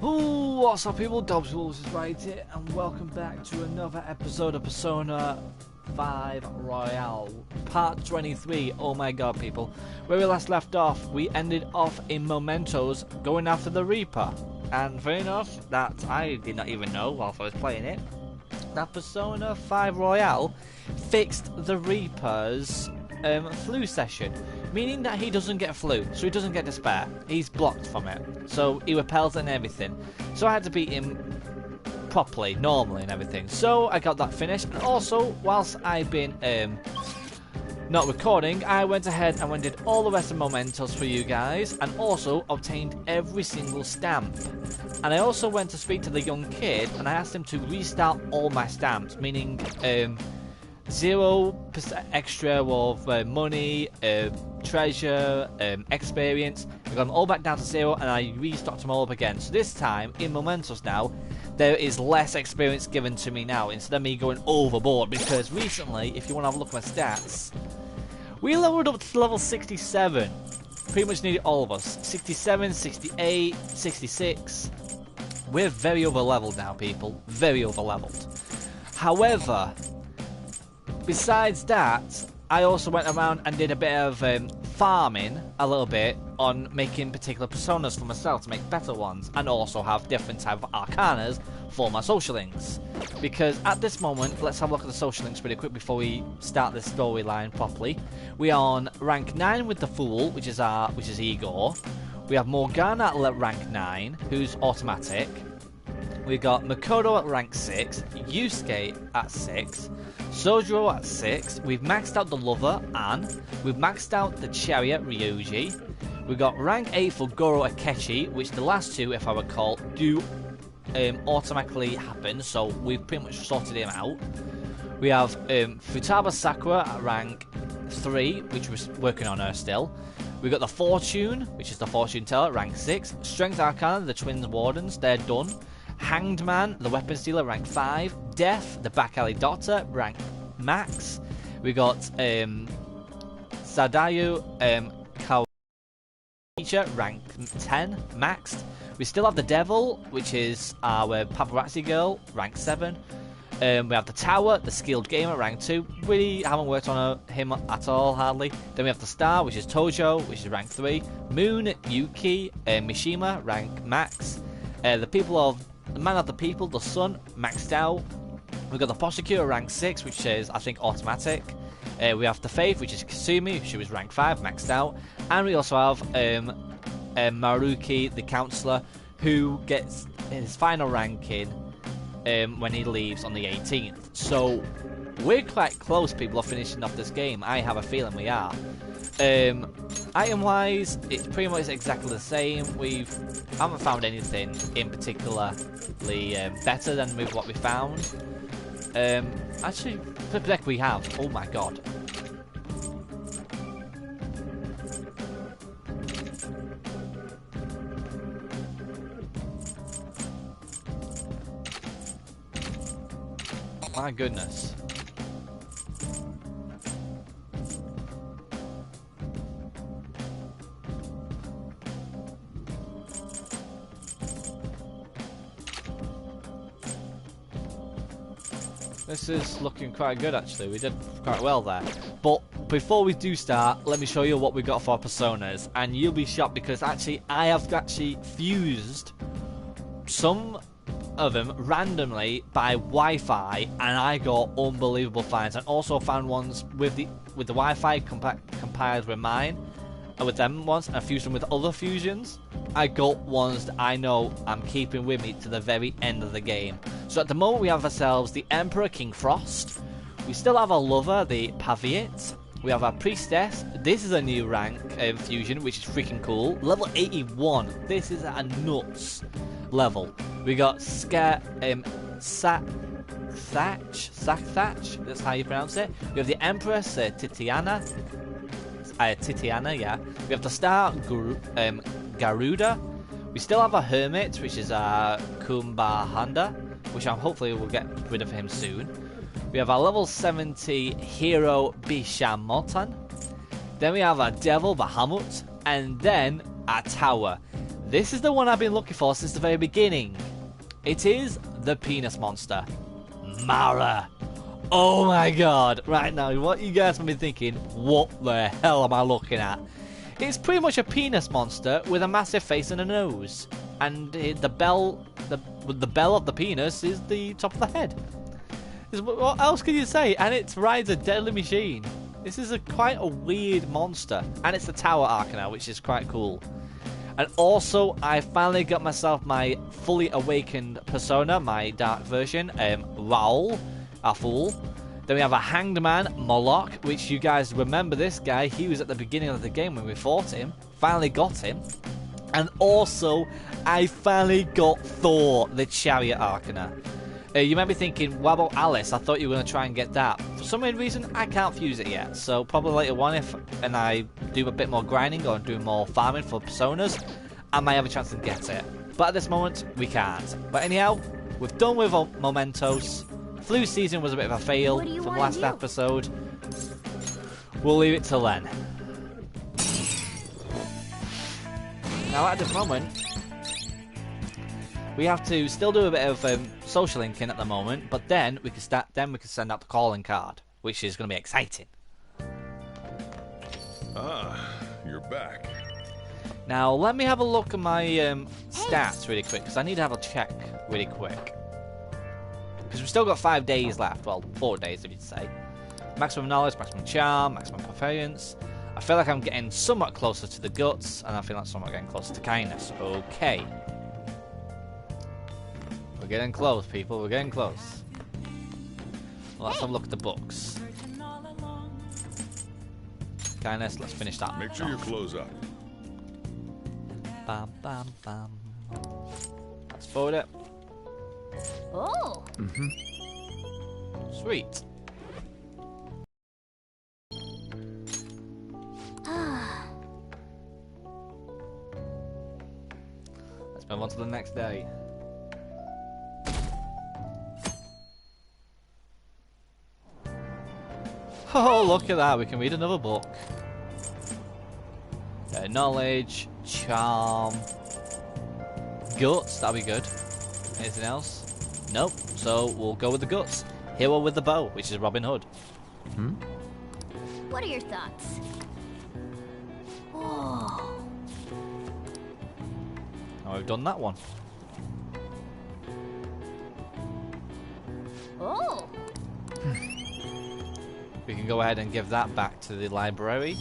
What's up people, Dobbs Wolves is right here, and welcome back to another episode of Persona 5 Royale, part 23, oh my god people. Where we last left off, we ended off in Mementos going after the Reaper, and fair enough, that I did not even know whilst I was playing it, that Persona 5 Royale fixed the Reaper's flu session, meaning that he doesn't get flu, so he doesn't get despair. He's blocked from it, so he repels it and everything. So I had to beat him properly, normally and everything. So I got that finished, and also whilst I've been not recording, I went ahead and did all the rest of Mementos for you guys, and also obtained every single stamp. And I also went to speak to the young kid, and I asked him to restart all my stamps, meaning 0% extra of money, treasure, experience. I got them all back down to 0, and I restocked them all up again. So this time, in Mementos now, there is less experience given to me now, instead of me going overboard, because recently, if you want to have a look at my stats, we leveled up to level 67. Pretty much nearly all of us. 67, 68, 66. We're very over leveled now, people. Very over leveled. However, besides that, I also went around and did a bit of farming, a little bit, on making particular personas for myself to make better ones, and also have different type of arcanas for my social links. Because at this moment, let's have a look at the social links really quick before we start this storyline properly. We are on rank 9 with the Fool, which is Igor. We have Morgana at rank 9, who's automatic. We got Makoto at rank 6, Yusuke at 6, Sojiro at 6, we've maxed out the Lover, Anne, we've maxed out the Chariot, Ryuji, we got rank 8 for Goro Akechi, which the last two, if I recall, do automatically happen, so we've pretty much sorted him out. We have Futaba Sakura at rank 3, which we're working on her still. We got the Fortune, which is the Fortune Teller, rank 6, Strength Arcana, the Twins Wardens, they're done. Hanged Man, the Weapon Stealer, rank 5. Death, the Back Alley Doctor, rank max. We got Sadayu Teacher, rank 10, maxed. We still have the Devil, which is our Paparazzi Girl, rank 7. We have the Tower, the Skilled Gamer, rank 2. Really haven't worked on him at all, hardly. Then we have the Star, which is Tojo, which is rank 3. Moon, Yuki, Mishima, rank max. The Man of the People, the Sun, maxed out. We've got the Prosecutor, rank 6, which is, I think, automatic. We have the Faith, which is Kasumi, she was rank 5, maxed out. And we also have Maruki, the Counselor, who gets his final ranking when he leaves on the 18th. So, we're quite close, people, of finishing off this game. I have a feeling we are. Item-wise, it's pretty much exactly the same. We haven't found anything in particularly better than with what we found. Actually, flip deck we have. Oh my god. My goodness. This is looking quite good actually, we did quite well there. But before we do start, let me show you what we got for our personas, and you'll be shocked because actually I have actually fused some of them randomly by Wi-Fi, and I got unbelievable finds, and also found ones with the Wi-Fi compiled with mine, and with them ones, and I fused them with other fusions. I got ones that I know I'm keeping with me to the very end of the game. So at the moment we have ourselves the Emperor King Frost. We still have our Lover, the Paviot. We have our Priestess. This is a new rank fusion, which is freaking cool. Level 81. This is a nuts level. We got Thatch. That's how you pronounce it. We have the Empress Titiana. Titiana, yeah. We have the Star Garuda. We still have a Hermit, which is Kumbahanda, which I'm hopefully will get rid of him soon. We have our level 70 hero Bishamotan. Then we have our Devil Bahamut, and then our Tower. This is the one I've been looking for since the very beginning. It is the penis monster. Mara. Oh my god. Right now, what you guys might be thinking, what the hell am I looking at? It's pretty much a penis monster with a massive face and a nose. And the bell of the penis is the top of the head. What else can you say? And it rides a deadly machine. This is quite a weird monster. And it's the Tower Arcana, which is quite cool. And also, I finally got myself my fully awakened persona, my dark version, Raoul, our fool. Then we have a Hanged Man, Moloch, which you guys remember this guy. He was at the beginning of the game when we fought him. Finally got him. And also, I finally got Thor, the Chariot Arcana. You might be thinking, what about Alice? I thought you were going to try and get that. For some weird reason, I can't fuse it yet. So probably later on, and I do a bit more grinding or do more farming for personas, I might have a chance to get it. But at this moment, we can't. But anyhow, we've done with Mementos. Flu season was a bit of a fail from last episode. We'll leave it till then. Now at this moment, we have to still do a bit of social linking at the moment, but then we can start. Then we can send out the calling card, which is going to be exciting. Ah, you're back. Now let me have a look at my stats really quick, because I need to have a check really quick. Because we've still got 5 days left. Well, 4 days if you'd say. Maximum knowledge, maximum charm, maximum preference. I feel like I'm getting somewhat closer to the guts, and I feel like somewhat getting closer to kindness. Okay. We're getting close, people. We're getting close. Well, let's have a look at the books. Kindness, let's finish that. Make sure you close up. Bam, bam, bam. Let's forward it. Oh. Sweet. Let's move on to the next day. Oh, look at that. We can read another book. Knowledge, charm, guts. That'll be good. Anything else? Nope. So we'll go with the guts. Hero with the bow, which is Robin Hood. What are your thoughts? Oh. Now we've done that one. Oh. We can go ahead and give that back to the library.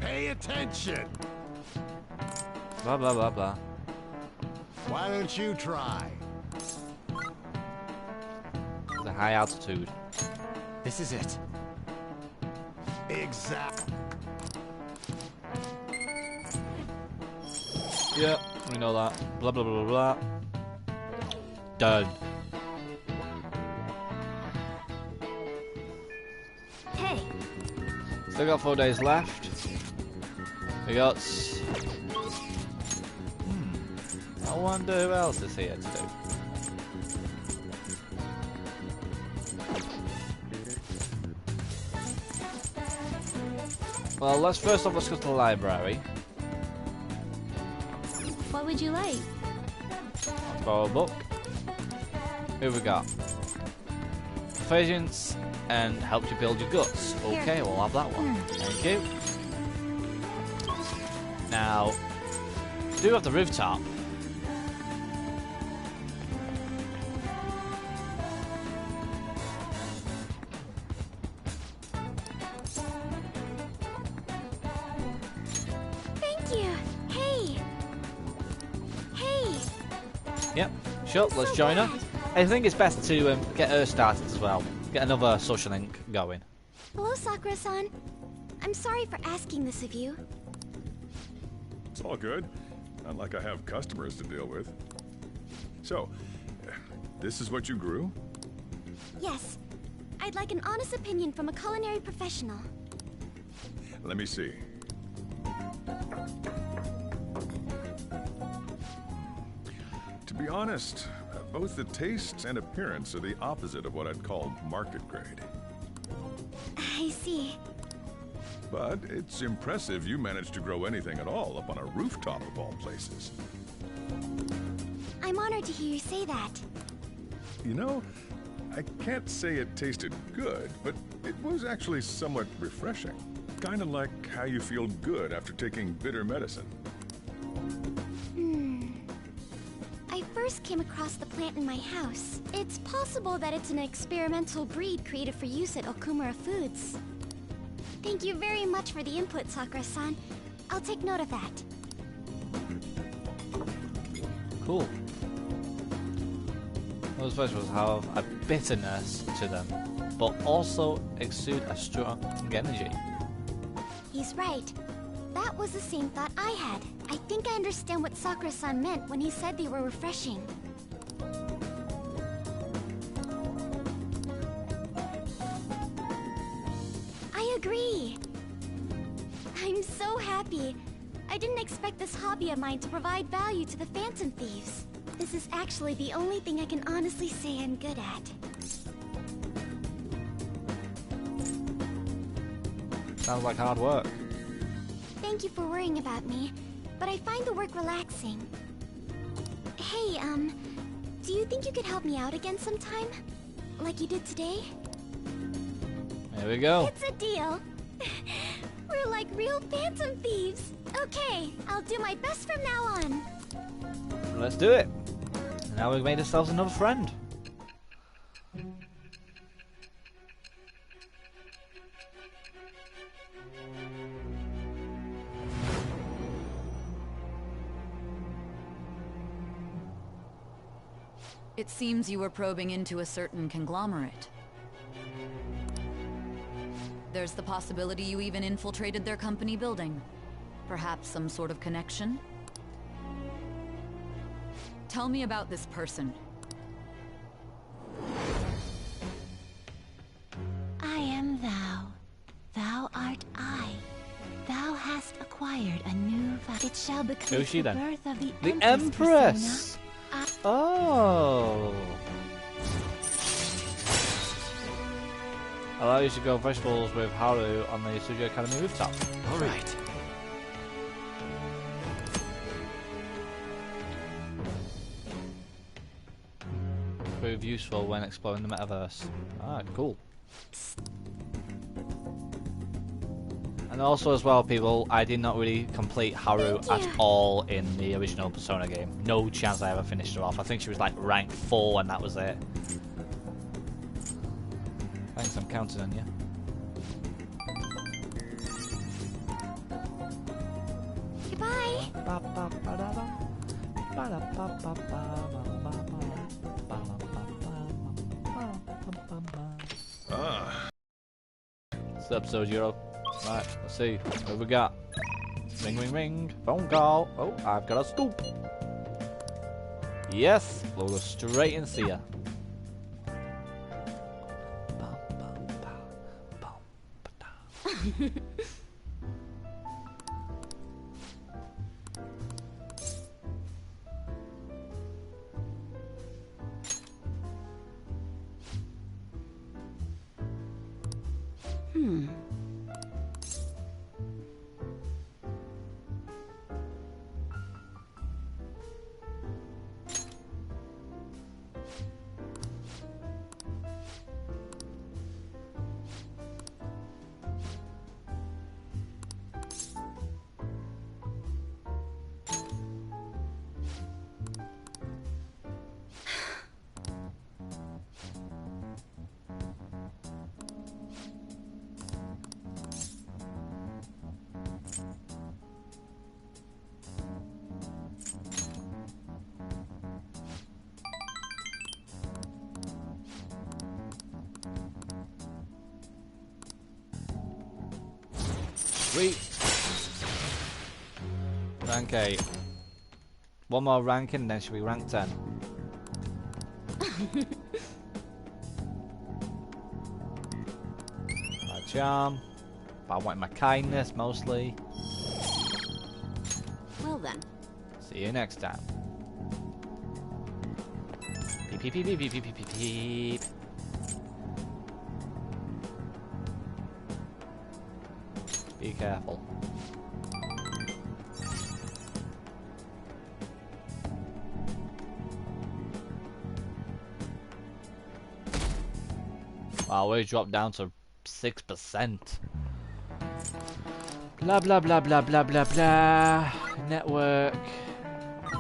Pay attention! Blah, blah, blah, blah. Why don't you try? The high altitude. This is it. Exact. Yep, we know that. Blah, blah, blah, blah, blah. Done. Hey. Still got 4 days left. We got... I wonder who else is here to do. Well, let's go to the library. What would you like? Let's borrow a book. Who we got? Patience and helps you build your guts. Okay, we'll have that one. Thank you. Now, do have the rooftop. Yep, sure, let's join her. I think it's best to get her started as well. Get another social link going. Hello, Sakura-san. I'm sorry for asking this of you. It's all good. Not like I have customers to deal with. So, this is what you grew? Yes. I'd like an honest opinion from a culinary professional. Let me see. be honest, both the taste and appearance are the opposite of what I'd call market grade. I see. But it's impressive you managed to grow anything at all up on a rooftop of all places. I'm honored to hear you say that. You know, I can't say it tasted good, but it was actually somewhat refreshing. Kind of like how you feel good after taking bitter medicine. I first came across the plant in my house. It's possible that it's an experimental breed created for use at Okumura Foods. Thank you very much for the input, Sakura-san. I'll take note of that. Cool. Those vegetables have a bitterness to them, but also exude a strong energy. He's right. That was the same thought I had. I think I understand what Sakura-san meant when he said they were refreshing. I agree. I'm so happy. I didn't expect this hobby of mine to provide value to the Phantom Thieves. This is actually the only thing I can honestly say I'm good at. Sounds like hard work. Thank you for worrying about me, but I find the work relaxing. Hey, do you think you could help me out again sometime? Like you did today? There we go. It's a deal. We're like real Phantom Thieves. Okay, I'll do my best from now on. Let's do it. Now we've made ourselves another friend. It seems you were probing into a certain conglomerate. There's the possibility you even infiltrated their company building. Perhaps some sort of connection? Tell me about this person. I am thou. Thou art I. Thou hast acquired a new It shall become Who's she the then? birth of the The Empress! Persona. Oh! Allow you to grow vegetables with Haru on the Studio Academy rooftop. Alright. Prove useful when exploring the metaverse. Ah, cool. And also as well, people, I did not really complete Haru at all in the original Persona game. No chance I ever finished her off. I think she was like rank 4 and that was it. Thanks, I'm counting on you. Goodbye. Ah, It's episode 0. Right, let's see. What we got? Ring, ring, ring. Phone call. Oh, I've got a scoop. Yes, we'll go straight and see ya. Sweet. Rank 8. One more ranking and then she'll be rank 10. My charm. But I want my kindness mostly. Well then. See you next time. Beep, beep, beep, beep, beep, beep, beep, beep. Be careful. Wow, we dropped down to 6%. Blah blah blah blah blah blah blah. Network.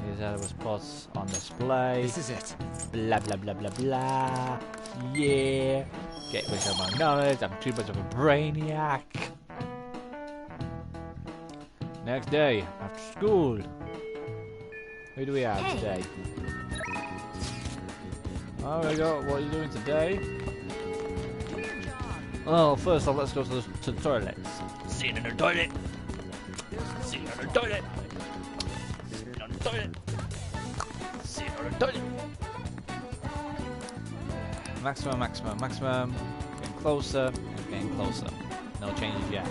These was put on display. This is it. Blah blah blah blah blah. Yeah. Get rid of my knowledge. I'm too much of a brainiac. Next day, after school. Who do we have today? Oh, we go. What are you doing today? Oh, first off, let's go to the toilets. Sitting in the toilet. Sitting on the toilet. Sitting on the toilet. Sitting on the toilet. Maximum, maximum, maximum. Getting closer. Getting closer. No changes yet.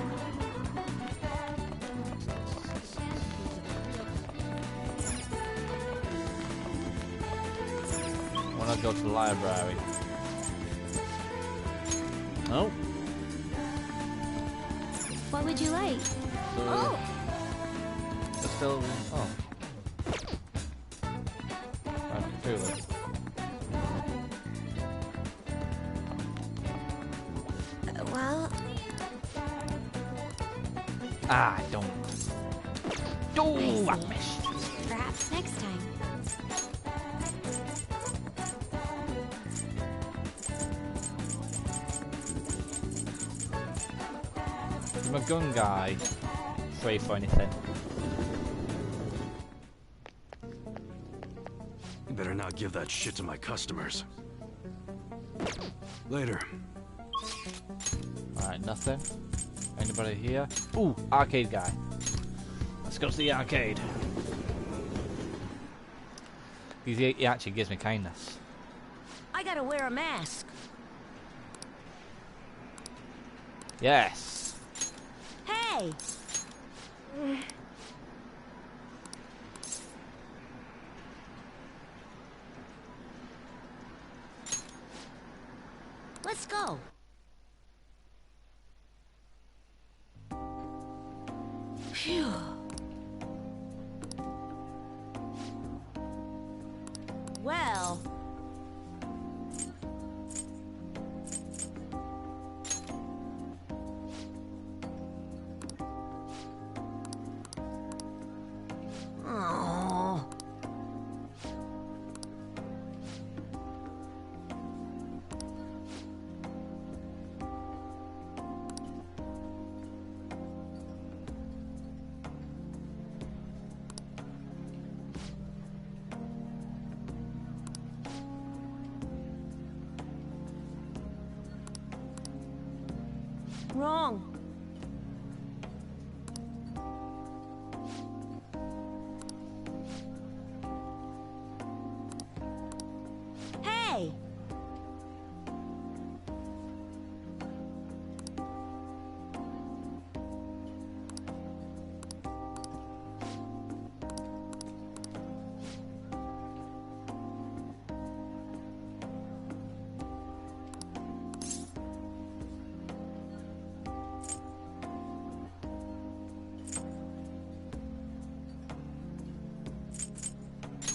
I want to go to the library. Oh. What would you like? Oh! It's still. Oh. I can feel it. Well... Ah, I don't. Oh, I missed. Perhaps next time. I'm a gun guy. Free for anything. You better not give that shit to my customers. Later. Alright, nothing. Anybody here? Ooh, arcade guy. Let's go to the arcade. He actually gives me kindness. I gotta wear a mask. Yes. Hey! Let's go. Phew. Well... Oh. Wrong. Hey!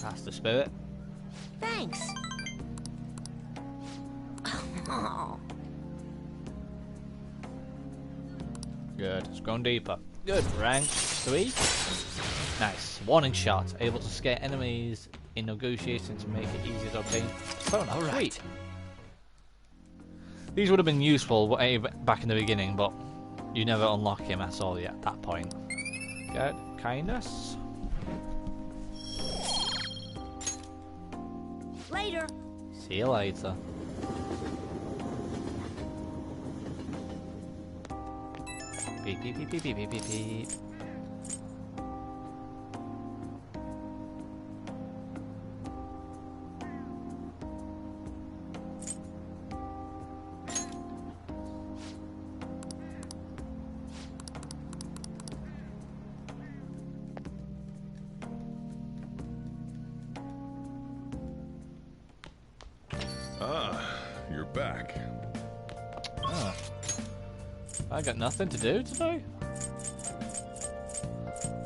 That's the spirit. Thanks. Oh. Good. It's gone deeper. Good. Rank 3. Nice. Warning shot. Able to scare enemies in negotiation to make it easier to obtain. Persona. All right. These would have been useful back in the beginning, but you never unlock him at all yet at that point. Good. Kindness. Later. See you later. Beep beep beep beep beep beep beep beep. back. Oh. I got nothing to do today.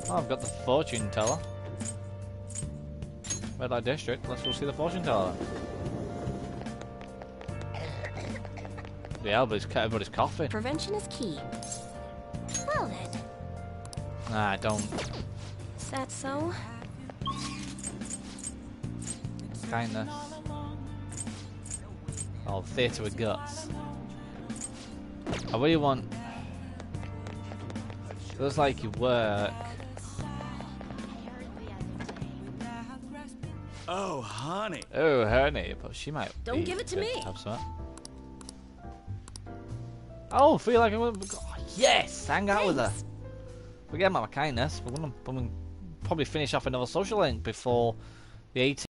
Oh, I've got the fortune teller. Red light district. Let's go see the fortune teller. Yeah, everybody's coughing. Prevention is key. Well then. Nah, don't. Is that so? Kindness. Oh, theatre with guts. I really want. Looks like you work. Oh, honey. Oh, honey, but she might. Don't give it to me. Have some. Oh, feel like I'm gonna. Oh, yes, hang out with her. Forget about my kindness. We're gonna probably finish off another social link before the 18th.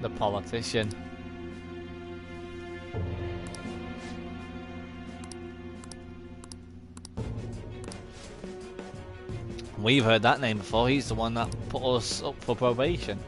The politician. We've heard that name before. He's the one that put us up for probation.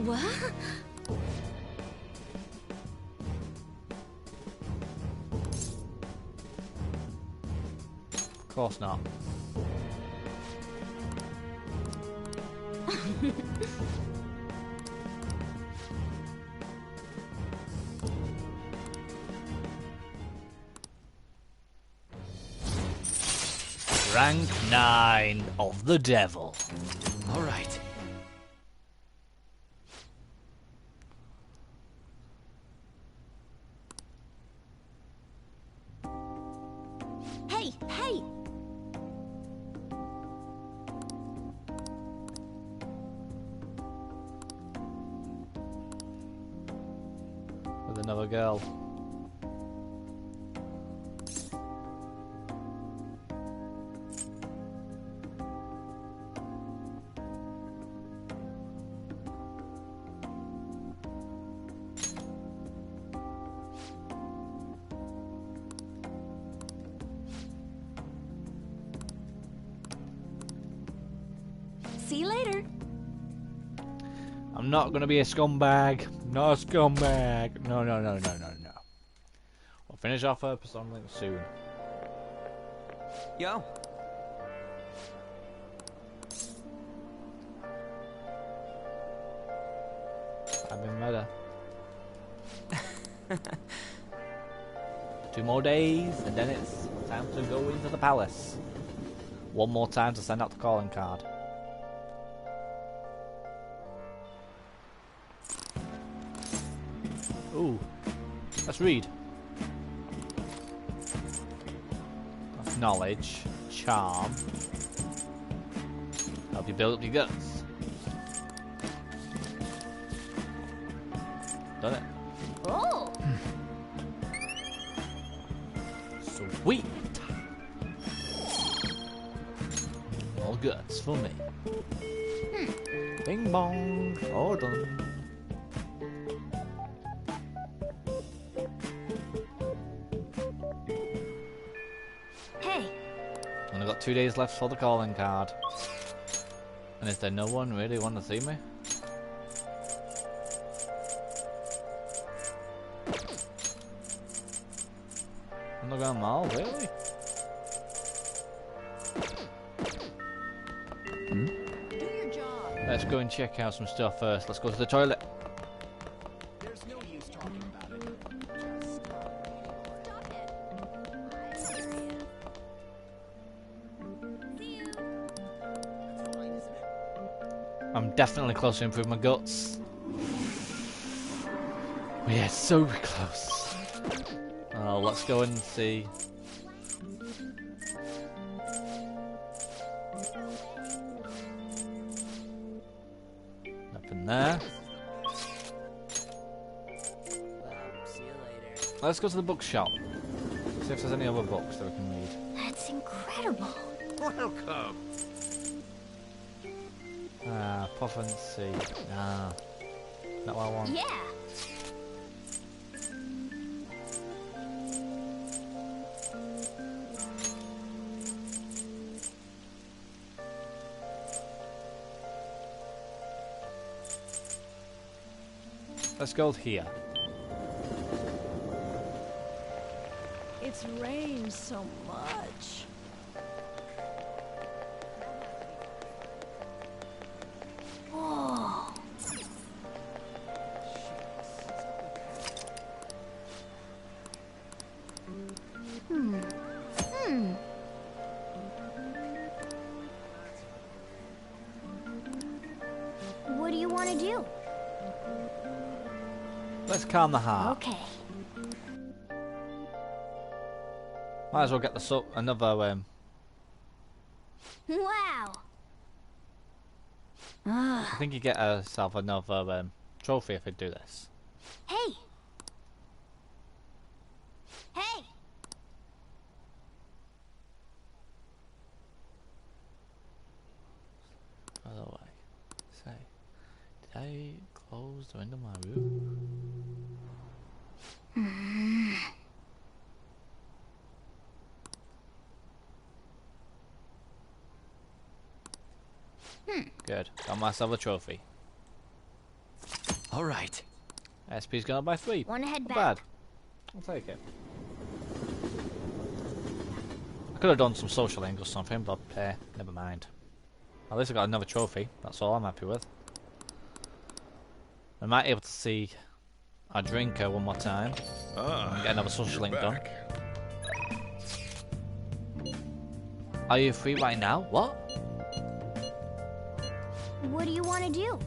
What? Of course not. Rank 9 of the devil. All right. Hey, hey! With another girl. See you later. I'm not gonna be a scumbag. Not a scumbag. No, no, no, no, no, no. We'll finish off her persona link soon. Yo. I've been better. 2 more days, and then it's time to go into the palace. 1 more time to send out the calling card. Ooh, let's read. That's knowledge, charm. Help you build up your guts. Done it. Oh! Sweet. All guts for me. Bing bong, all done. Hey! Only got 2 days left for the calling card. And is there no one really want to see me? Underground mall, really? Do your job. Let's go and check out some stuff first. Let's go to the toilet. There's no use talking about it. Stop it. I'm serious. See you. That's fine, isn't it? I'm definitely close to improving my guts. We are so close. Oh, let's go and see. Nothing there. See you later. Let's go to the bookshop. See if there's any other books that we can read. That's incredible. Welcome. Ah, prophecy. Ah, not what I want. Yeah. Let's go here. It's rained so much. Whoa. What do you want to do? Let's calm the heart. Okay. Might as well get another Wow. I think you get yourself another trophy if you do this. Hey. Hey. By the way, say, did I close the window of my room? Good. Got myself a trophy. All right. SP's gone up by 3. Want to head Not back? bad. I'll take it. I could have done some social link or something, but never mind. At least I got another trophy. That's all I'm happy with. I might be able to see our drinker one more time. Ah, Get another social you're link done. back. Are you free right now? What? What do you want to do?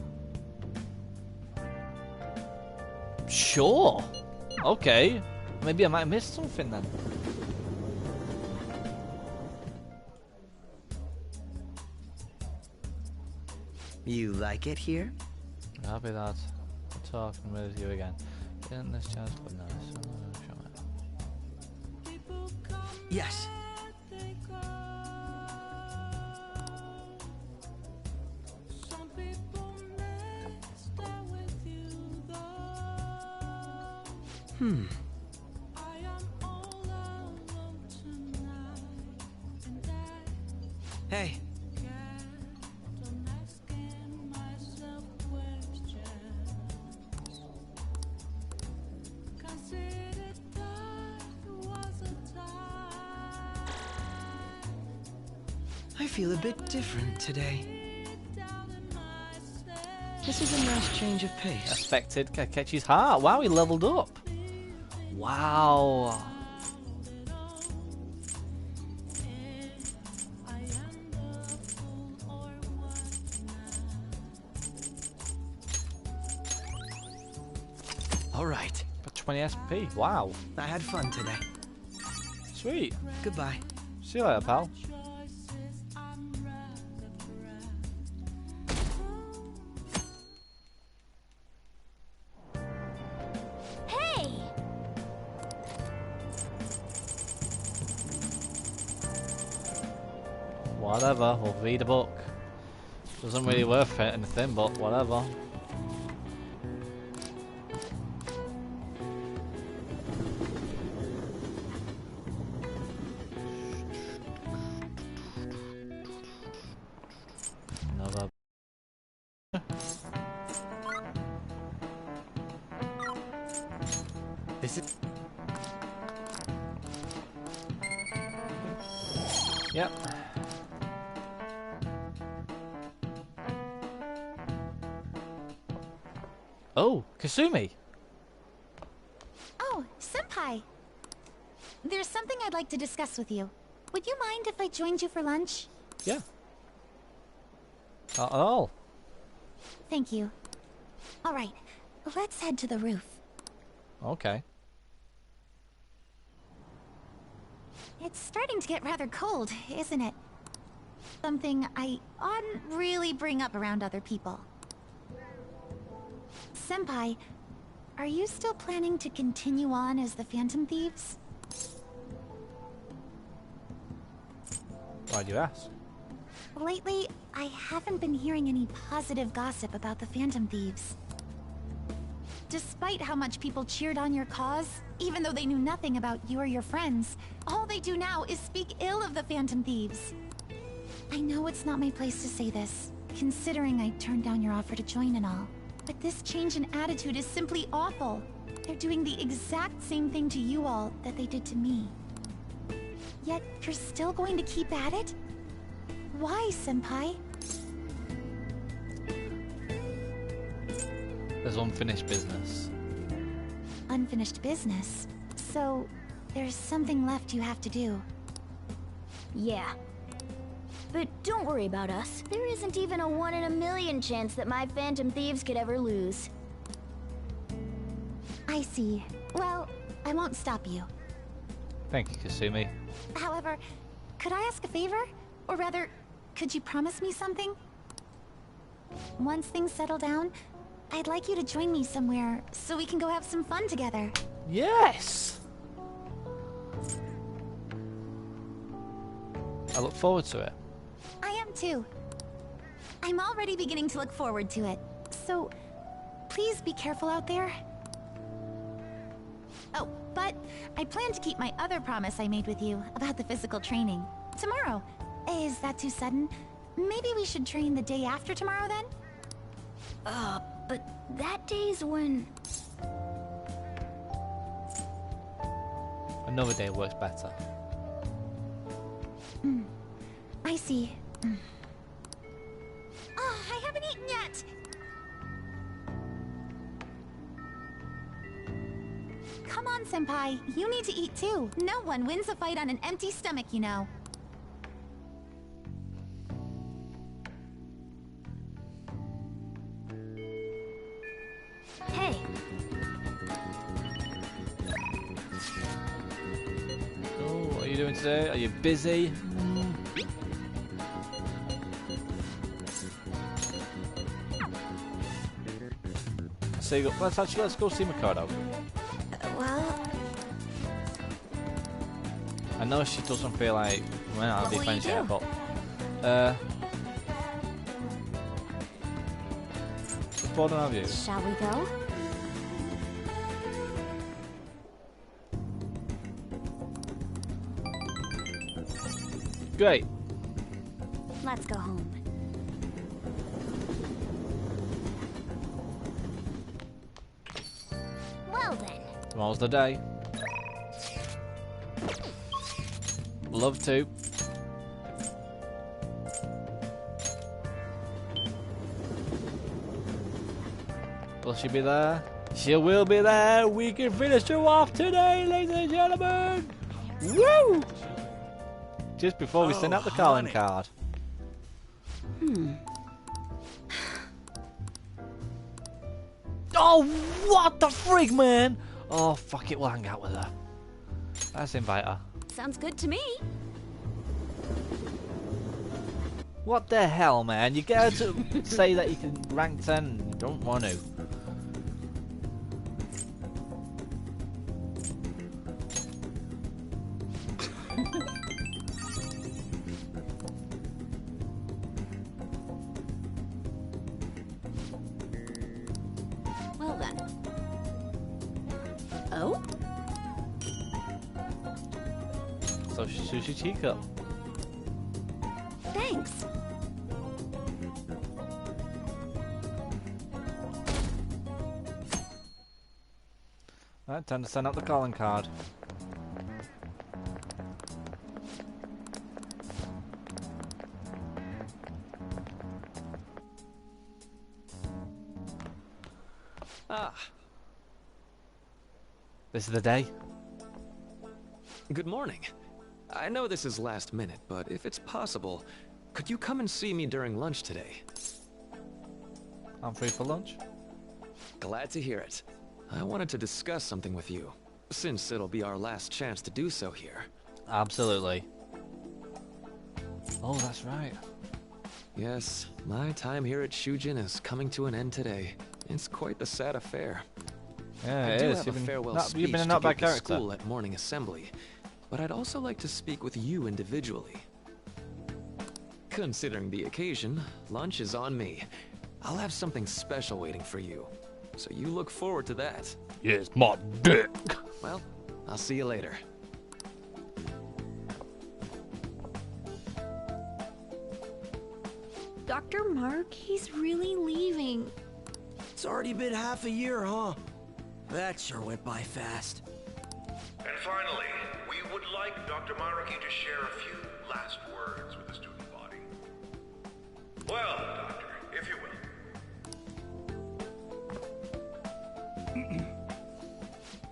Sure. Okay. Maybe I might have missed something then. You like it here? Happy that I'm talking with you again. Isn't this chance but nice? Yes. Hey. I feel a bit different today. This is a nice change of pace. Affected Kakechi's heart. Wow, he leveled up. Wow. All right. Got 20 SP. Wow. I had fun today. Sweet. Goodbye. See you later, pal. Hey. Whatever. We'll read a book. Doesn't really worth anything, but whatever. Another. This is. Yep. Oh, Kasumi. Oh, Senpai. There's something I'd like to discuss with you. Would you mind if I joined you for lunch? Yeah. Not at all. Thank you. All right, let's head to the roof. Okay. It's starting to get rather cold, isn't it? Something I oughtn't really bring up around other people. Senpai, are you still planning to continue on as the Phantom Thieves? Why'd you ask? Lately, I haven't been hearing any positive gossip about the Phantom Thieves. Despite how much people cheered on your cause, even though they knew nothing about you or your friends, all they do now is speak ill of the Phantom Thieves. I know it's not my place to say this, considering I turned down your offer to join and all. But this change in attitude is simply awful. They're doing the exact same thing to you all that they did to me. Yet, you're still going to keep at it? Why, Senpai? There's unfinished business. Unfinished business? So, there's something left you have to do. Yeah. But don't worry about us. There isn't even a 1 in a million chance that my Phantom Thieves could ever lose. I see. Well, I won't stop you. Thank you, Kasumi. However, could I ask a favor? Or rather, could you promise me something? Once things settle down, I'd like you to join me somewhere so we can go have some fun together. Yes! I look forward to it. I am too. I'm already beginning to look forward to it. So, please be careful out there. Oh, but I plan to keep my other promise I made with you about the physical training. Tomorrow. Is that too sudden? Maybe we should train the day after tomorrow then? But that day's when... Another day works better. I see. Oh, I haven't eaten yet! Come on, Senpai. You need to eat too. No one wins a fight on an empty stomach, you know. Hey, Oh, what are you doing today? Are you busy? So you go, let's go see Mikado. Well, I know she doesn't feel like well, I'll be What will you finished yet, do? but just bored of you. shall we go? Great. Let's go home. Well then. Tomorrow's the day. Love to. Will she be there? She will be there. We can finish her off today, ladies and gentlemen. Woo! Just before we send out the calling card. Oh, what the frig, man! Oh, fuck it, we'll hang out with her. Let's invite her. Sounds good to me. What the hell, man? You get her to say that you can rank 10 and you don't want to. Well then. Oh? So, sushi teacup. Thanks. Right, time to send out the calling card. Ah, This is the day. good morning. I know this is last minute, but if it's possible, could you come and see me during lunch today? I'm free for lunch. Glad to hear it. I wanted to discuss something with you, since it'll be our last chance to do so here. Absolutely. Oh, that's right. Yes, my time here at Shujin is coming to an end today. It's quite the sad affair. Yeah, I it do is. have You've a been farewell not, speech you've been a to not bad give the character. school at morning assembly, but I'd also like to speak with you individually. Considering the occasion, lunch is on me. I'll have something special waiting for you, so you look forward to that. Yes, my dick. Well, I'll see you later. Dr. Mark, he's really leaving. It's already been half a year, huh? That sure went by fast. And finally, we would like Dr. Maruki to share a few last words with the student body. Well, Doctor, if you will.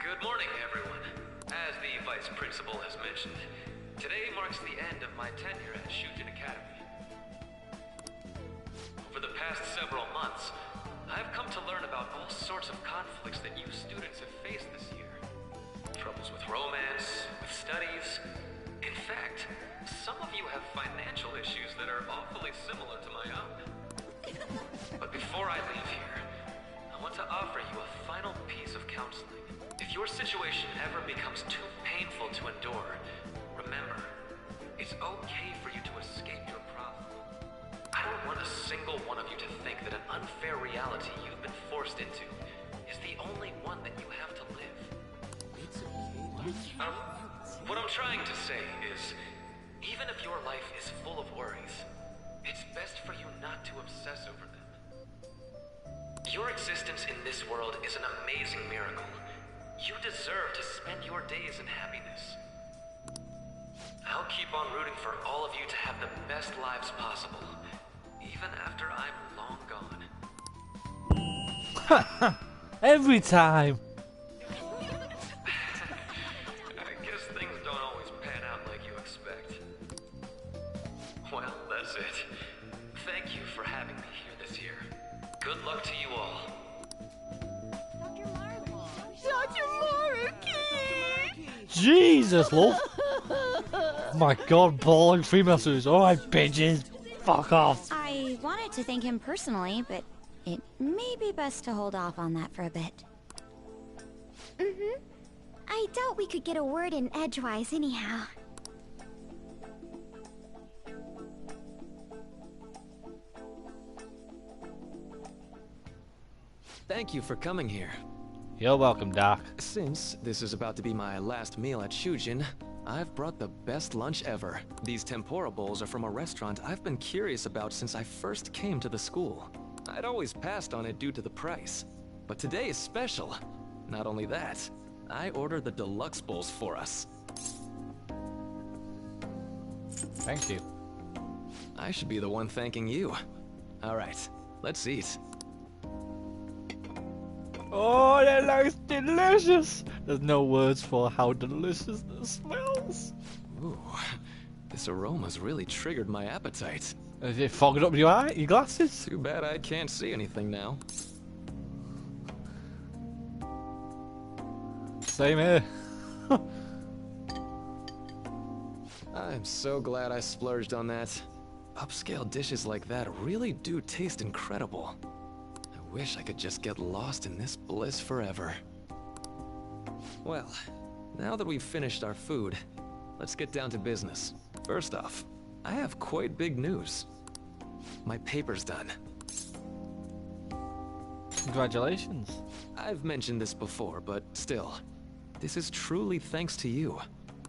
Good morning, everyone. As the Vice Principal has mentioned, today marks the end of my tenure at Shujin Academy. Over the past several months, I've come to learn about all sorts of conflicts that you students have faced this year. Troubles with romance, with studies. In fact, some of you have financial issues that are awfully similar to my own. But before I leave here, I want to offer you a final piece of counseling. If your situation ever becomes too painful to endure, remember, it's okay for you to escape your problem. I don't want a single one of you to think that an unfair reality you've been forced into is the only one that you have to live. What I'm trying to say is, even if your life is full of worries, it's best for you not to obsess over them. Your existence in this world is an amazing miracle. You deserve to spend your days in happiness. I'll keep on rooting for all of you to have the best lives possible, even after I'm long gone. Every time. I guess things don't always pan out like you expect. Well, that's it. Thank you for having me here this year. Good luck to you all. Dr. Maruki! Jesus, love. My God, balling female suits. Alright, bitches. Fuck off. I wanted to thank him personally, but it may be best to hold off on that for a bit. I doubt we could get a word in edgewise anyhow. Thank you for coming here. You're welcome, Doc. Since this is about to be my last meal at Shujin, I've brought the best lunch ever. These tempura bowls are from a restaurant I've been curious about since I first came to the school. I'd always passed on it due to the price. But today is special. Not only that, I ordered the deluxe bowls for us. Thank you. I should be the one thanking you. Alright, let's eat. Oh, that looks delicious. There's no words for how delicious this smells. Ooh, this aroma's really triggered my appetite. Has it fogged up your glasses? Too bad I can't see anything now. Same here. I'm so glad I splurged on that. Upscale dishes like that really do taste incredible. I wish I could just get lost in this bliss forever. Well, now that we've finished our food, let's get down to business. First off, I have quite big news. My paper's done. Congratulations. I've mentioned this before, but still, this is truly thanks to you.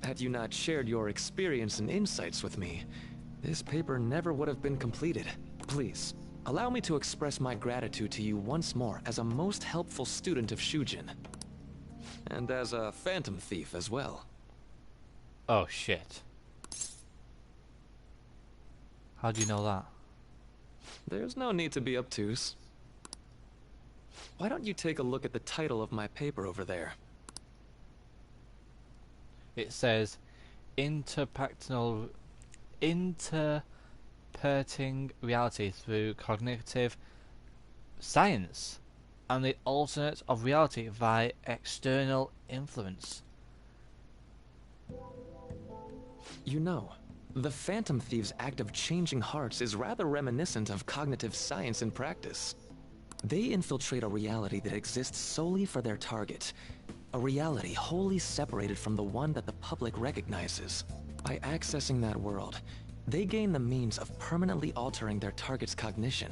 Had you not shared your experience and insights with me, this paper never would have been completed. Please, allow me to express my gratitude to you once more as a most helpful student of Shujin. And as a phantom thief as well. Oh, shit. How do you know that? There's no need to be obtuse. Why don't you take a look at the title of my paper over there? It says interpersonal interpreting reality through cognitive science and the alternate of reality via external influence. You know, the Phantom Thieves' act of changing hearts is rather reminiscent of cognitive science in practice. They infiltrate a reality that exists solely for their target, a reality wholly separated from the one that the public recognizes. By accessing that world, they gain the means of permanently altering their target's cognition.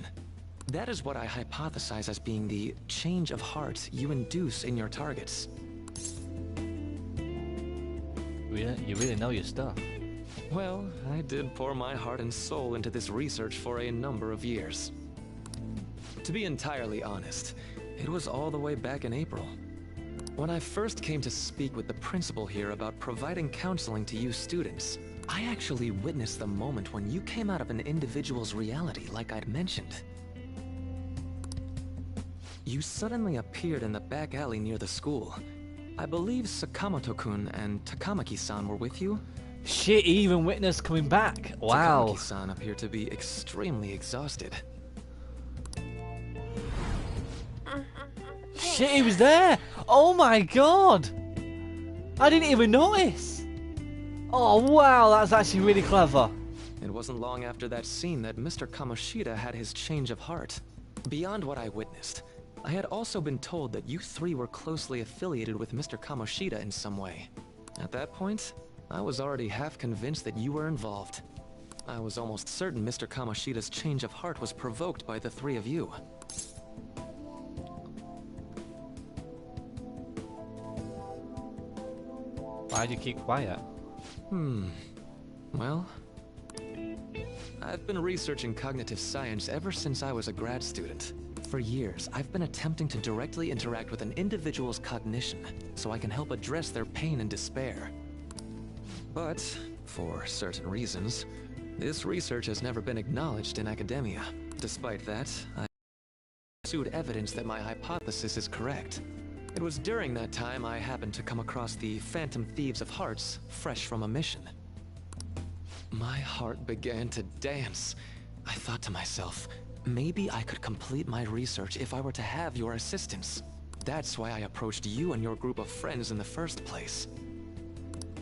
That is what I hypothesize as being the change of heart you induce in your targets. You really know your stuff. Well, I did pour my heart and soul into this research for a number of years. To be entirely honest, it was all the way back in April. When I first came to speak with the principal here about providing counseling to you students, I actually witnessed the moment when you came out of an individual's reality like I'd mentioned. You suddenly appeared in the back alley near the school. I believe Sakamoto-kun and Takamaki-san were with you? Shit, even witness coming back. Wow. Takamaki-san appeared to be extremely exhausted. Shit, he was there! Oh my god! I didn't even notice! Oh wow, that's actually really clever. It wasn't long after that scene that Mr. Kamoshida had his change of heart. Beyond what I witnessed, I had also been told that you three were closely affiliated with Mr. Kamoshida in some way. At that point, I was already half convinced that you were involved. I was almost certain Mr. Kamoshida's change of heart was provoked by the three of you. Why'd you keep quiet? Well, I've been researching cognitive science ever since I was a grad student. For years, I've been attempting to directly interact with an individual's cognition so I can help address their pain and despair. But, for certain reasons, this research has never been acknowledged in academia. Despite that, I pursued evidence that my hypothesis is correct. It was during that time I happened to come across the Phantom Thieves of Hearts, fresh from a mission. My heart began to dance. I thought to myself, maybe I could complete my research if I were to have your assistance. That's why I approached you and your group of friends in the first place.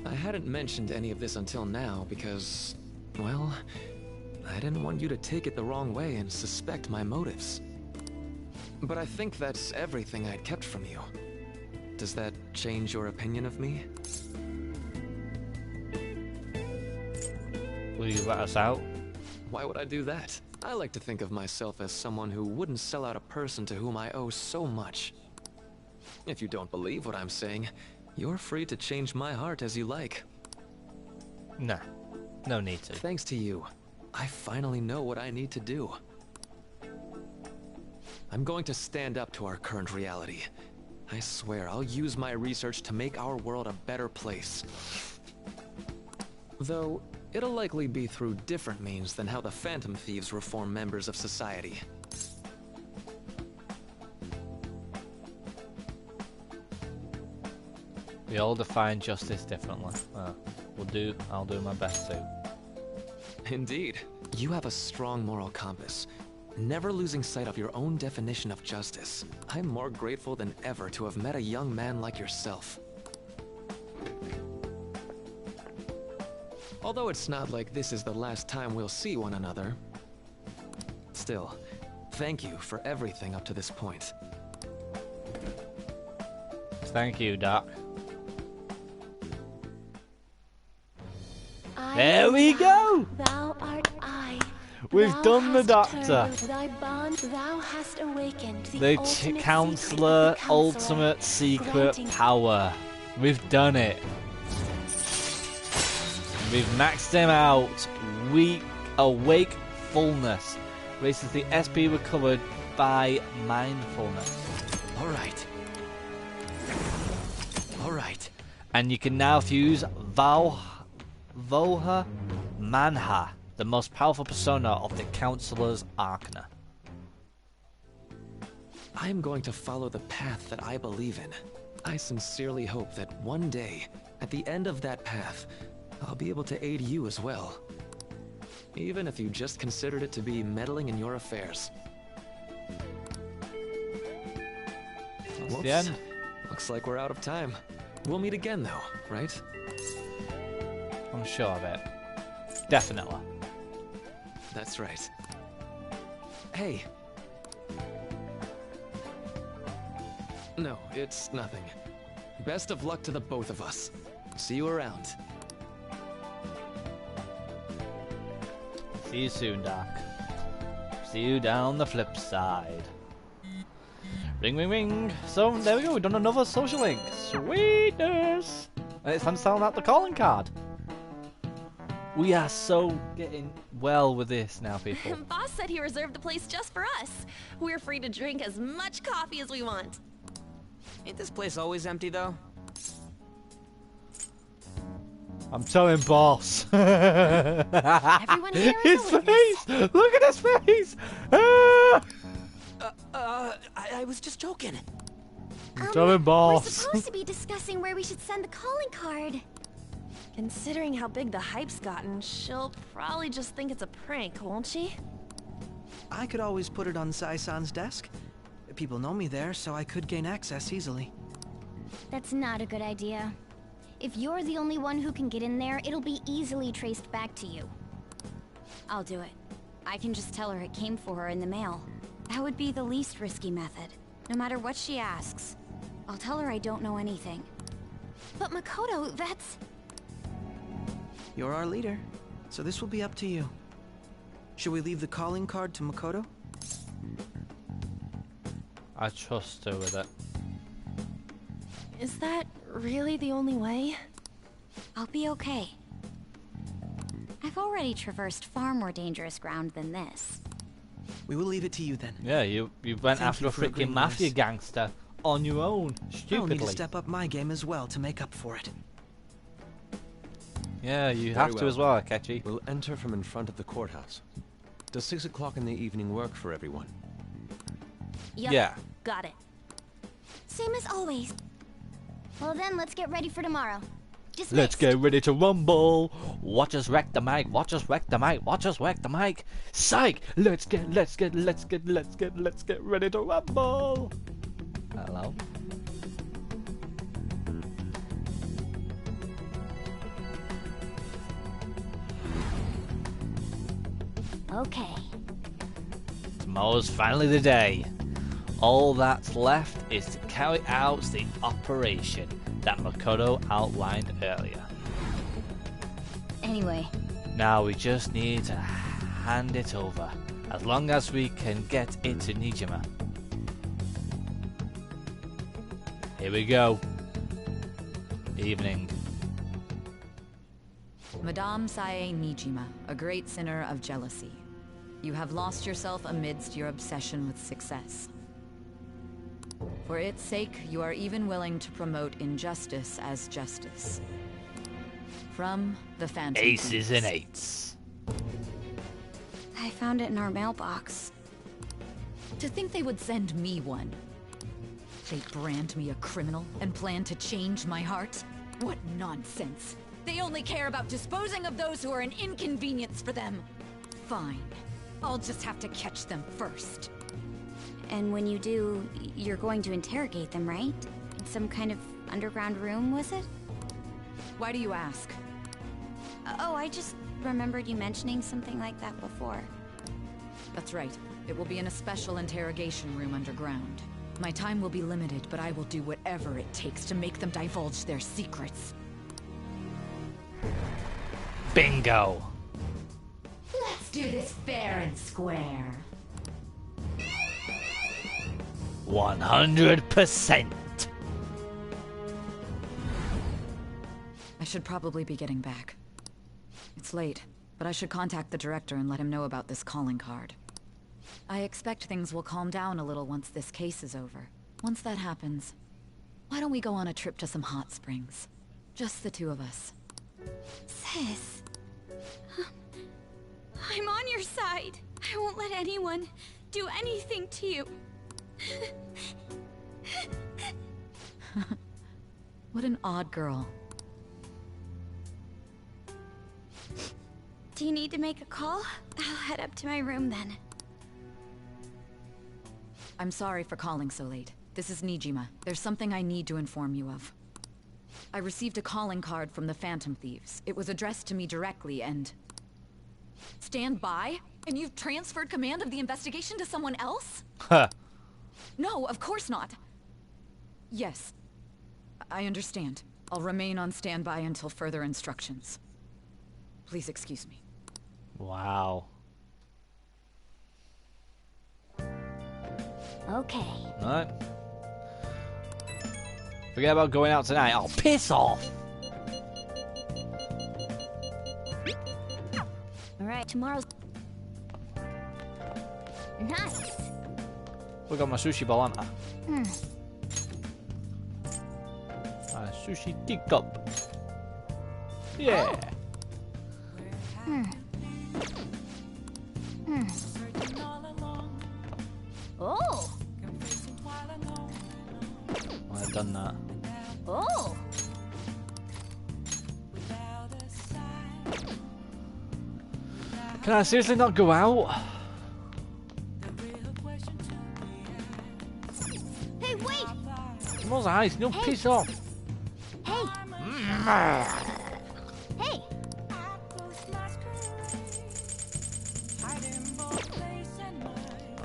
I hadn't mentioned any of this until now because, well, I didn't want you to take it the wrong way and suspect my motives. But I think that's everything I'd kept from you. Does that change your opinion of me? Will you let us out? Why would I do that? I like to think of myself as someone who wouldn't sell out a person to whom I owe so much. If you don't believe what I'm saying, you're free to change my heart as you like. Nah, no need to. Thanks to you, I finally know what I need to do. I'm going to stand up to our current reality. I swear I'll use my research to make our world a better place. Though, it'll likely be through different means than how the Phantom Thieves reform members of society. We all define justice differently. I'll do my best to. Indeed. You have a strong moral compass, never losing sight of your own definition of justice. I'm more grateful than ever to have met a young man like yourself. Although it's not like this is the last time we'll see one another. Still, thank you for everything up to this point. Thank you, Doc. There we go! Thou art I. We've done the Doctor. Thy bond, thou hast awakened The Counselor Ultimate Secret Power. We've done it. We've maxed him out. Wakefulness. Raises the SP recovered by mindfulness. Alright. And you can now fuse Voha Manha, the most powerful persona of the Counselor's Arcana. I am going to follow the path that I believe in. I sincerely hope that one day, at the end of that path, I'll be able to aid you as well. Even if you just considered it to be meddling in your affairs. That's Whoops. the end. Looks like we're out of time. We'll meet again though, right? I'm sure of it. Definitely. That's right. Hey. No, it's nothing. Best of luck to the both of us. See you around. See you soon, Doc. See you down the flip side. Ring, ring, ring. So, there we go. We've done another social link. Sweetness. And it's time to sound out the calling card. We are so getting well with this now, people. Boss said he reserved the place just for us. We're free to drink as much coffee as we want. Ain't this place always empty, though? I'm telling boss. Everyone here His is a witness. face! Look at his face! Ah! I was just joking. I'm telling boss. We're supposed to be discussing where we should send the calling card. Considering how big the hype's gotten, she'll probably just think it's a prank, won't she? I could always put it on Sai-san's desk. People know me there, so I could gain access easily. That's not a good idea. If you're the only one who can get in there, it'll be easily traced back to you. I'll do it. I can just tell her it came for her in the mail. That would be the least risky method. No matter what she asks. I'll tell her I don't know anything. But Makoto, that's... You're our leader, so this will be up to you. Should we leave the calling card to Makoto? I trust her with it. Is that really the only way? I'll be okay. I've already traversed far more dangerous ground than this. We will leave it to you then. Yeah, you went Thank after you a for freaking agreeing to mafia this. gangster on your own, I'll need stupidly. to step up my game as well to make up for it. Yeah, you Very have to as well, then. Akechi. We'll enter from in front of the courthouse. Does 6 o'clock in the evening work for everyone? Yep, Yeah. got it. Same as always. Well then, let's get ready for tomorrow. Let's Dismissed. get ready to rumble. Watch us wreck the mic. Watch us wreck the mic. Watch us wreck the mic. Psych. Let's get ready to rumble. Hello. Okay. Tomorrow's finally the day. All that's left is to carry out the operation that Makoto outlined earlier. Anyway, Now we just need to hand it over, as long as we can get it to Nijima. Here we go. Evening. Madame Sae Nijima, a great sinner of jealousy. You have lost yourself amidst your obsession with success. For its sake, you are even willing to promote injustice as justice. From the Phantom Aces and Thieves. eights. I found it in our mailbox. To think they would send me one. They brand me a criminal and plan to change my heart? What nonsense! They only care about disposing of those who are an inconvenience for them. Fine. I'll just have to catch them first. And when you do, you're going to interrogate them, right? In some kind of underground room, was it? Why do you ask? Oh, I just remembered you mentioning something like that before. That's right. It will be in a special interrogation room underground. My time will be limited, but I will do whatever it takes to make them divulge their secrets. Bingo. Let's do this fair and square. 100%. I should probably be getting back. It's late, but I should contact the director and let him know about this calling card. I expect things will calm down a little once this case is over. Once that happens, why don't we go on a trip to some hot springs? Just the two of us. Sis. I'm on your side. I won't let anyone do anything to you. What an odd girl. Do you need to make a call? I'll head up to my room then. I'm sorry for calling so late. This is Nijima. There's something I need to inform you of. I received a calling card from the Phantom Thieves. It was addressed to me directly and... Stand by? And you've transferred command of the investigation to someone else? Huh. No, of course not. Yes. I understand. I'll remain on standby until further instructions. Please excuse me. Wow. Okay. Alright. Forget about going out tonight. Oh, piss off! Alright, tomorrow's... Nice! We got my sushi bowl, haven't I? Hmm. My sushi teacup. Yeah! Hmm. Hmm. Oh! I've done that. Oh! Can I seriously not go out? Hey, wait! Tomorrow's ice, no piss off. Hey! Hey!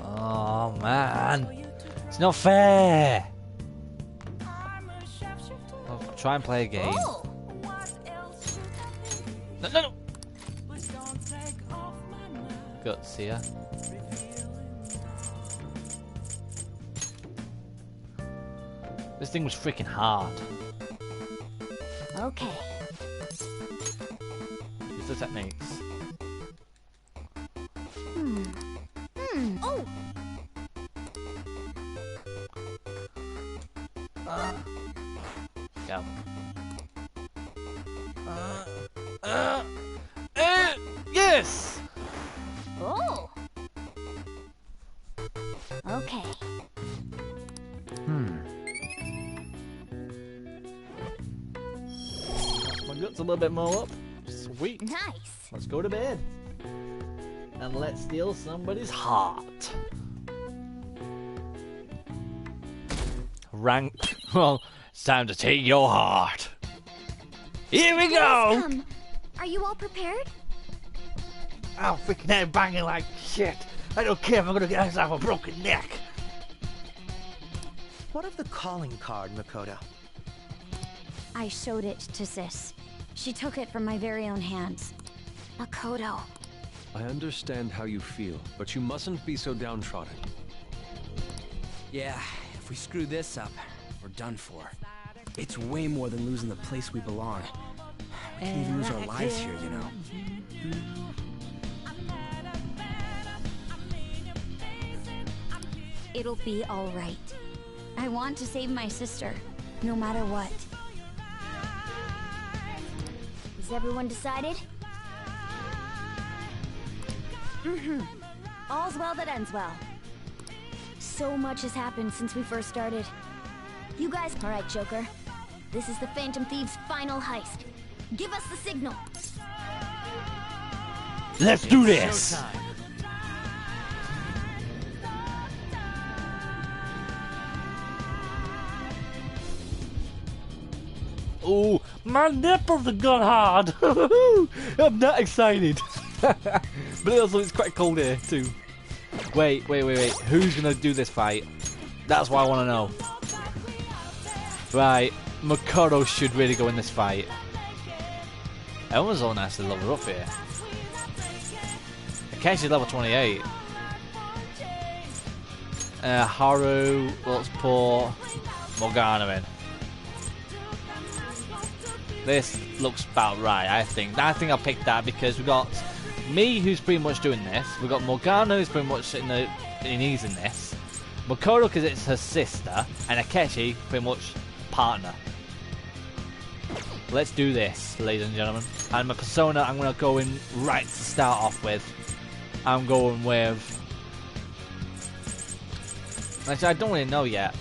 Oh man, it's not fair. I'll try and play a game. Oh! No, no, no. Guts here. This thing was freaking hard. Okay. Use the techniques. Hmm. Hmm. Oh! Go. Yes! Oh! Okay. My guts a little bit more up. Sweet. Nice. Let's go to bed. And let's steal somebody's heart. Rank. Well, it's time to take your heart. Here we go! Come. Are you all prepared? I'm freaking out banging like shit. I don't care if I'm gonna get myself a broken neck. What of the calling card, Makoto? I showed it to Sis. She took it from my very own hands. Makoto. I understand how you feel, but you mustn't be so downtrodden. Yeah, if we screw this up, we're done for. It's way more than losing the place we belong. We can even lose our lives here, you know. It'll be all right. I want to save my sister, no matter what. Is everyone decided? Mm-hmm. All's well that ends well. So much has happened since we first started. You guys... Alright, Joker. This is the Phantom Thieves' final heist. Give us the signal. Let's do this! Oh, my nipples have gone hard! I'm not excited! But also it's quite cold here too. Wait. Who's gonna do this fight? That's what I wanna know. Right, Makoto should really go in this fight. Everyone's all nice to level up here. Akeshi's level 28. Haru, let's put Morgana in. This looks about right, I think. I think I'll pick that because we got me, who's pretty much doing this. We got Morgana, who's pretty much in this. Makoto, because it's her sister, and Akechi, pretty much partner. Let's do this, ladies and gentlemen. And my persona, I'm gonna go in right to start off with. I'm going with Actually, I don't really know yet.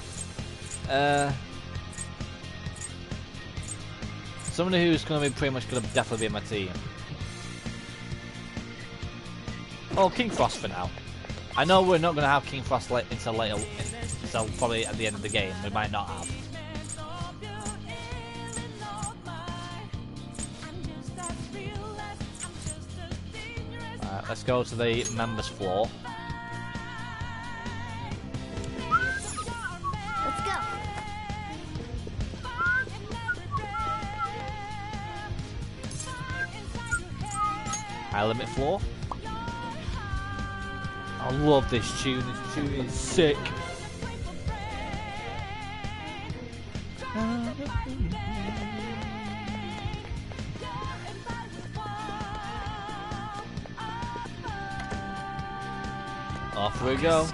Someone who's going to be pretty much going to definitely be in my team. Oh, King Frost for now. I know we're not going to have King Frost until later, so probably at the end of the game we might not have. Let's go to the members floor. Let's go. High limit floor. I love this tune. This tune is sick. Off we go.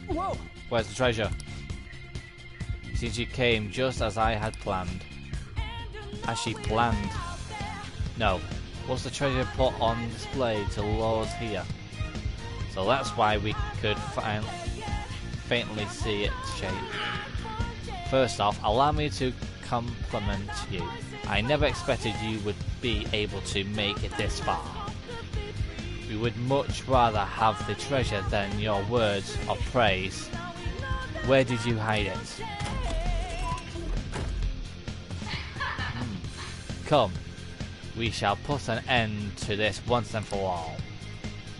Whoa! Where's the treasure? Since you came just as I had planned. As she planned. No. Was the treasure put on display to lure us here? So that's why we could faintly see its shape. First off, allow me to compliment you. I never expected you would be able to make it this far. We would much rather have the treasure than your words of praise. Where did you hide it? Come, we shall put an end to this once and for all.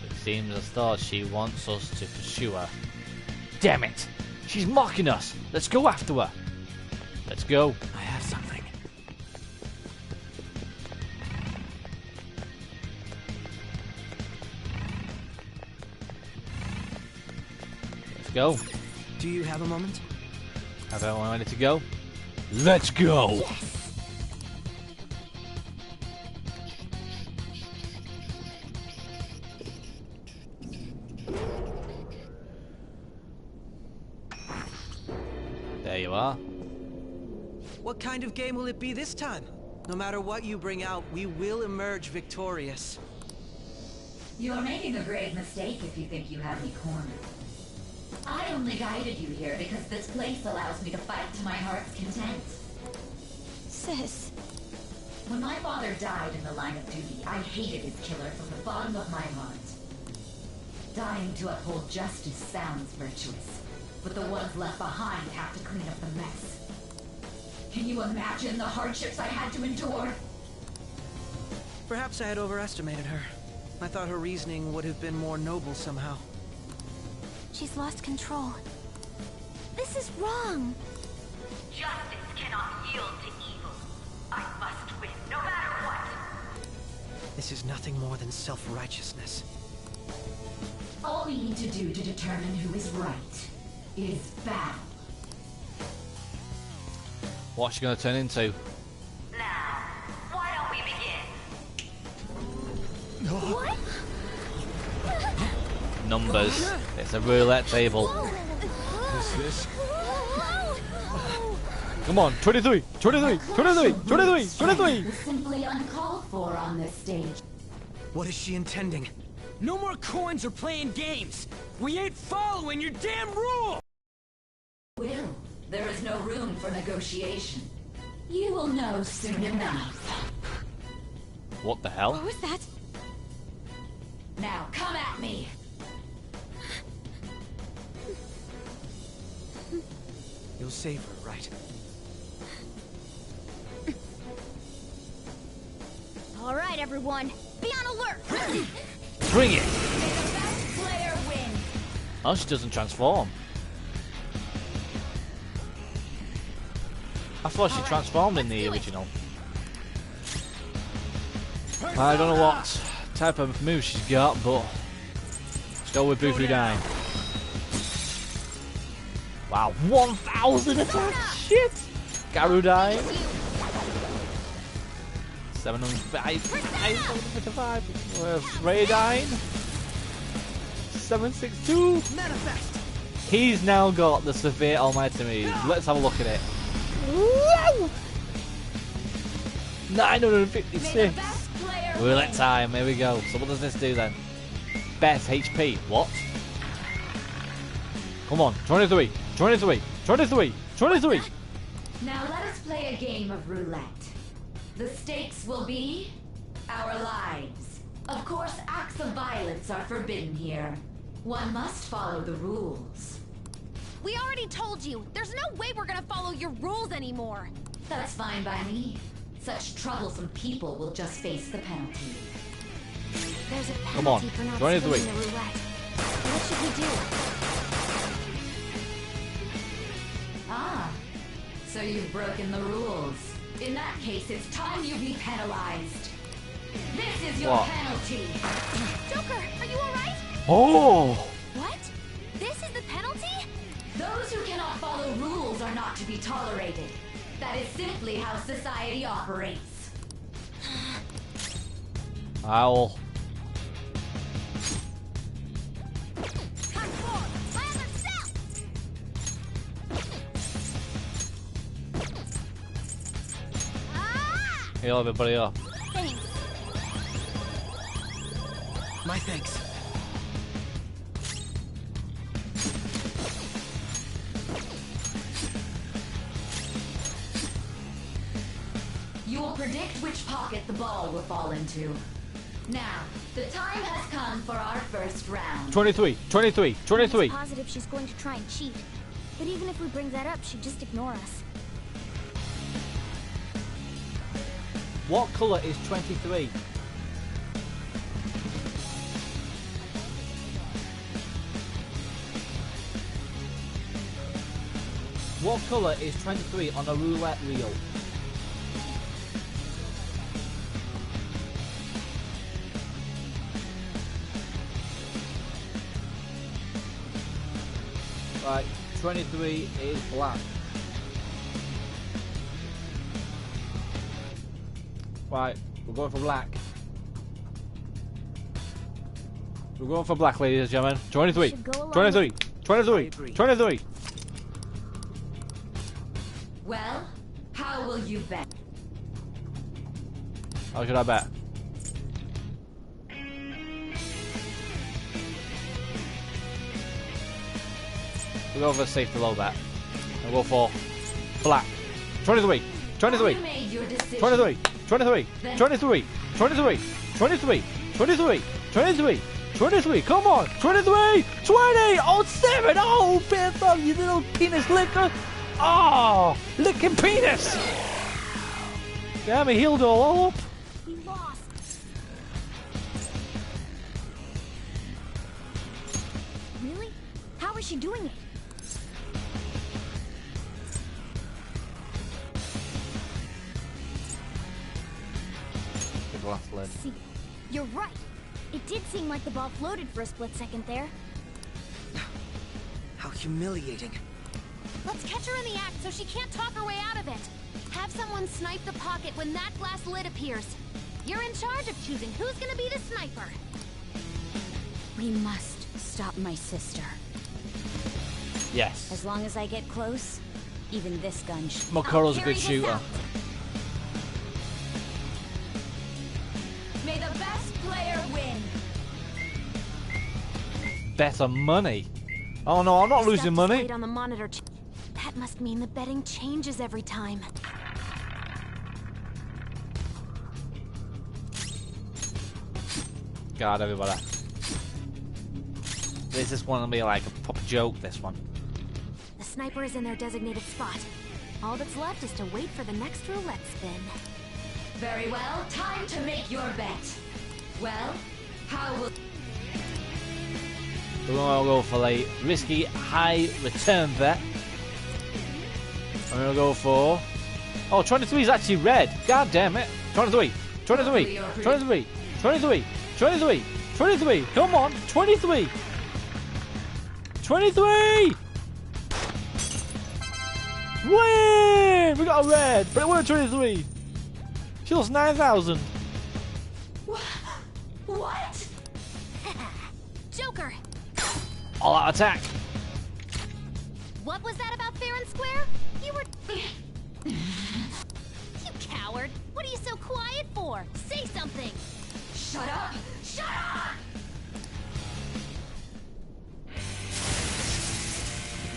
It seems as though she wants us to pursue her. Damn it! She's mocking us! Let's go after her! Let's go. I have something. Let's go. Do you have a moment? Have everyone ready to go? Let's go! Yes. There you are. What kind of game will it be this time? No matter what you bring out, we will emerge victorious. You're making a grave mistake if you think you have me cornered. I only guided you here because this place allows me to fight to my heart's content. Sis. When my father died in the line of duty, I hated his killer from the bottom of my heart. Dying to uphold justice sounds virtuous, but the ones left behind have to clean up the mess. Can you imagine the hardships I had to endure? Perhaps I had overestimated her. I thought her reasoning would have been more noble somehow. She's lost control. This is wrong. Justice cannot yield to evil. I must win, no matter what. This is nothing more than self-righteousness. All we need to do to determine who is right is battle. What's she going to turn into? Now, why don't we begin? What? Numbers. It's a roulette table. What's this? Come on, 23, 23, 23, 23, 23! Was simply uncalled for on this stage. What is she intending? No more coins or playing games! We ain't following your damn rule! Will, there is no room for negotiation. You will know soon enough. What the hell? What was that? Now come at me! You'll save her, right? All right, everyone. Be on alert. Bring it! May the best player win! Oh, she doesn't transform. I thought she transformed in the original. I don't know what type of move she's got, but let's go with Bufu Dine. Wow, 1,000 attack! Shit! Garudine. 755. Raydine. 762. Manifest! He's now got the severe almighty move. Let's have a look at it. Woo! 956. Roulette time, here we go. So what does this do then? Beth, HP, what? Come on, 23, 23, 23, 23! Now let us play a game of roulette. The stakes will be our lives. Of course, acts of violence are forbidden here. One must follow the rules. We already told you. There's no way we're gonna follow your rules anymore. That's fine by me. Such troublesome people will just face the penalty. There's a Come on, penalty for not 23. spinning the roulette. What should we do? Ah, so you've broken the rules. In that case, it's time you be penalized. This is your What? penalty. Joker, are you alright? Oh! What? This is the penalty? Those who cannot follow rules are not to be tolerated. That is simply how society operates. Owl. Heal everybody up. Thanks. My thanks. You will predict which pocket the ball will fall into. Now, the time has come for our first round. 23, 23, 23. I'm positive she's going to try and cheat. But even if we bring that up, she'd just ignore us. What colour is 23? What colour is 23 on a roulette reel? Right, 23 is black. Right, we're going for black. We're going for black, ladies and gentlemen. 23, Should go along 23, 23, 23. Well, how will you bet? How should I bet? We'll go for a safe low bet. I'll go for black. 23, 23, You made your decision. 23, 23, 23, 23, 23, 23, 23, 23, come on, 23, 20, oh 7, oh, Beth, oh, you little penis licker. Oh, licking penis. Damn, he healed all up. We lost. Really? How is she doing it? The glass lid. See, you're right. It did seem like the ball floated for a split second there. How humiliating. Let's catch her in the act so she can't talk her way out of it. Have someone snipe the pocket when that glass lid appears. You're in charge of choosing who's gonna be the sniper. We must stop my sister. Yes. As long as I get close, even this gun should... Makoto's a good shooter. May the best player win. Better money. Oh no, I'm not losing money. Displayed on the monitor. That must mean the betting changes every time. God, everybody. This is one to be like a proper joke, this one. The sniper is in their designated spot. All that's left is to wait for the next roulette spin. Very well, time to make your bet. Well, how will... We're gonna go for a risky high return bet. I'm gonna go for... Oh, 23 is actually red. God damn it. 23, 23, 23, 23, 23, 23. Come on, 23. 23! Win! We got a red, but it wasn't 23. She lost 9,000. What? Joker! All out attack. What was that about fair and square? You were... You coward! What are you so quiet for? Say something! Shut up! Shut up!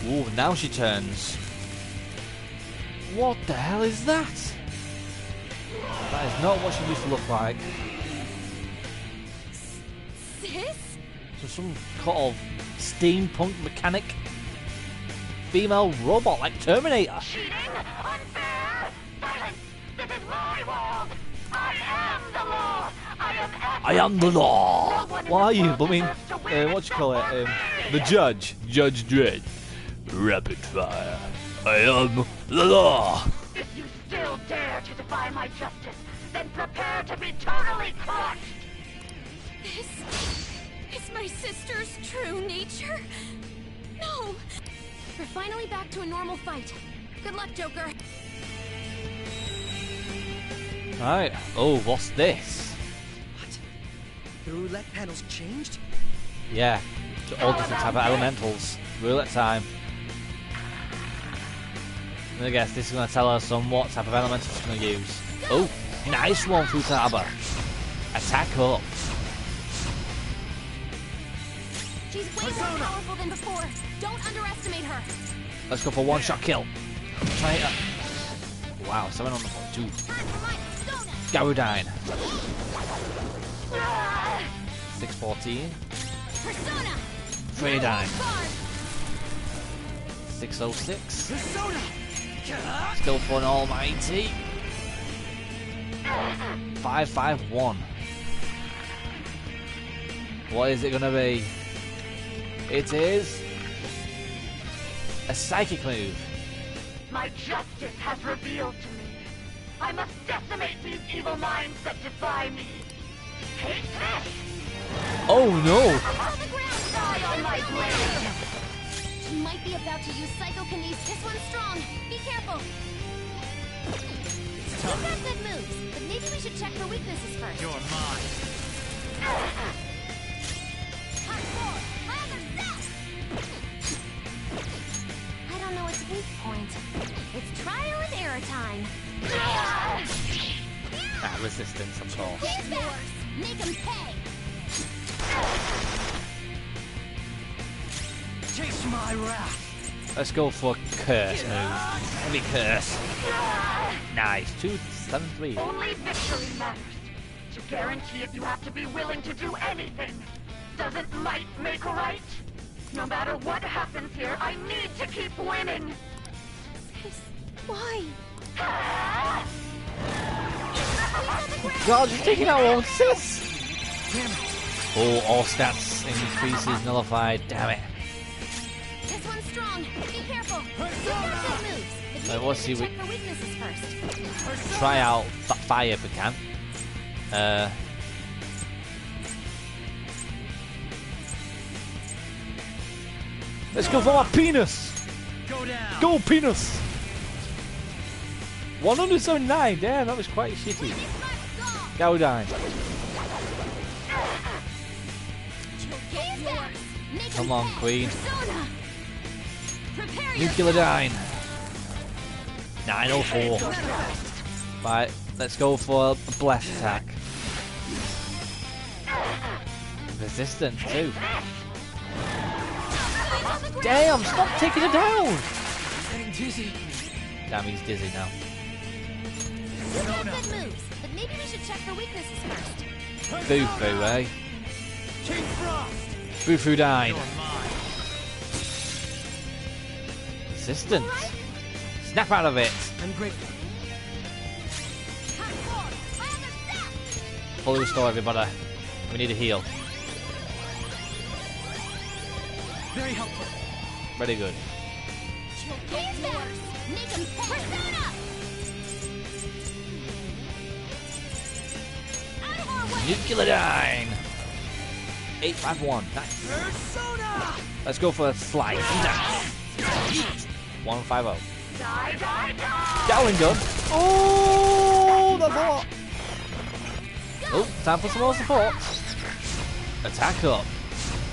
Ooh, now she turns. What the hell is that? That is not what she used to look like. Sis? So some kind of steampunk mechanic female robot like Terminator. Cheating! Unfair! Silence! This is my world! I am the law! I am the law! Why are you, bumming? What you call it? The judge. Judge Dredd. Rapid fire. I am the law! If you still dare to defy my justice, then prepare to be totally crushed! This is my sister's true nature? No! We're finally back to a normal fight. Good luck, Joker. Alright. Oh, what's this? The roulette panel's changed? Yeah. To all different type of elementals. Roulette time. I guess this is going to tell us on what type of elemental she's going to use. Oh, nice one, Futaba. Attack up. She's way more powerful than before. Don't underestimate her. Let's go for one-shot kill. Try it. Wow, 7 on the 2. Garudine. 614. Persona. Freydine. 606. Persona. Still for an almighty. 551. What is it gonna be? It is a psychic move. My justice has revealed to me. I must decimate these evil minds that defy me. Take this! Oh no! Die on my blade! She might be about to use psychokinesis. This one's strong. Be careful. You've got good moves, but maybe we should check for weaknesses first. You're mine. I don't know its weak point. It's trial and error time. Ah, resistance, of course. Here's yours. Make him pay. Taste my wrath. Let's go for curse move. Let me curse. Nice. 273. Only victory matters. To guarantee it, you have to be willing to do anything. Doesn't might make right? No matter what happens here, I need to keep winning. Why? God, you're taking out all sis. Damn it. Oh, all stats increases nullified. Damn it. This one's strong. Be careful. You've got good moves, but maybe Let's we see should check for weaknesses first. Try out fire if we can. Let's go for my penis. Go down. Go penis. 179. Damn, that was quite shitty. Go down. Come on, Queen. Nuclear Dine. 904. Right, let's go for a blast attack. Resistance too. Damn, stop taking it down! Getting dizzy. Damn, he's dizzy now. You've got good moves, but maybe we should check for weaknesses first. Boo-foo, eh? King Frost. Boo-foo Dine. You're mine. Resistance. Snap out of it. I'm grateful. Fully restore everybody. We need a heal. Very helpful. Very good. Nuclear Dine. 851. Nice. Persona. Let's go for a slice. 150. Gatling gun. Oh, that's a lot. Oh, time for some more support. Attack up.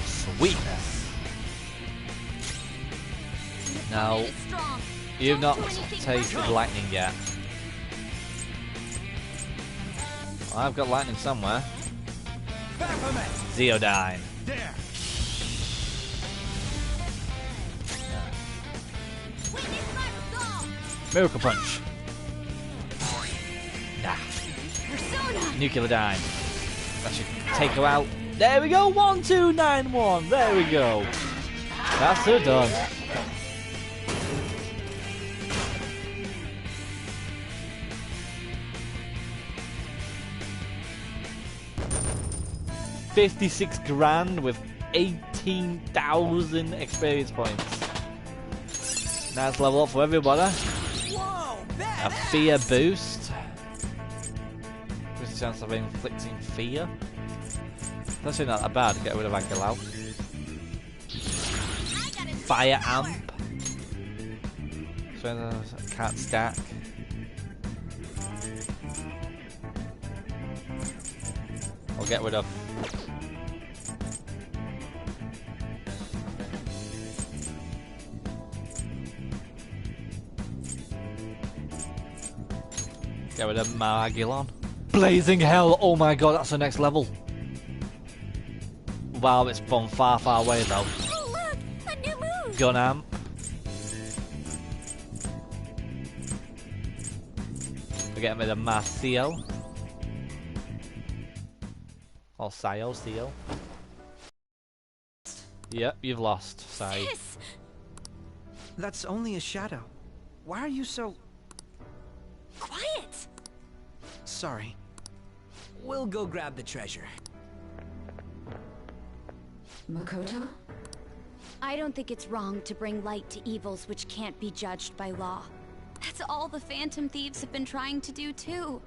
Sweetness. Now, you've not tasted lightning yet. Well, I've got lightning somewhere. Zeodyne. There. Miracle Punch. Nah. Nuclear Dime. That should take her out. There we go. 1, 2, 9, 1. There we go. That's her done. $56 grand with 18,000 experience points. Nice level up for everybody. A fear boost. Increases the chance of inflicting fear. That's actually not that bad. Get rid of Ankle out. Fire amp. So can't stack. I'll get rid of. Get rid of Maragillon. Blazing Hell! Oh my god, that's the next level. Wow, it's from far, far away though. Oh look! A new move! Gun amp. We're getting rid of Marcio. Or Sio. Yep, you've lost, Sai. That's only a shadow. Why are you so... Quiet! Sorry. We'll go grab the treasure. Makoto? I don't think it's wrong to bring light to evils which can't be judged by law. That's all the Phantom Thieves have been trying to do too.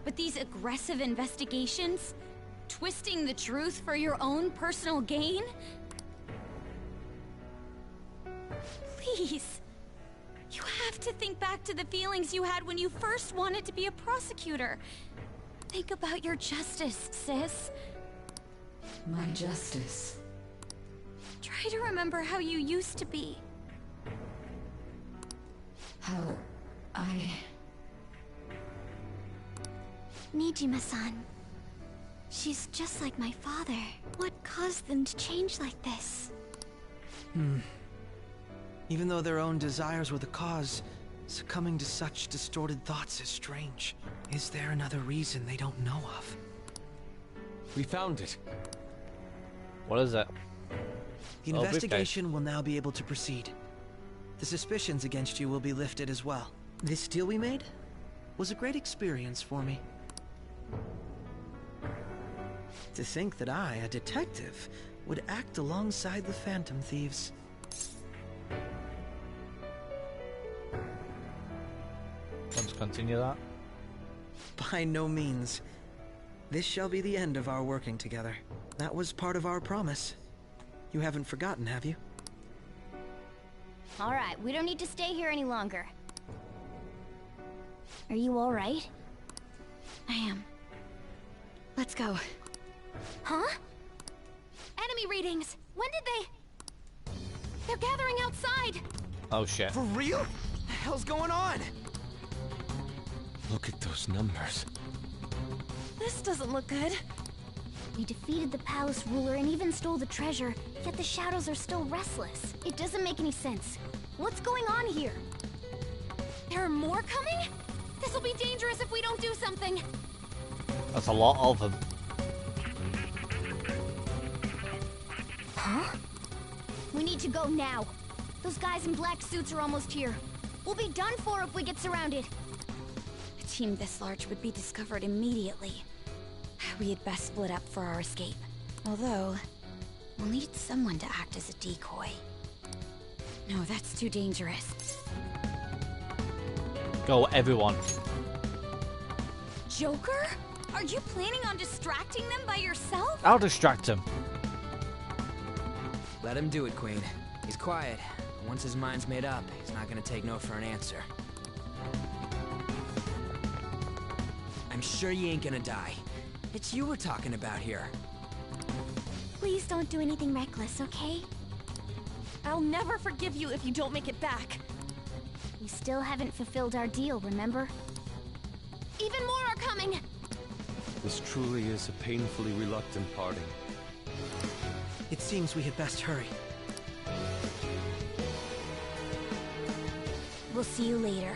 But these aggressive investigations? Twisting the truth for your own personal gain? Please. You have to think back to the feelings you had when you first wanted to be a prosecutor. Think about your justice, sis. My justice. Try to remember how you used to be. How I... Nijima-san. She's just like my father. What caused them to change like this? Even though their own desires were the cause, succumbing to such distorted thoughts is strange. Is there another reason they don't know of? We found it. What is it? The investigation will now be able to proceed. The suspicions against you will be lifted as well. This deal we made was a great experience for me. To think that I, a detective, would act alongside the Phantom Thieves. Want to continue that? By no means. This shall be the end of our working together. That was part of our promise. You haven't forgotten, have you? Alright, we don't need to stay here any longer. Are you alright? I am. Let's go. Huh? Enemy readings! When did they... They're gathering outside! Oh shit. For real? What the hell's going on? Look at those numbers. This doesn't look good. We defeated the palace ruler and even stole the treasure, yet the shadows are still restless. It doesn't make any sense. What's going on here? There are more coming? This'll be dangerous if we don't do something. That's a lot of them. Huh? We need to go now. Those guys in black suits are almost here. We'll be done for if we get surrounded. A team this large would be discovered immediately. We had best split up for our escape. Although, we'll need someone to act as a decoy. No, that's too dangerous. Go, everyone. Joker? Are you planning on distracting them by yourself? I'll distract him. Let him do it, Queen. He's quiet. Once his mind's made up, he's not gonna take no for an answer. I'm sure you ain't gonna die. It's you we're talking about here. Please don't do anything reckless, okay? I'll never forgive you if you don't make it back. We still haven't fulfilled our deal, remember? Even more are coming! This truly is a painfully reluctant parting. It seems we had best hurry. We'll see you later.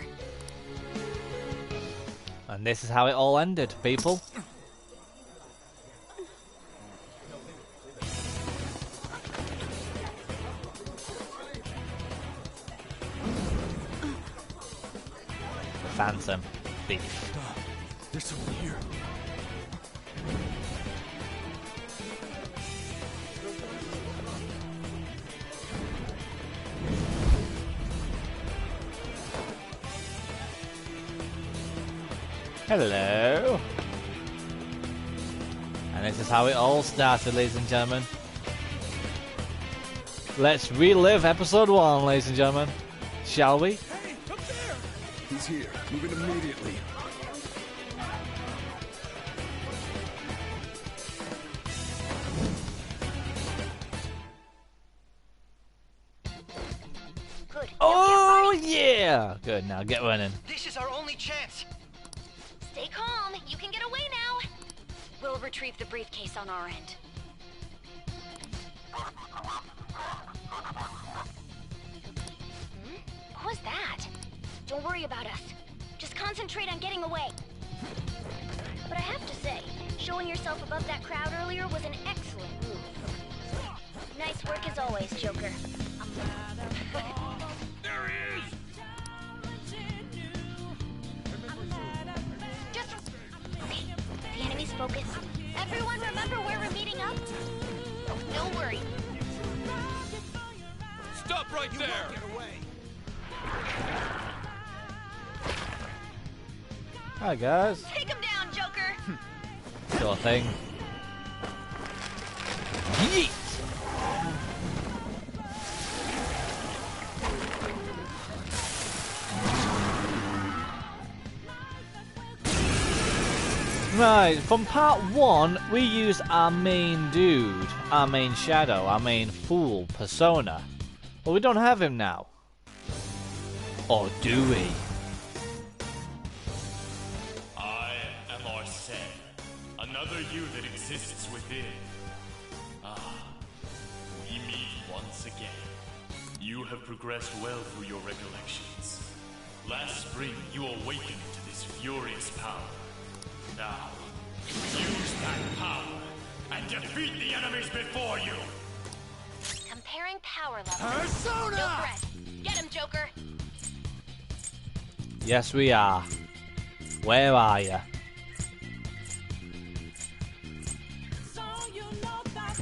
And this is how it all ended, people. Phantom Thief. There's someone here. Hello. And this is how it all started, ladies and gentlemen. Let's relive episode 1, ladies and gentlemen. Shall we? Hey, up there! He's here. Move in immediately. Good. Oh yeah! Good, now get running. This is our only chance. Stay calm. You can get away now. We'll retrieve the briefcase on our end. What was that? Don't worry about us. Just concentrate on getting away. But I have to say, showing yourself above that crowd earlier was an excellent move. Nice work as always, Joker. There he is! Just... Okay, the enemy's focus. Everyone remember where we're meeting up? Don't worry. Stop right there! Hi guys. Take him down, Joker! Sure thing. Yeet! Right, from part 1, we used our main dude, our main shadow, our main fool, Persona. But we don't have him now. Or do we? I am Arsene, another you that exists within. Ah, we meet once again. You have progressed well through your recollections. Last spring, you awakened to this furious power. Now, use that power and defeat the enemies before you! Comparing power levels. Persona! No threat. Get him, Joker! Yes, we are. Where are you?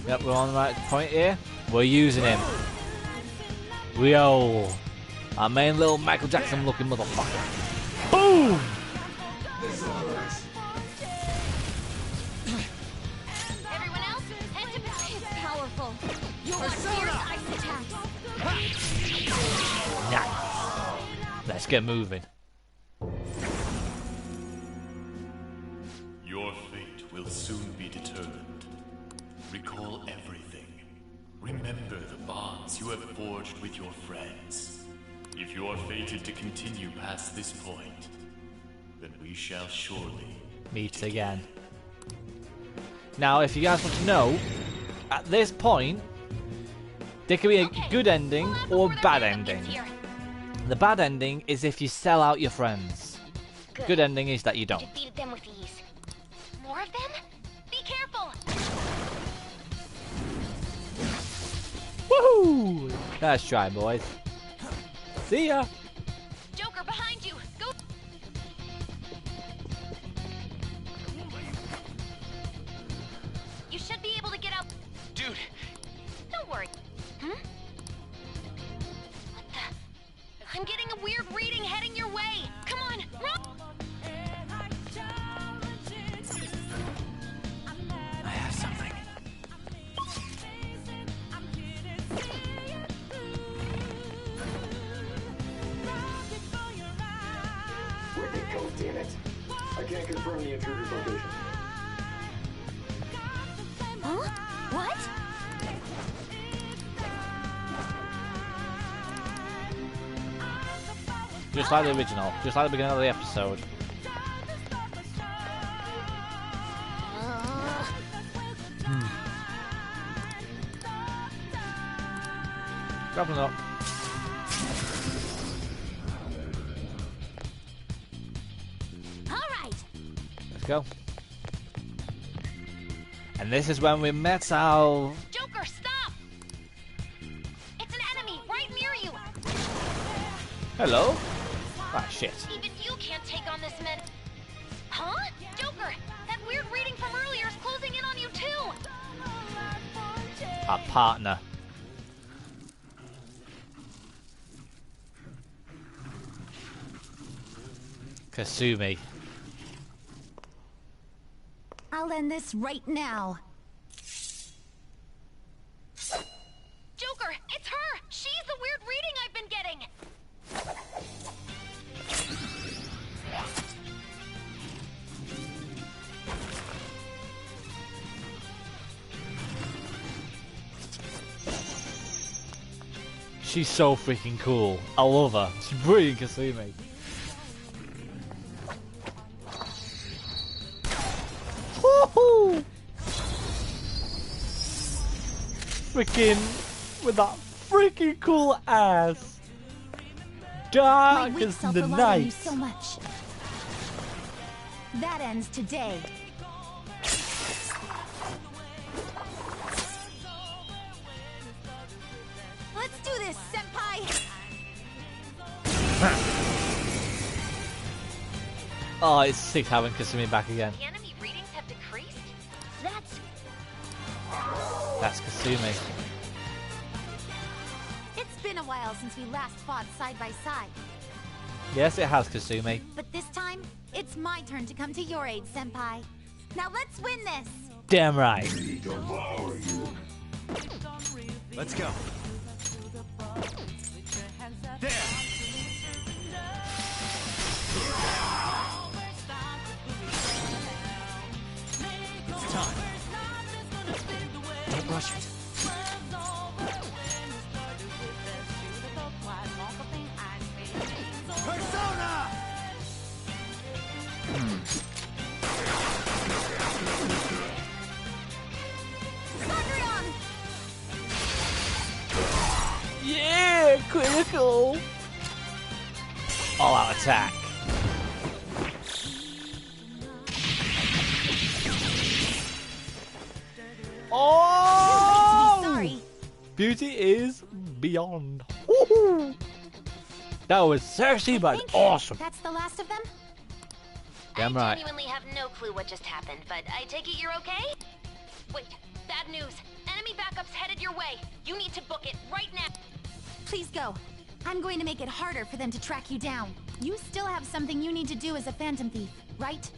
Yep, we're on the right point here. We're using him. Rio. Our main little Michael Jackson looking motherfucker. Boom! Everyone else, head to bed. It's powerful. You'll want fierce ice attacks. Nice. Let's get moving. Your fate will soon be determined. Recall everything. Remember the bonds you have forged with your friends. If you are fated to continue past this point, then we shall surely Meet again. Now, if you guys want to know, at this point, there can be a good ending or a bad ending. The bad ending is if you sell out your friends. Good ending is that you don't. Defeated them with ease. More of them? Be careful! Woohoo! Nice try, boys. See ya! Joker, behind you! Go! You should be able to get out. Dude, Don't worry. Hmm? What the? I'm getting a weird reading heading your way. Come on, run! I have something. Where'd it go, damn it? I can't confirm the intruder's location. Huh? What? Just like the original, just like the beginning of the episode. Grabbing up. All right. Let's go. And this is when we met our... Joker, stop! It's an enemy right near you. Hello? Ah, shit. Even you can't take on this man. Huh? Joker, that weird reading from earlier is closing in on you too. Our partner. Kasumi. I'll end this right now. Joker, it's her! She's the weird reading I've been getting! She's so freaking cool. I love her. She's brilliant, Kasumi. Woohoo! Freaking with that freaking cool ass. Dark My weak as the self-relied on you night. so much. That ends today. Let's do this, senpai! Oh, it's sick having Kasumi back again. The enemy readings have decreased? That's Kasumi. It's been a while since we last fought side by side. Yes, it has, Kasumi. But this time, it's my turn to come to your aid, senpai. Now let's win this! Damn right. Let's go. There. It's time. Don't rush it. Persona! Yeah, critical. All out attack. Oh! Sorry. Beauty is beyond. Woohoo! That was sexy but awesome. That's the last of them? Damn I right. genuinely have no clue what just happened, but I take it you're okay? Wait, bad news. Enemy backup's headed your way. You need to book it right now. Please go. I'm going to make it harder for them to track you down. You still have something you need to do as a Phantom Thief, right?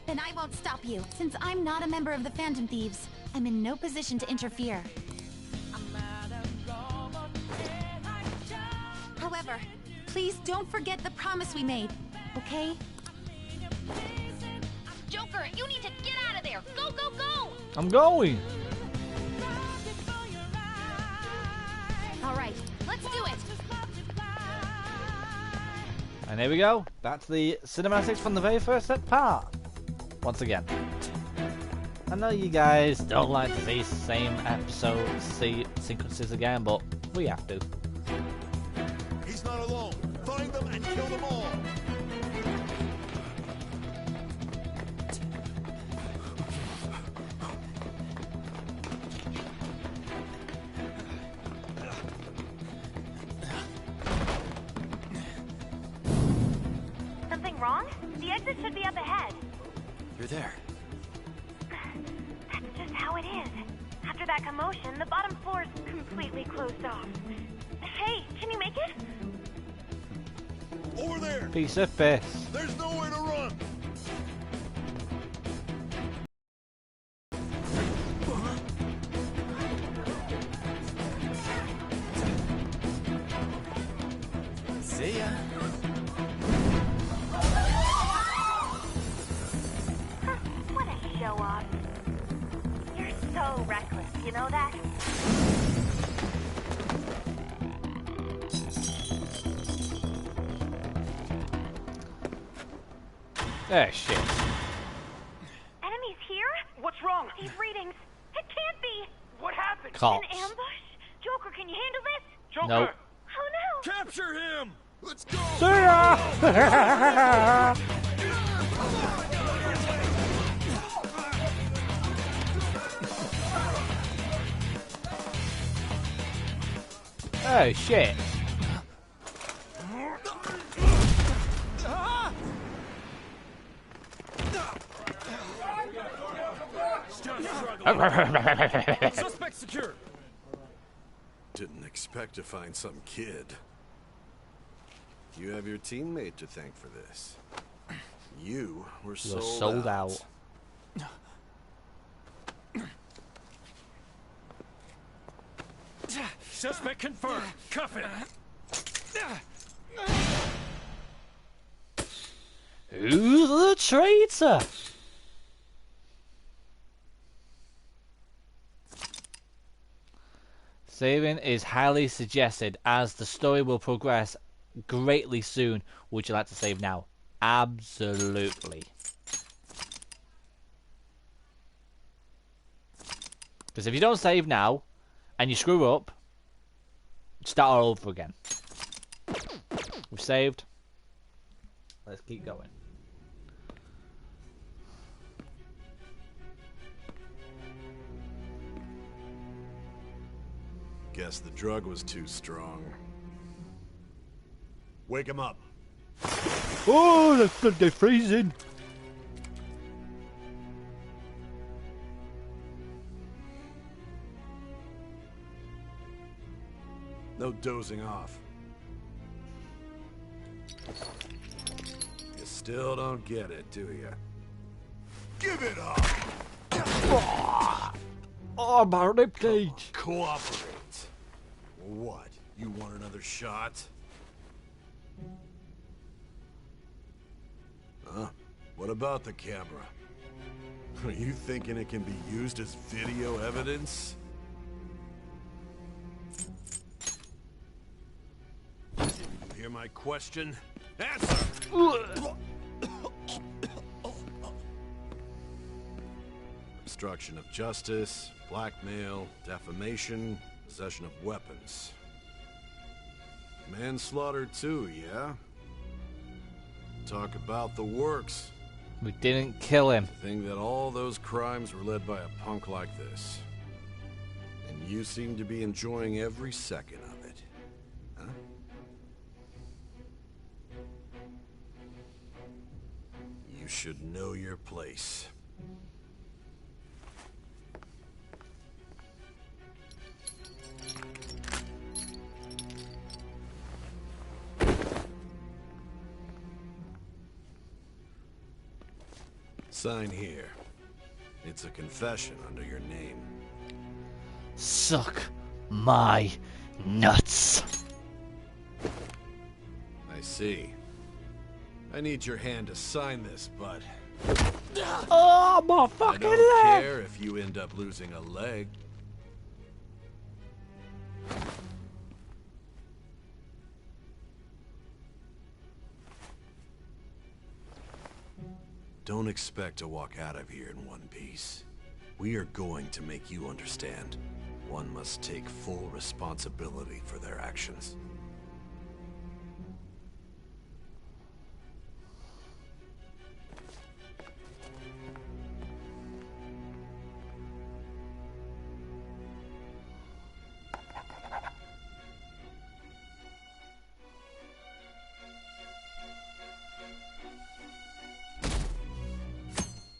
Then I won't stop you. Since I'm not a member of the Phantom Thieves, I'm in no position to interfere. However, please don't forget the promise we made, okay? Joker, you need to get out of there. Go, go, go! I'm going. All right, let's do it. And here we go. Back to the cinematics from the very first part. Once again. I know you guys don't like to see same episode sequences again, but we have to. He's not alone. Find them and kill them all. Something wrong? The exit should be up ahead. You're there. That's just how it is. After that commotion, the bottom floor is completely closed off. Hey, can you make it? Over there. Piece of piss. There's nowhere to run. See ya. What a show off. You're so reckless, you know that? Oh shit. Enemies here? What's wrong? These readings. It can't be. What happened? Cops. An ambush? Joker, can you handle this? Joker! Nope. Oh no! Capture him! Let's go! See ya! Oh shit. Suspect secure! Didn't expect to find some kid. You have your teammate to thank for this. You were sold out. Suspect confirmed. Cuff it. Who's the traitor? Saving is highly suggested as the story will progress greatly soon. Would you like to save now? Absolutely. Because if you don't save now and you screw up, start all over again. We've saved. Let's keep going. Guess the drug was too strong. Wake him up. Oh, they're freezing. No dozing off. You still don't get it, do you? Give it up! Oh, my ribcage. Cooperate. What? You want another shot? Huh? What about the camera? Are you thinking it can be used as video evidence? Did you hear my question? Answer! Obstruction of justice, blackmail, defamation, possession of weapons. Manslaughter too, yeah? Talk about the works. We didn't kill him. Think that all those crimes were led by a punk like this. And you seem to be enjoying every second of it. Huh? You should know your place. Sign here. It's a confession under your name. Suck my nuts. I see. I need your hand to sign this, bud. Oh, my fucking I don't leg! care if you end up losing a leg. Don't expect to walk out of here in one piece. We are going to make you understand. One must take full responsibility for their actions.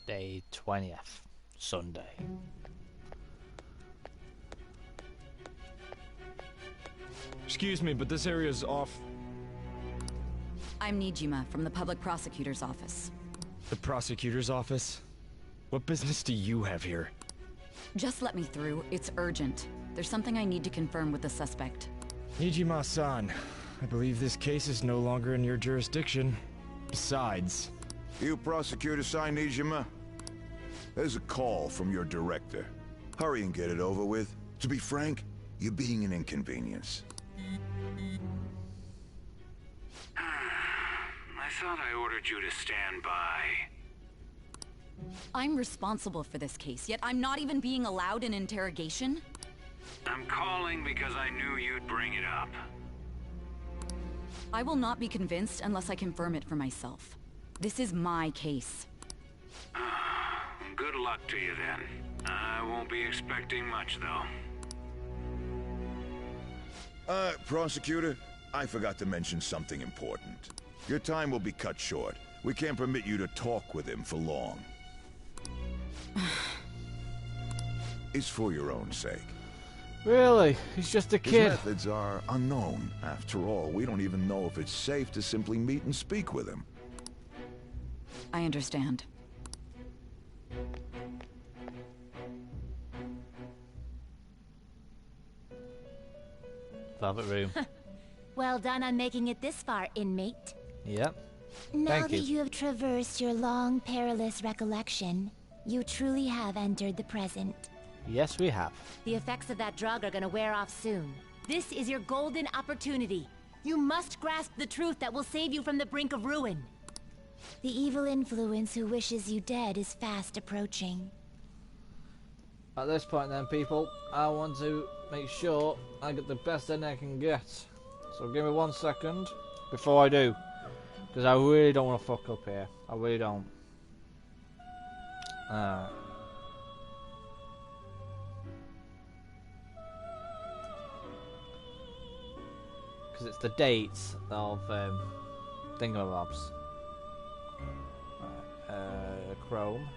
Day 20th, Sunday. Excuse me, but this area's off. I'm Nijima from the public prosecutor's office. The prosecutor's office? What business do you have here? Just let me through. It's urgent. There's something I need to confirm with the suspect. Nijima-san, I believe this case is no longer in your jurisdiction. Besides... You prosecutor-san, Nijima? There's a call from your director. Hurry and get it over with. To be frank, you're being an inconvenience. I thought I ordered you to stand by. I'm responsible for this case, yet I'm not even being allowed an interrogation? I'm calling because I knew you'd bring it up. I will not be convinced unless I confirm it for myself. This is my case. Good luck to you then. I won't be expecting much, though. Prosecutor, I forgot to mention something important. Your time will be cut short. We can't permit you to talk with him for long. It's for your own sake. Really? He's just a His kid. methods are unknown. After all, we don't even know if it's safe to simply meet and speak with him. I understand. Velvet room. Well done on making it this far, inmate. Yep. Now Thank that you. you have traversed your long, perilous recollection, you truly have entered the present. Yes, we have. The effects of that drug are gonna wear off soon. This is your golden opportunity. You must grasp the truth that will save you from the brink of ruin. The evil influence who wishes you dead is fast approaching. At this point then, people, I want to make sure I get the best ending I can get. So give me 1 second before I do. Because I really don't want to fuck up here. I really don't. Because it's the dates of thingamabobs. Chrome.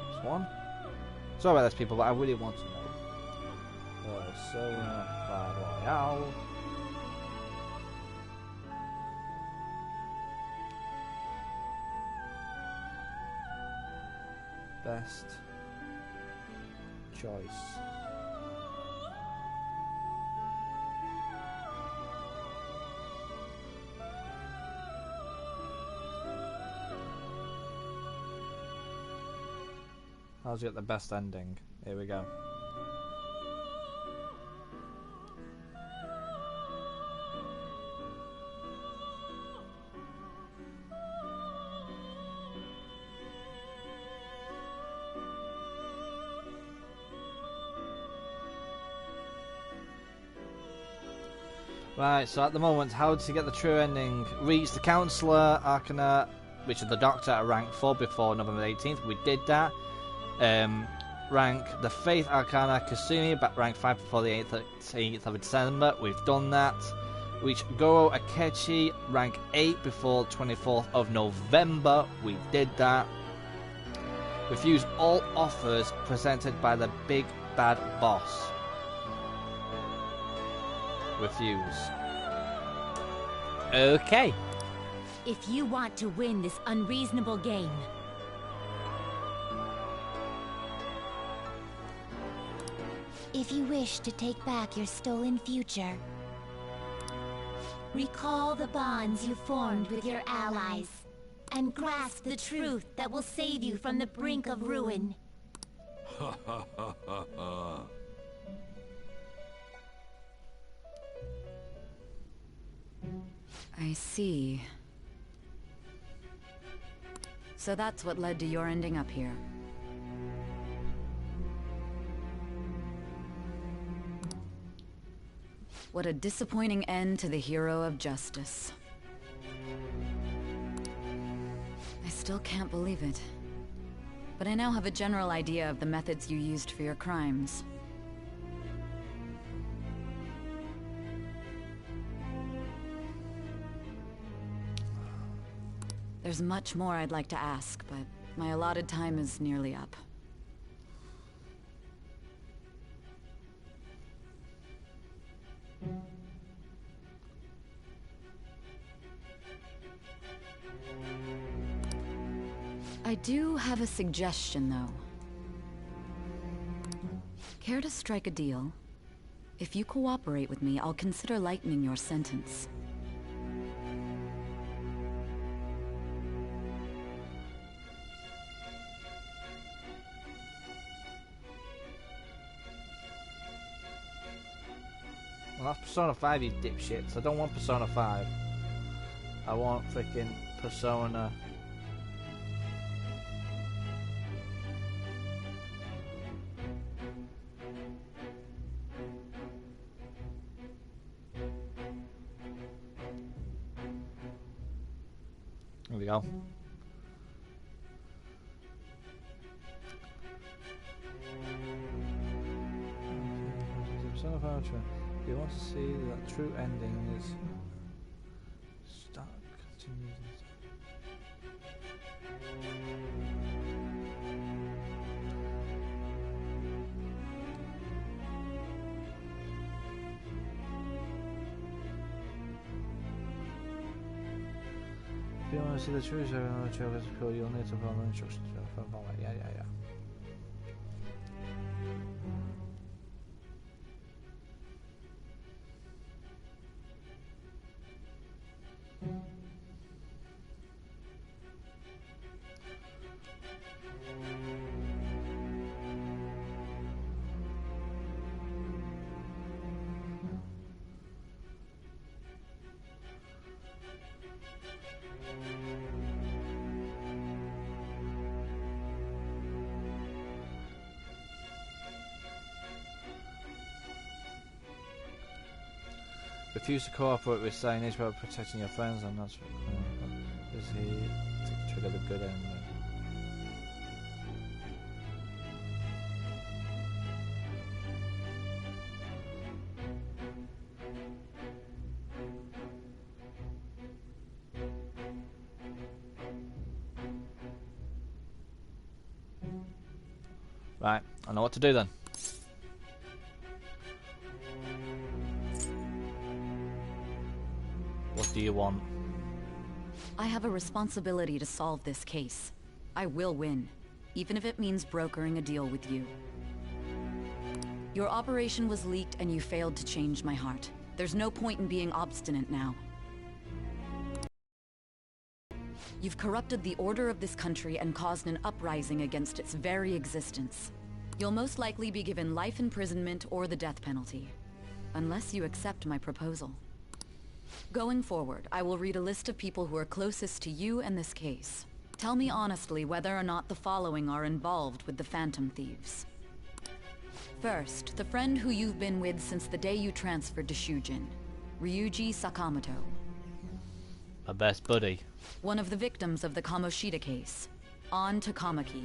Next one. Sorry about this, people, but I really want to know. Persona 5 Royale. Best choice. How's you get the best ending? Here we go. Right, so at the moment, how to get the true ending? Reach the Counselor Arcana, which is the Doctor at rank 4 before November 18th. We did that. Rank the Faith Arcana Kasumi, back rank 5 before the 8th of December. We've done that. Reach Goro Akechi, rank 8 before 24th of November. We did that. Refuse all offers presented by the Big Bad Boss. Refuse. Okay. If you want to win this unreasonable game, if you wish to take back your stolen future, recall the bonds you formed with your allies, and grasp the truth that will save you from the brink of ruin. Ha ha ha ha ha. I see. So that's what led to your ending up here. What a disappointing end to the hero of justice. I still can't believe it. But I now have a general idea of the methods you used for your crimes. There's much more I'd like to ask, but my allotted time is nearly up. I do have a suggestion, though. Care to strike a deal? If you cooperate with me, I'll consider lightening your sentence. Well, that's Persona 5, you dipshits. I don't want Persona 5. I want freaking Persona. There we go. Persona 5 true. If you want to see that true ending is start continues. If you want to see the true joke is cool, you'll need to follow instructions. Yeah. Refuse to cooperate with signage while protecting your friends and not is he to trigger the good end. Right, I know what to do then. What do you want? I have a responsibility to solve this case. I will win, even if it means brokering a deal with you. Your operation was leaked and you failed to change my heart. There's no point in being obstinate now. You've corrupted the order of this country and caused an uprising against its very existence. You'll most likely be given life imprisonment or the death penalty, unless you accept my proposal. Going forward, I will read a list of people who are closest to you and this case. Tell me honestly whether or not the following are involved with the Phantom Thieves. First, the friend who you've been with since the day you transferred to Shujin, Ryuji Sakamoto. My best buddy. One of the victims of the Kamoshida case, An Takamaki.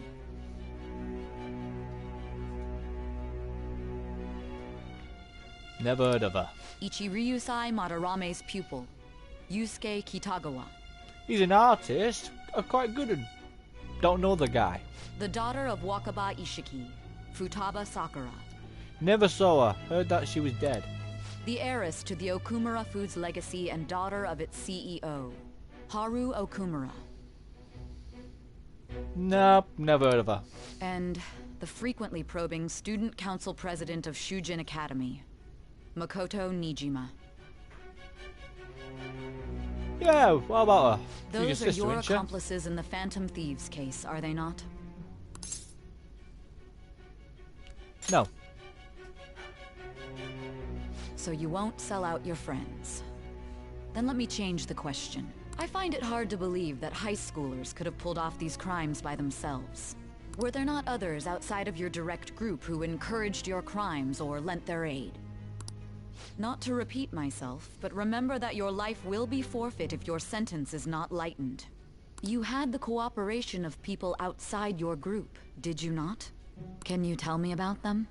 Never heard of her. Ichiryusai Madarame's pupil, Yusuke Kitagawa. He's an artist. Quite good and don't know the guy. The daughter of Wakaba Ishiki, Futaba Sakura. Never saw her. Heard that she was dead. The heiress to the Okumura Foods legacy and daughter of its CEO, Haru Okumura. Nope, never heard of her. And the frequently probing student council president of Shujin Academy, Makoto Nijima. Yeah, what about her? Those are your accomplices in the Phantom Thieves case, are they not? No. So you won't sell out your friends. Then let me change the question. I find it hard to believe that high schoolers could have pulled off these crimes by themselves. Were there not others outside of your direct group who encouraged your crimes or lent their aid? Not to repeat myself, but remember that your life will be forfeit if your sentence is not lightened. You had the cooperation of people outside your group, did you not? Can you tell me about them?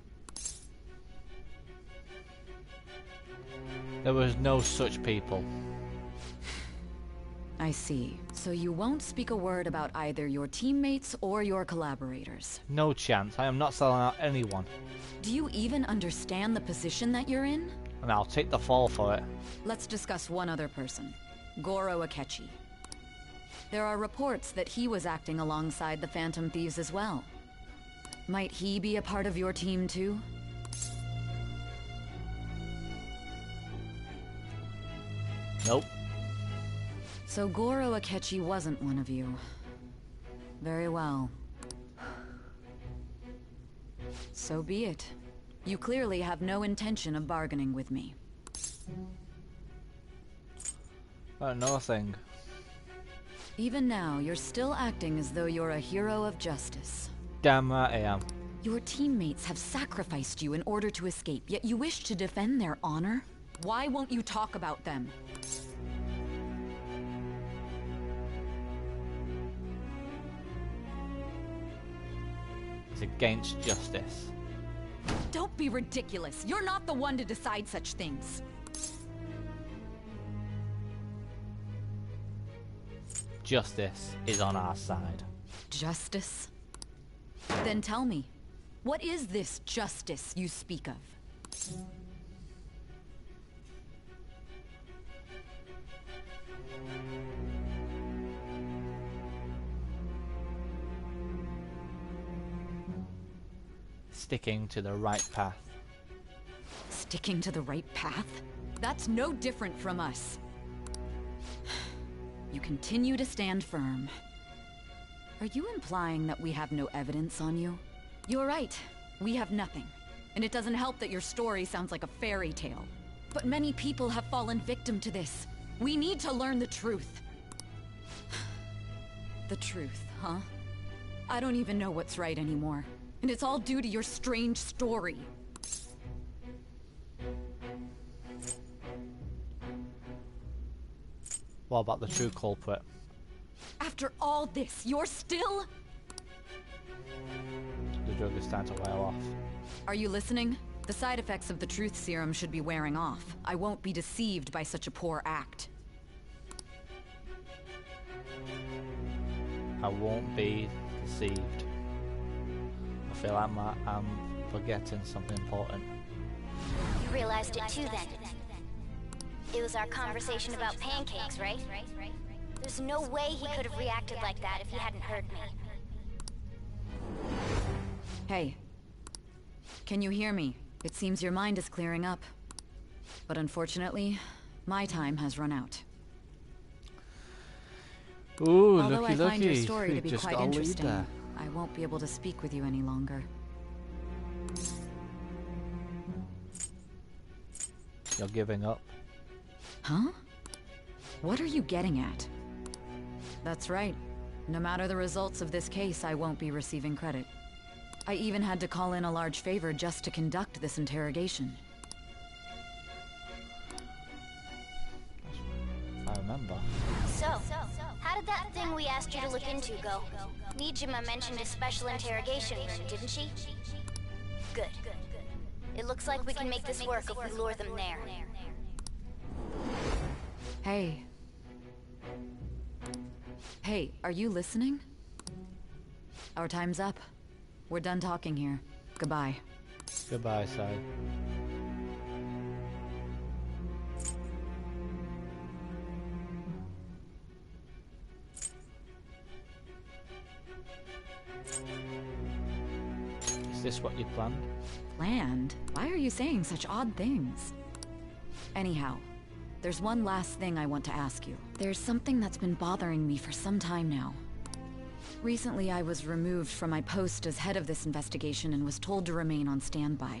There was no such people. I see. So you won't speak a word about either your teammates or your collaborators? No chance. I am not selling out anyone. Do you even understand the position that you're in? And I'll take the fall for it. Let's discuss one other person. Goro Akechi. There are reports that he was acting alongside the Phantom Thieves as well. Might he be a part of your team too? Nope. So Goro Akechi wasn't one of you. Very well. So be it. You clearly have no intention of bargaining with me. Another thing. Even now, you're still acting as though you're a hero of justice. Damn right I am. Your teammates have sacrificed you in order to escape, yet you wish to defend their honor? Why won't you talk about them? It's against justice. Don't be ridiculous. You're not the one to decide such things. Justice is on our side. Justice? Then tell me, what is this justice you speak of? Sticking to the right path. Sticking to the right path? That's no different from us. You continue to stand firm. Are you implying that we have no evidence on you? You're right. We have nothing. And it doesn't help that your story sounds like a fairy tale. But many people have fallen victim to this. We need to learn the truth. The truth, huh? I don't even know what's right anymore. And it's all due to your strange story. What about the true culprit? After all this, you're still... The drug is starting to wear off. Are you listening? The side effects of the truth serum should be wearing off. I won't be deceived by such a poor act. I won't be deceived. I feel like I'm forgetting something important. You realized it too then. It was our conversation about pancakes, right? There's no way he could have reacted like that if he hadn't heard me. Hey. Can you hear me? It seems your mind is clearing up. But unfortunately, my time has run out. Ooh, Although looky, I find your looky. story to be Just quite got a lead interesting, there. I won't be able to speak with you any longer. You're giving up. Huh? What are you getting at? That's right. No matter the results of this case, I won't be receiving credit. I even had to call in a large favor just to conduct this interrogation. I remember. So, how did that thing we asked you to look into go? Nijima mentioned a special interrogation room, didn't she? Good. It looks like we can make this work if we lure them there. Hey. Hey, are you listening? Our time's up. We're done talking here. Goodbye. Goodbye, Sai. Is this what you planned? Planned? Why are you saying such odd things? Anyhow, there's one last thing I want to ask you. There's something that's been bothering me for some time now. Recently, I was removed from my post as head of this investigation and was told to remain on standby.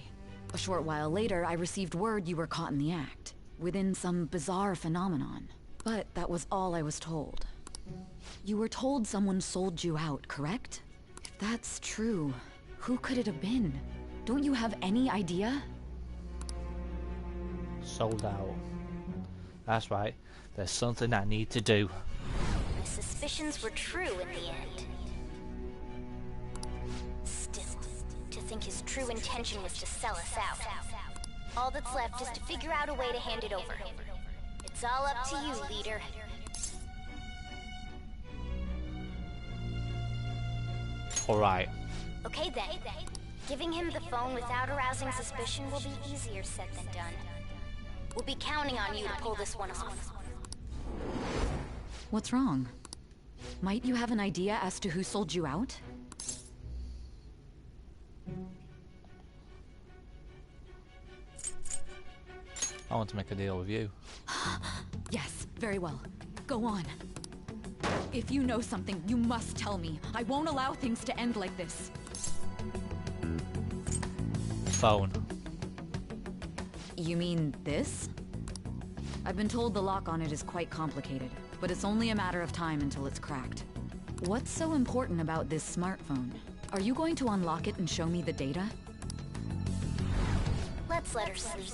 A short while later, I received word you were caught in the act, within some bizarre phenomenon. But that was all I was told. You were told someone sold you out, correct? If that's true, who could it have been? Don't you have any idea? Sold out. That's right. There's something I need to do. My suspicions were true in the end. Still, to think his true intention was to sell us out. All that's left is to figure out a way to hand it over. It's all up to you, leader. Alright. Okay then. Giving him the phone without arousing suspicion will be easier said than done. We'll be counting on you to pull this one off. What's wrong? Might you have an idea as to who sold you out? I want to make a deal with you. Yes, very well. Go on. If you know something, you must tell me. I won't allow things to end like this. Phone. You mean this? I've been told the lock on it is quite complicated, but it's only a matter of time until it's cracked. What's so important about this smartphone? Are you going to unlock it and show me the data? Let's let her sleep.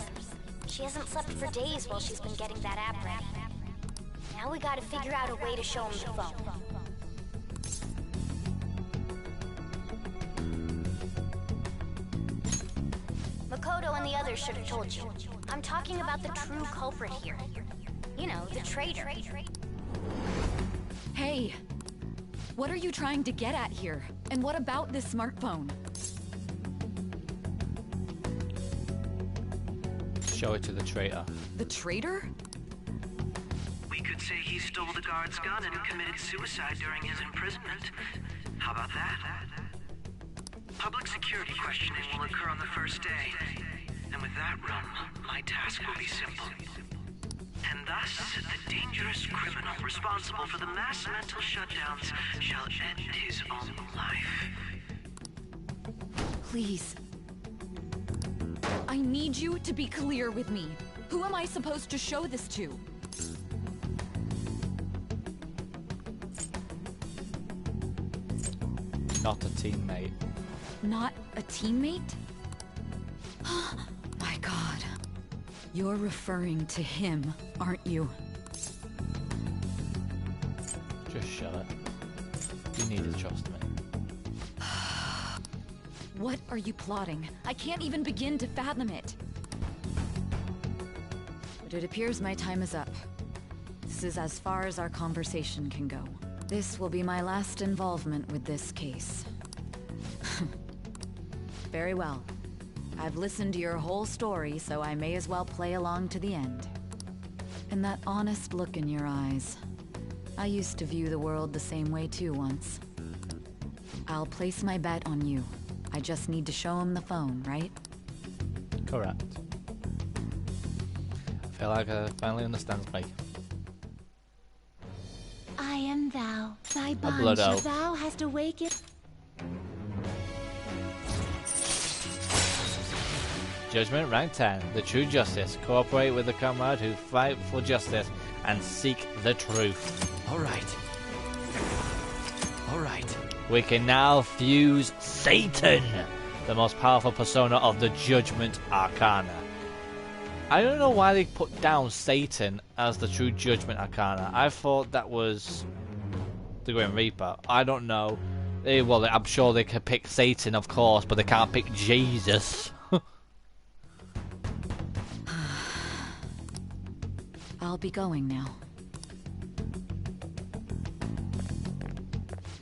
She hasn't slept for days while she's been getting that app ready. Now we gotta figure out a way to show him the phone. Makoto and the others should have told you. I'm talking about the true culprit here. You know, the traitor. Hey! What are you trying to get at here? And what about this smartphone? Show it to the traitor. The traitor? We could say he stole the guard's gun and committed suicide during his imprisonment. How about that? Public security questioning will occur on the first day. And with that room, my task will be simple. And thus, the dangerous criminal responsible for the mass mental shutdowns shall end his own life. Please. I need you to be clear with me. Who am I supposed to show this to? Not a teammate. Not a teammate? My God. You're referring to him, aren't you? Just shut it. You need to trust me. What are you plotting? I can't even begin to fathom it. But it appears my time is up. This is as far as our conversation can go. This will be my last involvement with this case. Very well. I've listened to your whole story, so I may as well play along to the end. And that honest look in your eyes. I used to view the world the same way too once. I'll place my bet on you. I just need to show him the phone, right? Correct. I feel like I finally understands me. I am thou. Thy blood bond elf. thou hast awakened. Judgment rank 10. The true justice. Cooperate with the comrade who fight for justice and seek the truth. Alright. We can now fuse Satan, the most powerful persona of the Judgment Arcana. I don't know why they put down Satan as the true Judgment Arcana. I thought that was the Grim Reaper. I don't know. Well, I'm sure they could pick Satan, of course, but they can't pick Jesus. I'll be going now.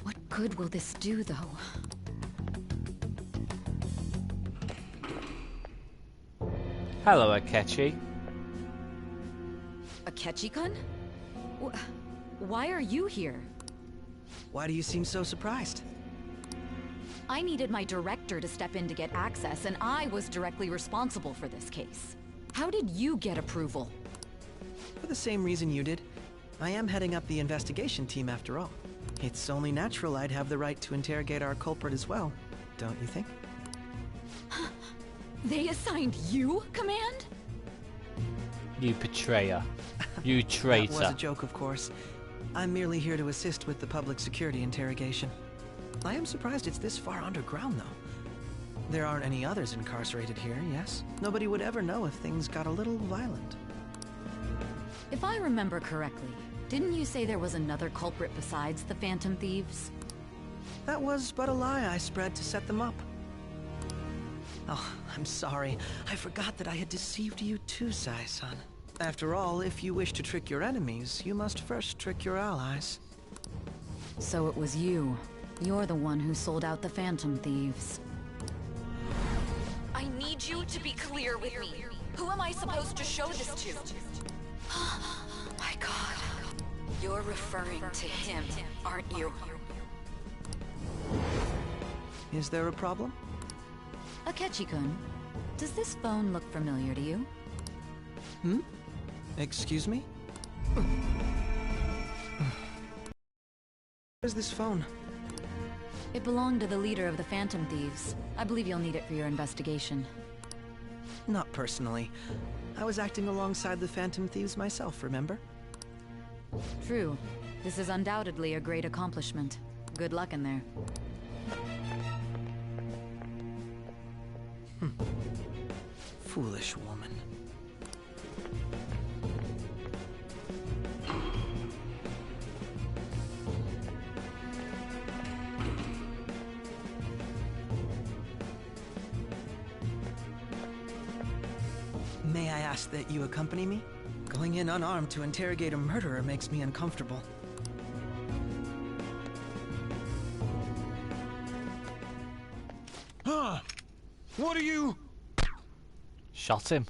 What good will this do, though? Hello, Akechi. Akechi-kun? Why are you here? Why do you seem so surprised? I needed my director to step in to get access, and I was directly responsible for this case. How did you get approval? For the same reason you did. I am heading up the investigation team after all. It's only natural I'd have the right to interrogate our culprit as well, don't you think? They assigned you command? You betrayer. You traitor. That was a joke, of course. I'm merely here to assist with the public security interrogation. I am surprised it's this far underground, though. There aren't any others incarcerated here, yes? Nobody would ever know if things got a little violent. If I remember correctly, didn't you say there was another culprit besides the Phantom Thieves? That was but a lie I spread to set them up. Oh, I'm sorry. I forgot that I had deceived you too, Sai-san. After all, if you wish to trick your enemies, you must first trick your allies. So it was you. You're the one who sold out the Phantom Thieves. I need you to be clear with me. Who am I supposed to show this to? My God. You're referring to him, aren't you? Is there a problem? Akechi-kun, does this phone look familiar to you? Hmm? Excuse me? Where's this phone? It belonged to the leader of the Phantom Thieves. I believe you'll need it for your investigation. Not personally. I was acting alongside the Phantom Thieves myself, remember? True. This is undoubtedly a great accomplishment. Good luck in there. Foolish woman. May I ask that you accompany me? Going in unarmed to interrogate a murderer makes me uncomfortable. Huh? What are you? Shot him.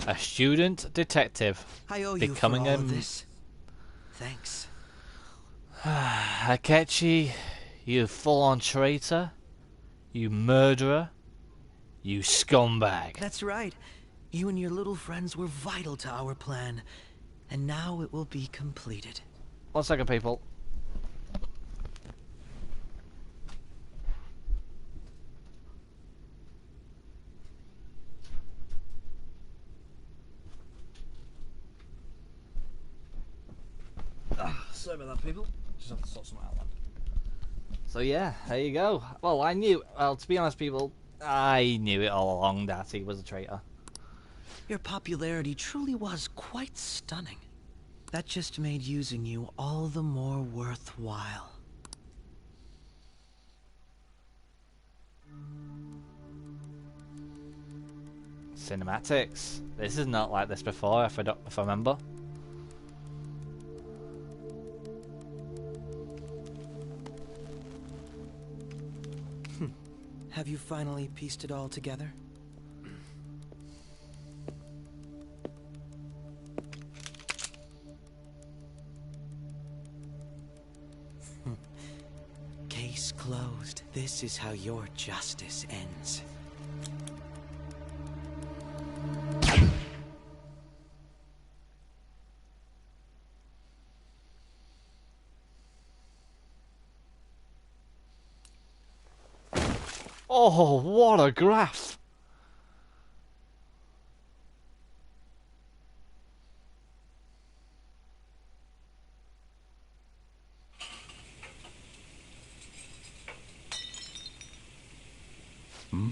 A student detective. I owe you becoming for all a of this. Thanks. Akechi, you full-on traitor. You murderer. You scumbag. That's right. You and your little friends were vital to our plan. And now it will be completed. 1 second, people. Sorry about that, people. Just have to sort something out. So yeah, there you go. Well, I knew. Well, to be honest, people, I knew it all along that he was a traitor. Your popularity truly was quite stunning. That just made using you all the more worthwhile. Cinematics. This is not like this before, if I remember. Have you finally pieced it all together? Case closed. This is how your justice ends. Oh, what a graph! Hmm?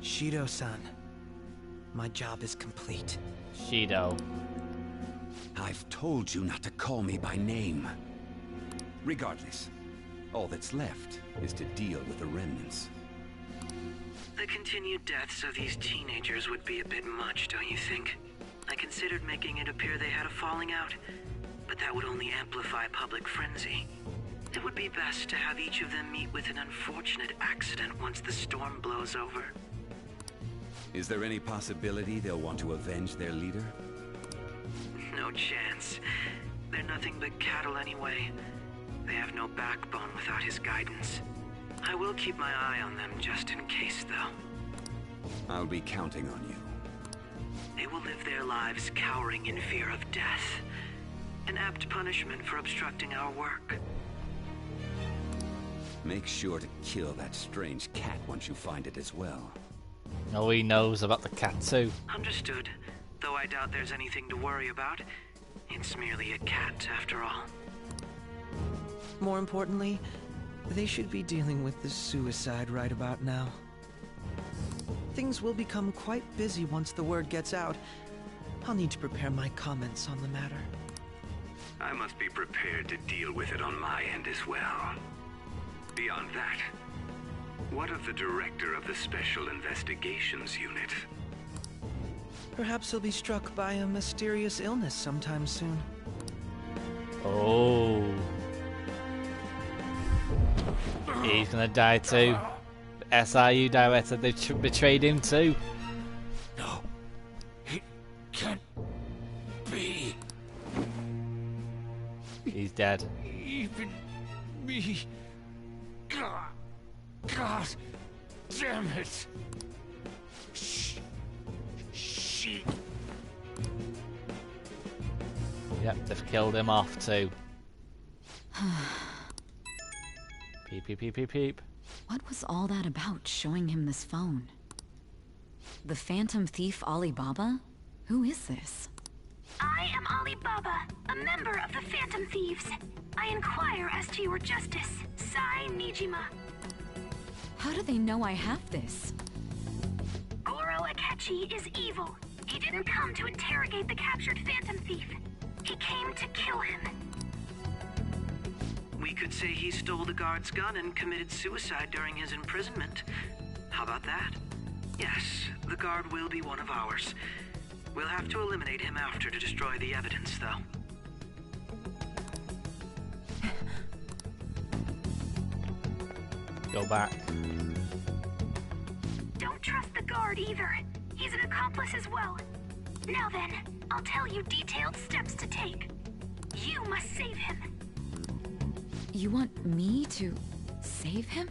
Shido-san, my job is complete. Shido. I've told you not to call me by name. Regardless, all that's left is to deal with the remnants. The continued deaths of these teenagers would be a bit much, don't you think? I considered making it appear they had a falling out, but that would only amplify public frenzy. It would be best to have each of them meet with an unfortunate accident once the storm blows over. Is there any possibility they'll want to avenge their leader? No chance. They're nothing but cattle anyway. They have no backbone without his guidance. I will keep my eye on them just in case, though. I'll be counting on you. They will live their lives cowering in fear of death. An apt punishment for obstructing our work. Make sure to kill that strange cat once you find it as well. Oh, he knows about the cat too. Understood. Though I doubt there's anything to worry about. It's merely a cat, after all. More importantly, they should be dealing with the suicide right about now. Things will become quite busy once the word gets out. I'll need to prepare my comments on the matter. I must be prepared to deal with it on my end as well. Beyond that, what of the director of the Special Investigations Unit? Perhaps he'll be struck by a mysterious illness sometime soon. Oh. He's gonna die too. The SRU director, they've betrayed him too. No. It can't be. He's dead. Even me. God damn it. Shit. Yep, they've killed him off too. Peep, peep, peep, peep, peep. What was all that about, showing him this phone? The Phantom Thief Alibaba? Who is this? I am Alibaba, a member of the Phantom Thieves. I inquire as to your justice, Sai Nijima. How do they know I have this? Goro Akechi is evil. He didn't come to interrogate the captured Phantom Thief. He came to kill him. We could say he stole the guard's gun and committed suicide during his imprisonment. How about that? Yes, the guard will be one of ours. We'll have to eliminate him after to destroy the evidence, though. Go back. Don't trust the guard either. He's an accomplice as well. Now then, I'll tell you detailed steps to take. You must save him. You want me to save him?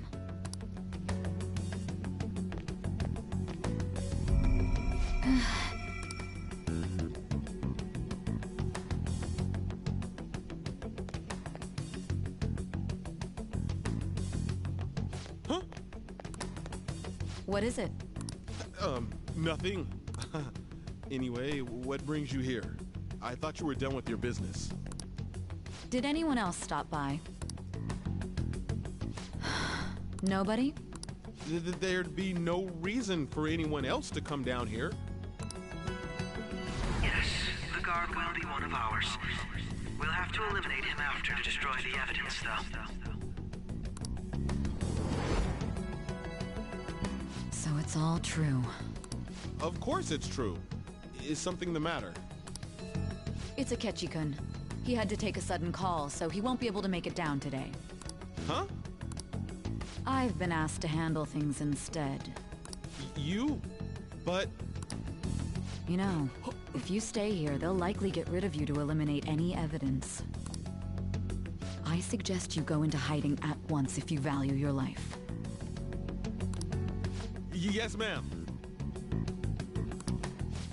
Huh? What is it? Nothing. Anyway, what brings you here? I thought you were done with your business. Did anyone else stop by? Nobody? There'd be no reason for anyone else to come down here. Yes, the guard will be one of ours. We'll have to eliminate him after to destroy the evidence, though. So it's all true. Of course it's true. Is something the matter? It's Akechi-kun. He had to take a sudden call, so he won't be able to make it down today. Huh? I've been asked to handle things instead. You? But... You know, if you stay here, they'll likely get rid of you to eliminate any evidence. I suggest you go into hiding at once if you value your life. Yes, ma'am.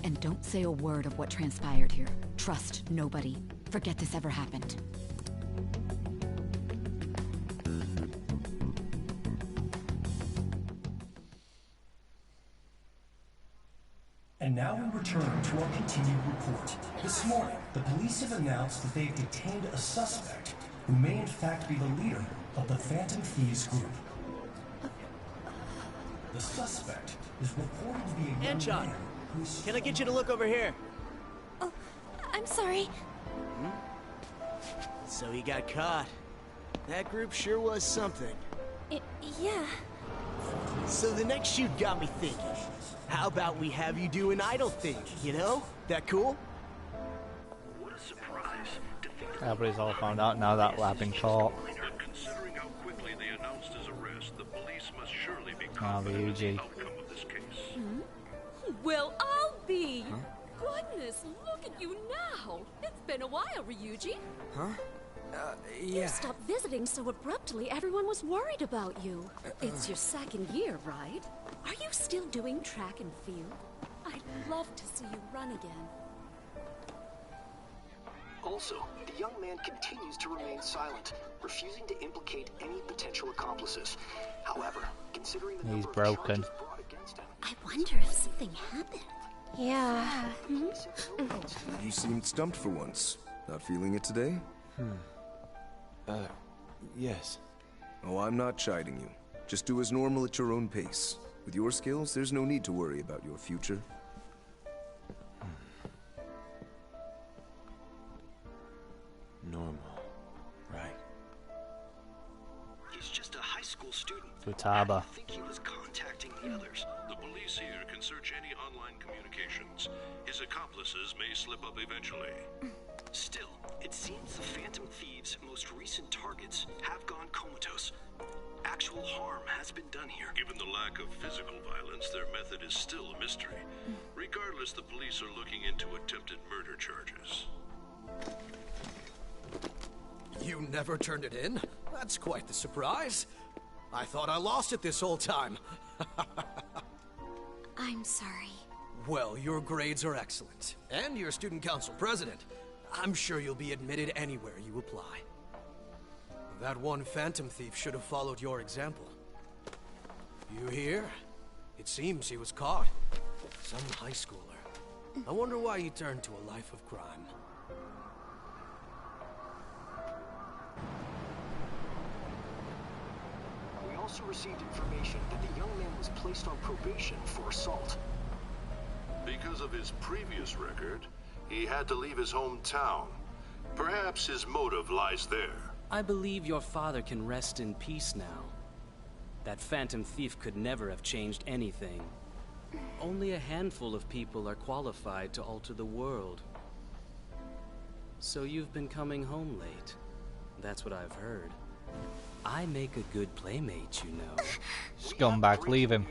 And don't say a word of what transpired here. Trust nobody. Forget this ever happened. And now we return to our continued report. This morning, the police have announced that they've detained a suspect who may in fact be the leader of the Phantom Thieves group. The suspect is reported to be a young man who's... Can I get you to look over here? Oh, I'm sorry. So he got caught. That group sure was something. Yeah. So the next shoot got me thinking. How about we have you do an idol thing, you know? That cool? What a surprise. Everybody's all found out now that I've been caught. Considering how quickly they announced his arrest, the police must surely be Now the UG. outcome of this case. Well, I'll be. Goodness, look at you now. It's been a while, Ryuji. Huh? You stopped visiting so abruptly, everyone was worried about you. It's your second year, right? Are you still doing track and field? I'd love to see you run again. Also, the young man continues to remain silent, refusing to implicate any potential accomplices. However, considering the He's number of broken. charges brought against him, I wonder if something happened. Yeah. You seemed stumped for once. Not feeling it today? Yes. Oh, I'm not chiding you. Just do as normal at your own pace. With your skills, there's no need to worry about your future. Normal. Right. he's just a high school student. Futaba. I think he was contacting the others. The police here and search any online communications. His accomplices may slip up eventually. Still, it seems the Phantom Thieves' most recent targets have gone comatose. Actual harm has been done here. Given the lack of physical violence, their method is still a mystery. Regardless, the police are looking into attempted murder charges. You never turned it in? That's quite the surprise. I thought I lost it this whole time. I'm sorry. Well, your grades are excellent. And you're student council president. I'm sure you'll be admitted anywhere you apply. That one Phantom Thief should have followed your example. You hear? It seems he was caught. Some high schooler. I wonder why he turned to a life of crime. We also received information that the young man was placed on probation for assault. Because of his previous record, he had to leave his hometown. Perhaps his motive lies there. I believe your father can rest in peace now. That Phantom Thief could never have changed anything. Only a handful of people are qualified to alter the world. So you've been coming home late. That's what I've heard. I make a good playmate, you know. Scumbag, leave him.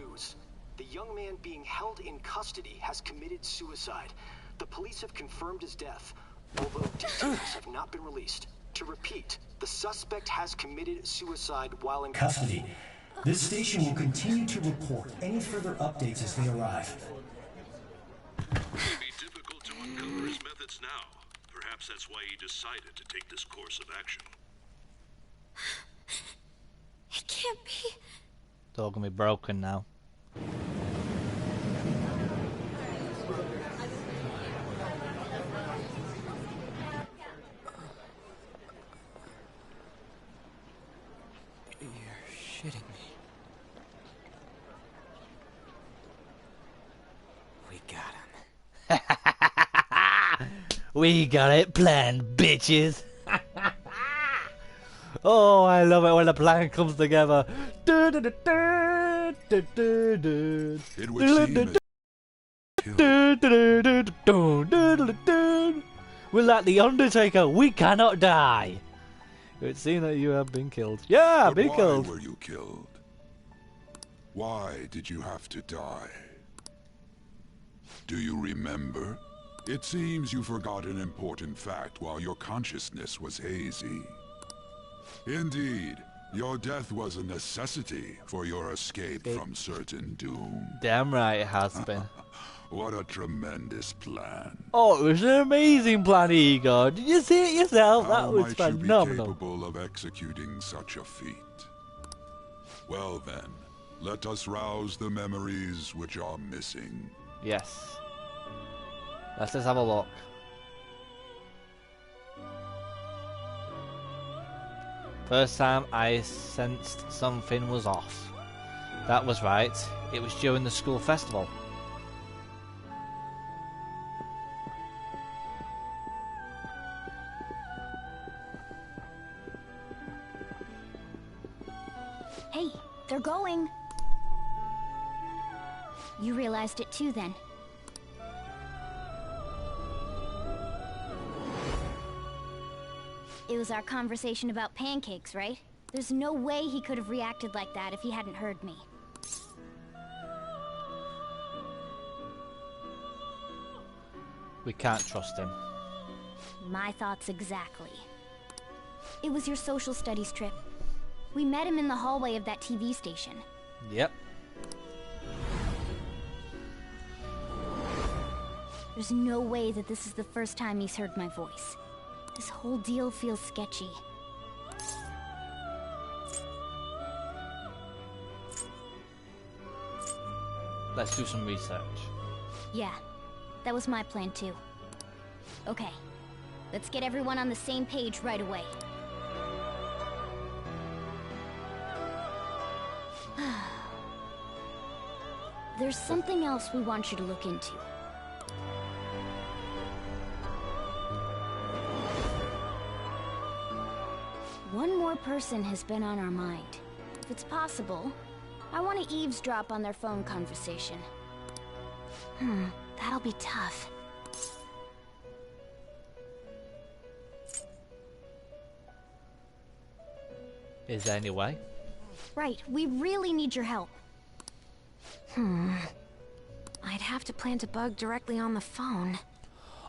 The young man being held in custody has committed suicide. The police have confirmed his death, although details have not been released. To repeat, the suspect has committed suicide while in Custody. This station will continue to report any further updates as they arrive. It may be difficult to uncover his methods now. Perhaps that's why he decided to take this course of action. It can't be. It's all gonna be broken now. Shitting me. We got him. We got it planned, bitches. Oh, I love it when a plan comes together. It would seem we're like the Undertaker. We cannot die. It would seem that you have been killed. Yeah, I've been killed. Why were you killed? Why did you have to die? Do you remember? It seems you forgot an important fact while your consciousness was hazy. Indeed, your death was a necessity for your escape from certain doom. Damn right it has been. What a tremendous plan. Oh, it was an amazing plan, Igor. Did you see it yourself? How That was might you be phenomenal. capable of executing such a feat? Well then, let us rouse the memories which are missing. Yes. Let's just have a look. First time I sensed something was off. That was right. It was during the school festival. Hey, they're going. You realized it too, then. It was our conversation about pancakes, right? There's no way he could have reacted like that if he hadn't heard me. We can't trust him. My thoughts exactly. It was your social studies trip. We met him in the hallway of that TV station. Yep. There's no way that this is the first time he's heard my voice. This whole deal feels sketchy. Let's do some research. Yeah, that was my plan too. Okay, let's get everyone on the same page right away. There's something else we want you to look into. One more person has been on our mind. If it's possible, I want to eavesdrop on their phone conversation. That'll be tough. Is there any way? Right, we really need your help. I'd have to plant a bug directly on the phone.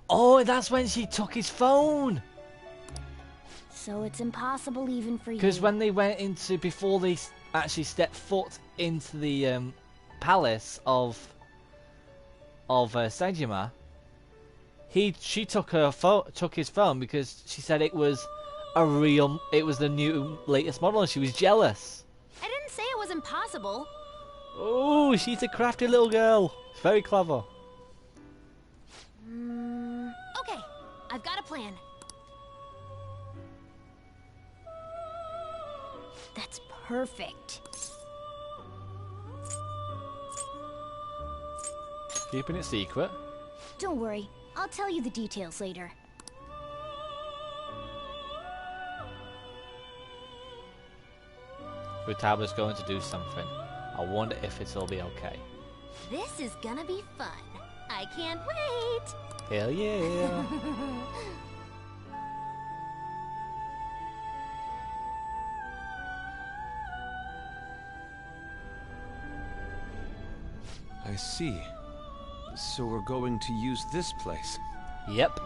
Oh, that's when she took his phone! So it's impossible even for you. Because when they went into, before they actually stepped foot into the palace of Sejima, she took his phone because she said it was the new latest model and she was jealous. I didn't say it was impossible. Oh, she's a crafty little girl. It's very clever. Okay, I've got a plan. That's perfect. Keeping it secret. Don't worry, I'll tell you the details later. Futaba's going to do something. I wonder if it'll be okay. This is gonna be fun. I can't wait! Hell yeah! I see. So we're going to use this place. Yep.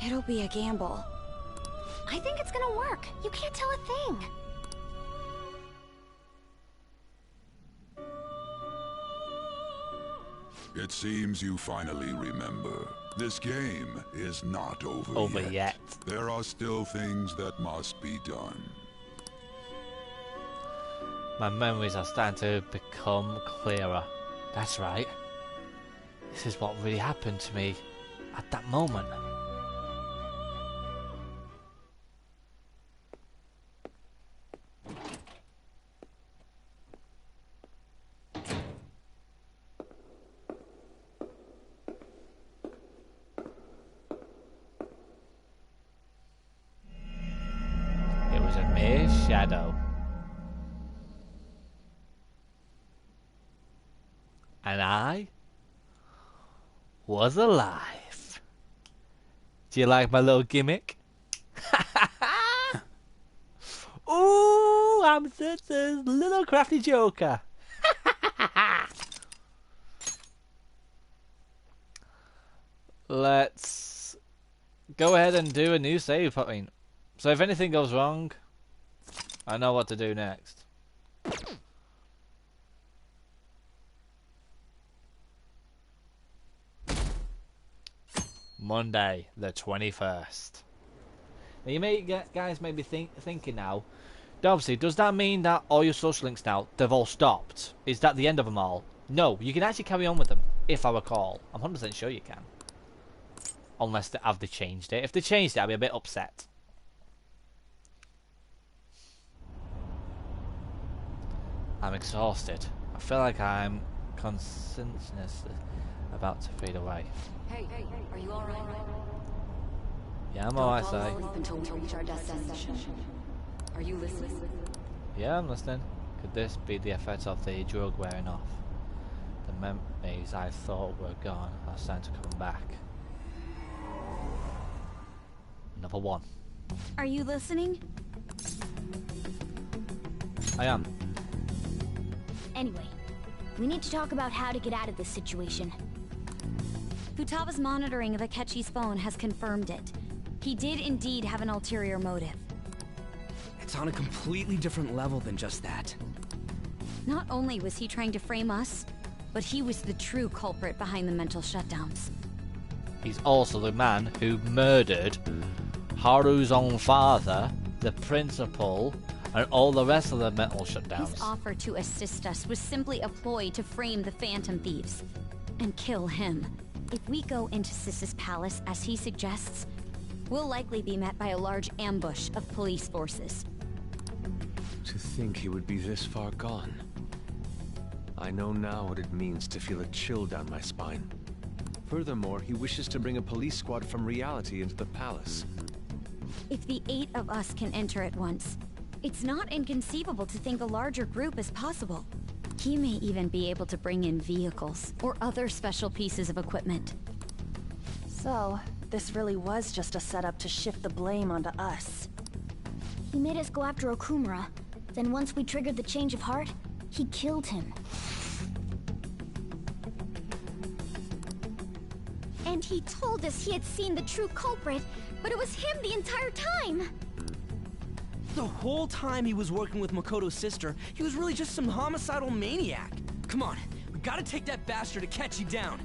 It'll be a gamble. I think it's gonna work. You can't tell a thing. It seems you finally remember. This game is not over yet. There are still things that must be done. My memories are starting to become clearer. That's right. This is what really happened to me at that moment. It was a mere shadow. And I was alive. Do you like my little gimmick? Ooh, I'm such a little crafty joker. Let's go ahead and do a new save point. So if anything goes wrong, I know what to do next. Monday, the 21st. Now you guys may be thinking now, obviously, does that mean that all your social links now, they've all stopped? Is that the end of them all? No, you can actually carry on with them, if I recall. I'm 100% sure you can. Unless they changed it. If they changed it, I'd be a bit upset. I'm exhausted. I feel like I'm consciousness about to fade away. Hey, are you alright? Yeah, I'm alright, Si. Until we reach our destination. Are you listening? Yeah, I'm listening. Could this be the effect of the drug wearing off? The memories I thought were gone are starting to come back. Another one. Are you listening? I am. Anyway, we need to talk about how to get out of this situation. Futaba's monitoring of Akechi's phone has confirmed it. He did indeed have an ulterior motive. It's on a completely different level than just that. Not only was he trying to frame us, but he was the true culprit behind the mental shutdowns. He's also the man who murdered Haru's own father, the principal, and all the rest of the mental shutdowns. His offer to assist us was simply a ploy to frame the Phantom Thieves and kill him. If we go into Sis's palace, as he suggests, we'll likely be met by a large ambush of police forces. To think he would be this far gone. I know now what it means to feel a chill down my spine. Furthermore, he wishes to bring a police squad from reality into the palace. If the 8 of us can enter at once, it's not inconceivable to think a larger group is possible. He may even be able to bring in vehicles or other special pieces of equipment. So, this really was just a setup to shift the blame onto us. He made us go after Okumura. Then once we triggered the change of heart, he killed him. And he told us he had seen the true culprit, but it was him the entire time! The whole time he was working with Makoto's sister, he was really just some homicidal maniac. Come on, we gotta take that bastard Akechi down.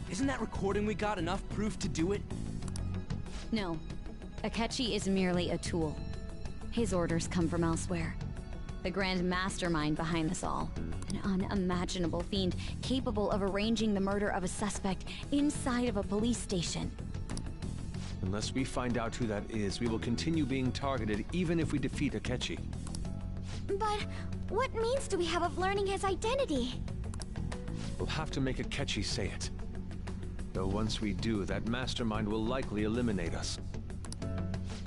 Isn't that recording we got enough proof to do it? No. Akechi is merely a tool. His orders come from elsewhere. The grand mastermind behind this all. An unimaginable fiend capable of arranging the murder of a suspect inside of a police station. Unless we find out who that is, we will continue being targeted even if we defeat Akechi. But what means do we have of learning his identity? We'll have to make Akechi say it. Though once we do, that mastermind will likely eliminate us.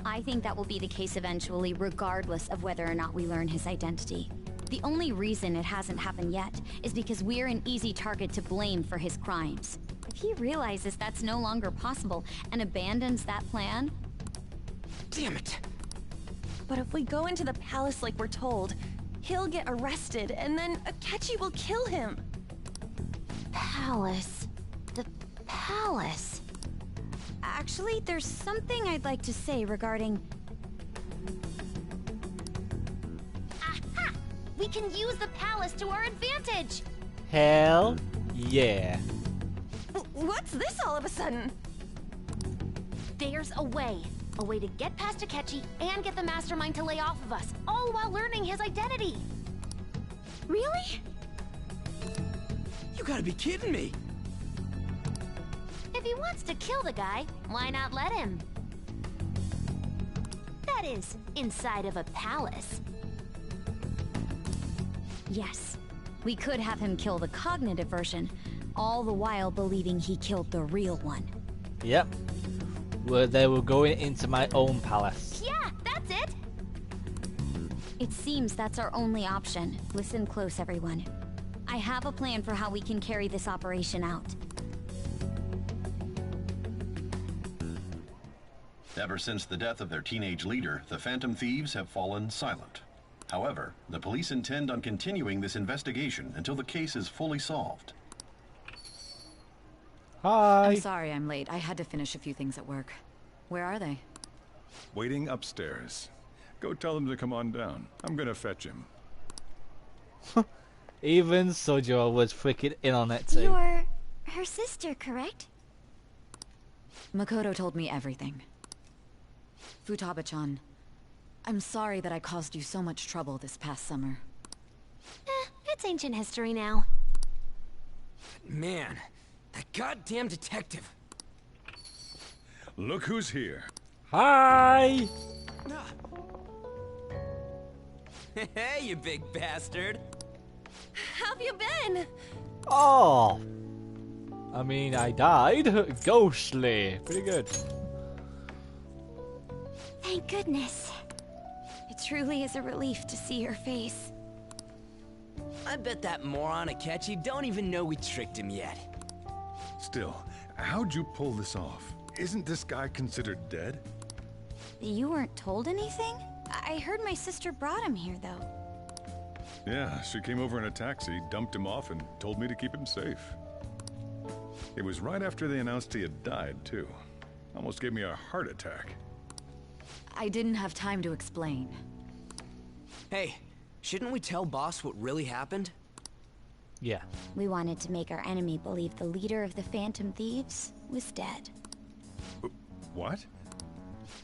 I think that will be the case eventually, regardless of whether or not we learn his identity. The only reason it hasn't happened yet is because we're an easy target to blame for his crimes. If he realizes that's no longer possible and abandons that plan... Damn it! But if we go into the palace like we're told, he'll get arrested and then Akechi will kill him. Palace. The palace. Actually, there's something I'd like to say regarding... Aha! We can use the palace to our advantage! Hell yeah. What's this all of a sudden? There's a way. A way to get past Akechi and get the mastermind to lay off of us, all while learning his identity. Really? You gotta be kidding me! If he wants to kill the guy, why not let him? That is, inside of a palace. Yes, we could have him kill the cognitive version, all the while believing he killed the real one. Yep. They were going into my own palace. Yeah, that's it! It seems that's our only option. Listen close, everyone. I have a plan for how we can carry this operation out. Ever since the death of their teenage leader, the Phantom Thieves have fallen silent. However, the police intend on continuing this investigation until the case is fully solved. Hi. I'm sorry I'm late. I had to finish a few things at work. Where are they? Waiting upstairs. Go tell them to come on down. I'm gonna fetch him. Even Sojo was freaking in on it too. You're her sister, correct? Makoto told me everything. Futaba-chan, I'm sorry that I caused you so much trouble this past summer. It's ancient history now. Man, that goddamn detective. Look who's here. Hi! Hey, you big bastard. How've you been? Oh! I mean, I died. Ghostly. Pretty good. Thank goodness. It truly is a relief to see your face. I bet that moron Akechi don't even know we tricked him yet. Still, how'd you pull this off? Isn't this guy considered dead? You weren't told anything? I heard my sister brought him here, though. Yeah, she came over in a taxi, dumped him off, and told me to keep him safe. It was right after they announced he had died, too. Almost gave me a heart attack. I didn't have time to explain. Hey, shouldn't we tell Boss what really happened? Yeah. We wanted to make our enemy believe the leader of the Phantom Thieves was dead. What?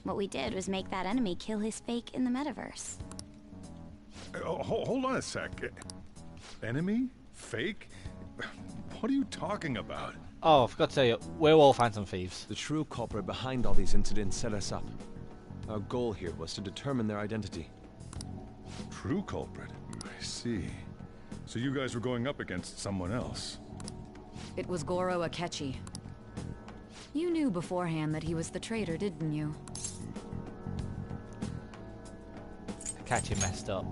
What we did was make that enemy kill his fake in the metaverse. Hold on a sec. Enemy? Fake? What are you talking about? Oh, I forgot to tell you, we're all Phantom Thieves. The true culprit behind all these incidents set us up. Our goal here was to determine their identity. True culprit? I see. So you guys were going up against someone else? It was Goro Akechi. You knew beforehand that he was the traitor, didn't you? Akechi messed up.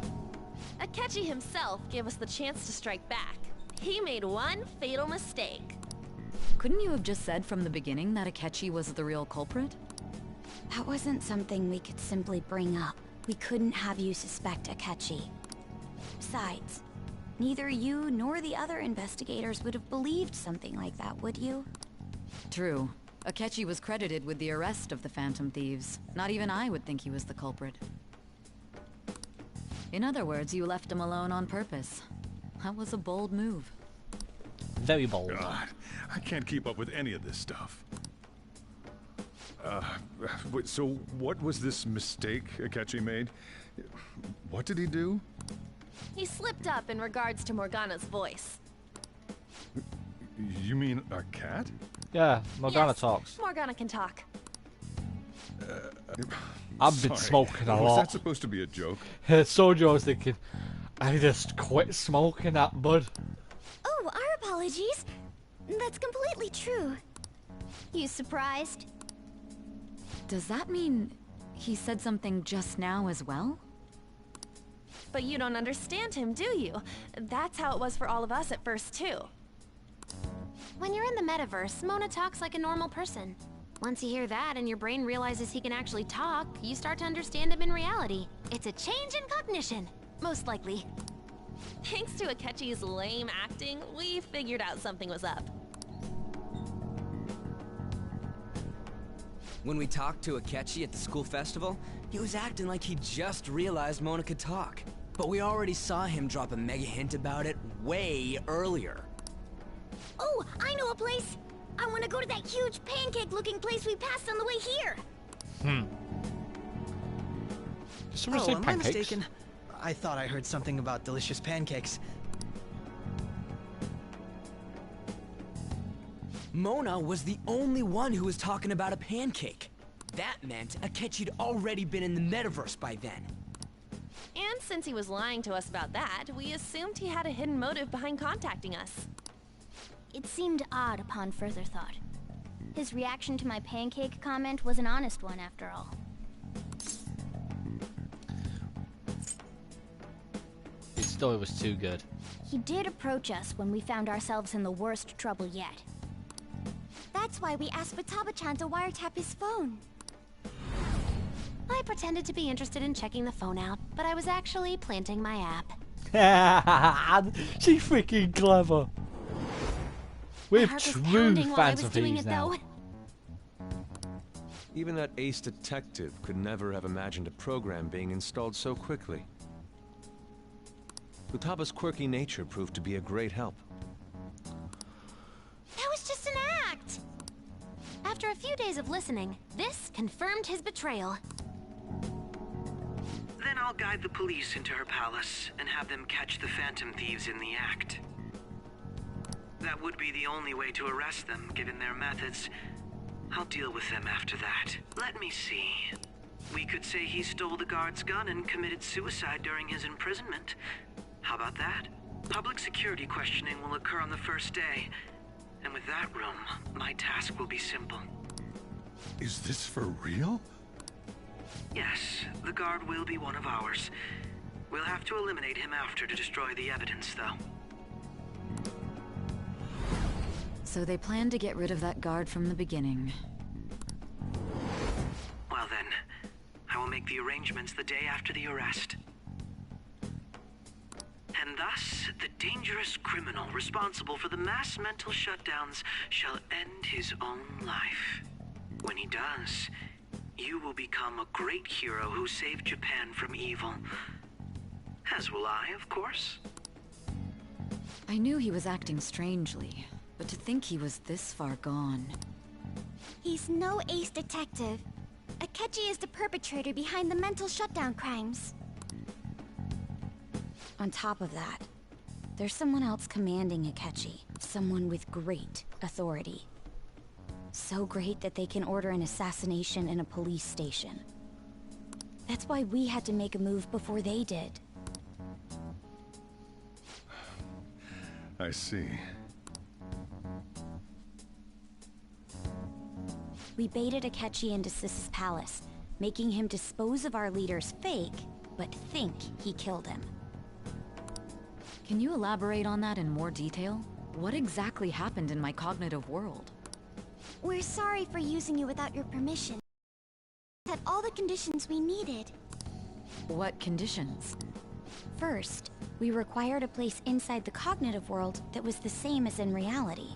Akechi himself gave us the chance to strike back. He made one fatal mistake. Couldn't you have just said from the beginning that Akechi was the real culprit? That wasn't something we could simply bring up. We couldn't have you suspect Akechi. Besides, neither you nor the other investigators would have believed something like that, would you? True. Akechi was credited with the arrest of the Phantom Thieves. Not even I would think he was the culprit. In other words, you left him alone on purpose. That was a bold move. Very bold. God, I can't keep up with any of this stuff. So what was this mistake Akechi made? What did he do? He slipped up in regards to Morgana's voice. You mean our cat? Yeah, Morgana Yes, talks. Morgana can talk. I've been Sorry. smoking a Was lot. that supposed to be a joke? Sojo was thinking, I just quit smoking that bud. Oh, our apologies. That's completely true. You surprised? Does that mean he said something just now as well? But you don't understand him, do you? That's how it was for all of us at first, too. When you're in the metaverse, Mona talks like a normal person. Once you hear that and your brain realizes he can actually talk, you start to understand him in reality. It's a change in cognition, most likely. Thanks to Akechi's lame acting, we figured out something was up. When we talked to Akechi at the school festival, he was acting like he just realized Mona could talk. But we already saw him drop a mega hint about it way earlier. Oh, I know a place! I want to go to that huge pancake-looking place we passed on the way here! Did someone say am I pancakes? mistaken? I thought I heard something about delicious pancakes. Mona was the only one who was talking about a pancake. That meant Akechi'd already been in the metaverse by then. And since he was lying to us about that, we assumed he had a hidden motive behind contacting us. It seemed odd upon further thought. His reaction to my pancake comment was an honest one, after all. His story was too good. He did approach us when we found ourselves in the worst trouble yet. That's why we asked Futaba-chan to wiretap his phone. I pretended to be interested in checking the phone out, but I was actually planting my app. She's freaking clever. We My have heart was true pounding while I fans was of doing these it, now. though. Even that ace detective could never have imagined a program being installed so quickly. Futaba's quirky nature proved to be a great help. That was just an act! After a few days of listening, this confirmed his betrayal. Then I'll guide the police into her palace and have them catch the Phantom Thieves in the act. That would be the only way to arrest them, given their methods. I'll deal with them after that. Let me see. We could say he stole the guard's gun and committed suicide during his imprisonment. How about that? Public security questioning will occur on the first day. And with that room, my task will be simple. Is this for real? Yes, the guard will be one of ours. We'll have to eliminate him after to destroy the evidence, though. So they planned to get rid of that guard from the beginning. Well then, I will make the arrangements the day after the arrest. And thus, the dangerous criminal responsible for the mass mental shutdowns shall end his own life. When he does, you will become a great hero who saved Japan from evil. As will I, of course. I knew he was acting strangely, but to think he was this far gone. He's no ace detective. Akechi is the perpetrator behind the mental shutdown crimes. On top of that, there's someone else commanding Akechi. Someone with great authority. So great that they can order an assassination in a police station. That's why we had to make a move before they did. I see. We baited Akechi into Sis's palace, making him dispose of our leader's fake, but think he killed him. Can you elaborate on that in more detail? What exactly happened in my cognitive world? We're sorry for using you without your permission. Had all the conditions we needed. What conditions? First, we required a place inside the cognitive world that was the same as in reality.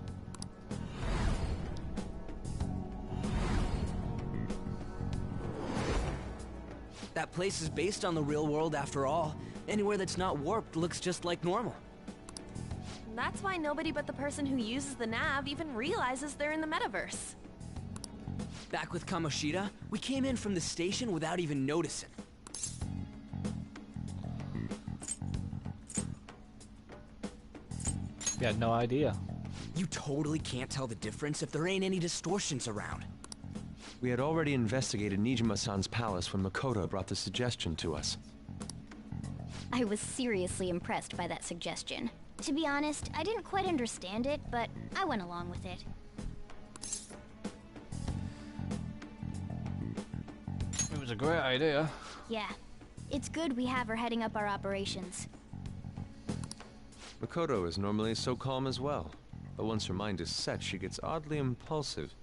That place is based on the real world after all. Anywhere that's not warped looks just like normal. That's why nobody but the person who uses the nav even realizes they're in the metaverse. Back with Kamoshida, we came in from the station without even noticing. We had no idea. You totally can't tell the difference if there ain't any distortions around. We had already investigated Nijima-san's palace when Makoto brought the suggestion to us. I was seriously impressed by that suggestion. To be honest, I didn't quite understand it, but I went along with it. It was a great idea. Yeah. It's good we have her heading up our operations. Makoto is normally so calm as well, but once her mind is set, she gets oddly impulsive.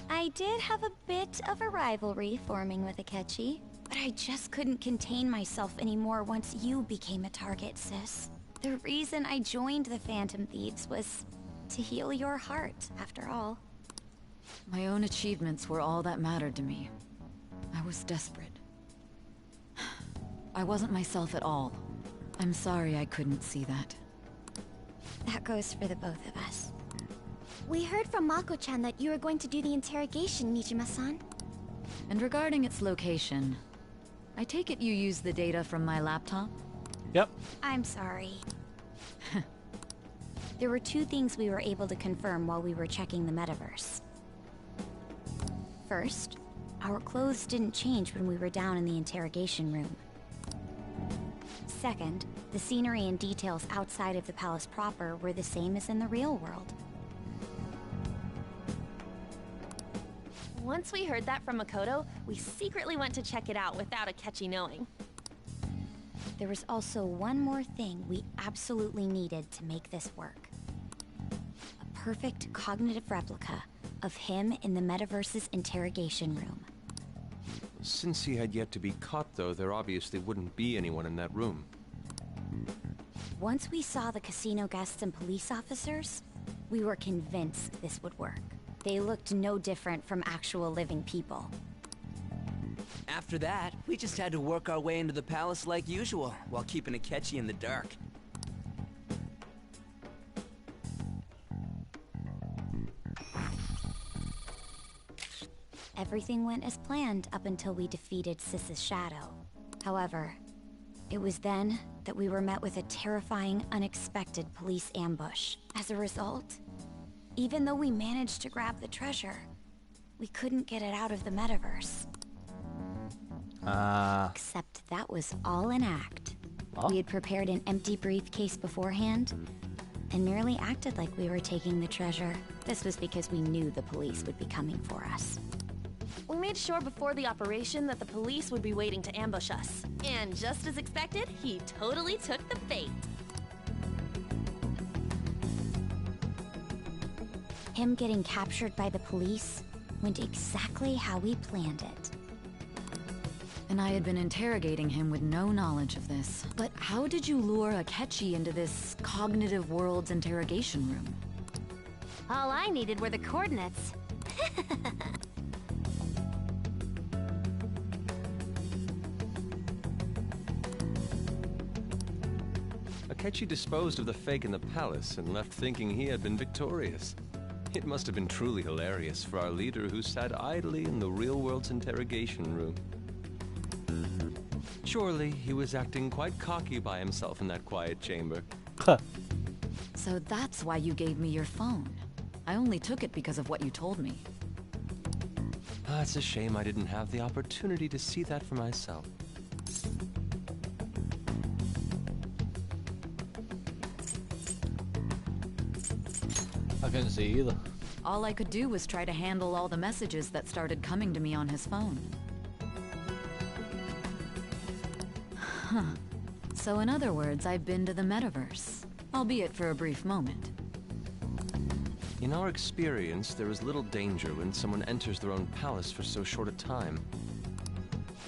I did have a bit of a rivalry forming with Akechi, but I just couldn't contain myself anymore once you became a target, sis. The reason I joined the Phantom Thieves was to heal your heart, after all. My own achievements were all that mattered to me. I was desperate. I wasn't myself at all. I'm sorry I couldn't see that. That goes for the both of us. We heard from Mako-chan that you were going to do the interrogation, Nijima-san. And regarding its location, I take it you used the data from my laptop? Yep. I'm sorry. There were two things we were able to confirm while we were checking the metaverse. First, our clothes didn't change when we were down in the interrogation room. Second, the scenery and details outside of the palace proper were the same as in the real world. Once we heard that from Makoto, we secretly went to check it out without Akechi knowing. There was also one more thing we absolutely needed to make this work. A perfect cognitive replica of him in the metaverse's interrogation room. Since he had yet to be caught, though, there obviously wouldn't be anyone in that room. Once we saw the casino guests and police officers, we were convinced this would work. They looked no different from actual living people. After that, we just had to work our way into the palace like usual, while keeping Akechi in the dark. Everything went as planned up until we defeated Sis's shadow. However, it was then that we were met with a terrifying, unexpected police ambush. As a result, even though we managed to grab the treasure, we couldn't get it out of the metaverse. Except that was all an act. Oh. We had prepared an empty briefcase beforehand, and merely acted like we were taking the treasure. This was because we knew the police would be coming for us. We made sure before the operation that the police would be waiting to ambush us. And just as expected, he totally took the bait. Him getting captured by the police went exactly how we planned it. And I had been interrogating him with no knowledge of this. But how did you lure Akechi into this cognitive world's interrogation room? All I needed were the coordinates. Akechi disposed of the fake in the palace and left thinking he had been victorious. It must have been truly hilarious for our leader who sat idly in the real world's interrogation room. Surely he was acting quite cocky by himself in that quiet chamber. So that's why you gave me your phone. I only took it because of what you told me. It's a shame I didn't have the opportunity to see that for myself. I couldn't see either. All I could do was try to handle all the messages that started coming to me on his phone. Huh. So in other words, I've been to the metaverse, albeit for a brief moment. In our experience, there is little danger when someone enters their own palace for so short a time.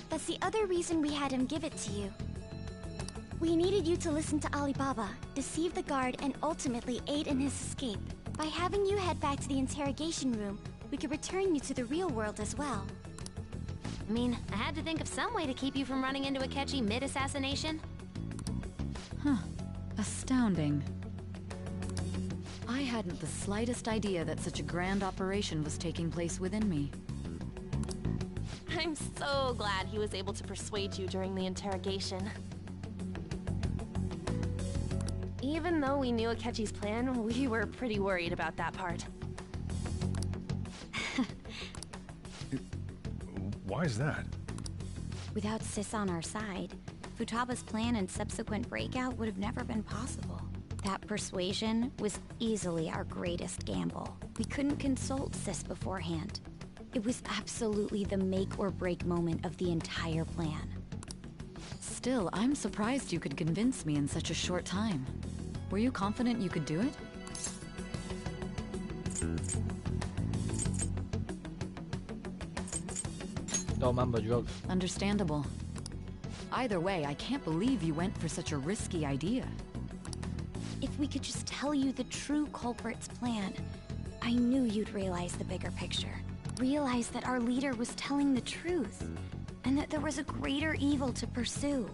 That's the other reason we had him give it to you. We needed you to listen to Alibaba, deceive the guard, and ultimately aid in his escape. By having you head back to the interrogation room, we could return you to the real world as well. I mean, I had to think of some way to keep you from running into Akechi mid-assassination. Huh. Astounding. I hadn't the slightest idea that such a grand operation was taking place within me. I'm so glad he was able to persuade you during the interrogation. Even though we knew Akechi's plan, we were pretty worried about that part. Why is that? Without Sis on our side, Futaba's plan and subsequent breakout would have never been possible. That persuasion was easily our greatest gamble. We couldn't consult Sis beforehand. It was absolutely the make or break moment of the entire plan. Still, I'm surprised you could convince me in such a short time. Were you confident you could do it? Don't remember drugs. Understandable. Either way, I can't believe you went for such a risky idea. If we could just tell you the true culprit's plan, I knew you'd realize the bigger picture. Realize that our leader was telling the truth, and that there was a greater evil to pursue.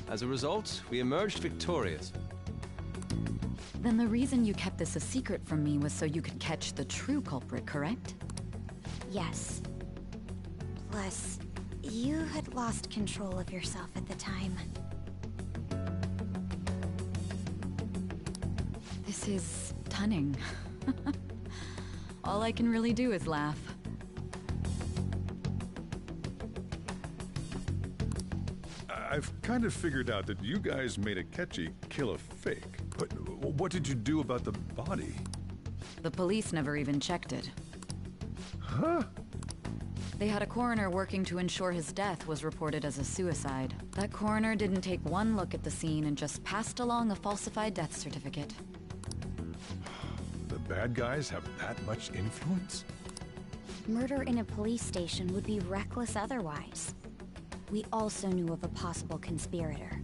As a result, we emerged victorious. Then the reason you kept this a secret from me was so you could catch the true culprit, correct? Yes. Plus, you had lost control of yourself at the time. This is stunning. All I can really do is laugh. I've kind of figured out that you guys made Akechi kill a fake. But what did you do about the body? The police never even checked it. Huh? They had a coroner working to ensure his death was reported as a suicide. That coroner didn't take one look at the scene and just passed along a falsified death certificate. The bad guys have that much influence? Murder in a police station would be reckless otherwise. We also knew of a possible conspirator.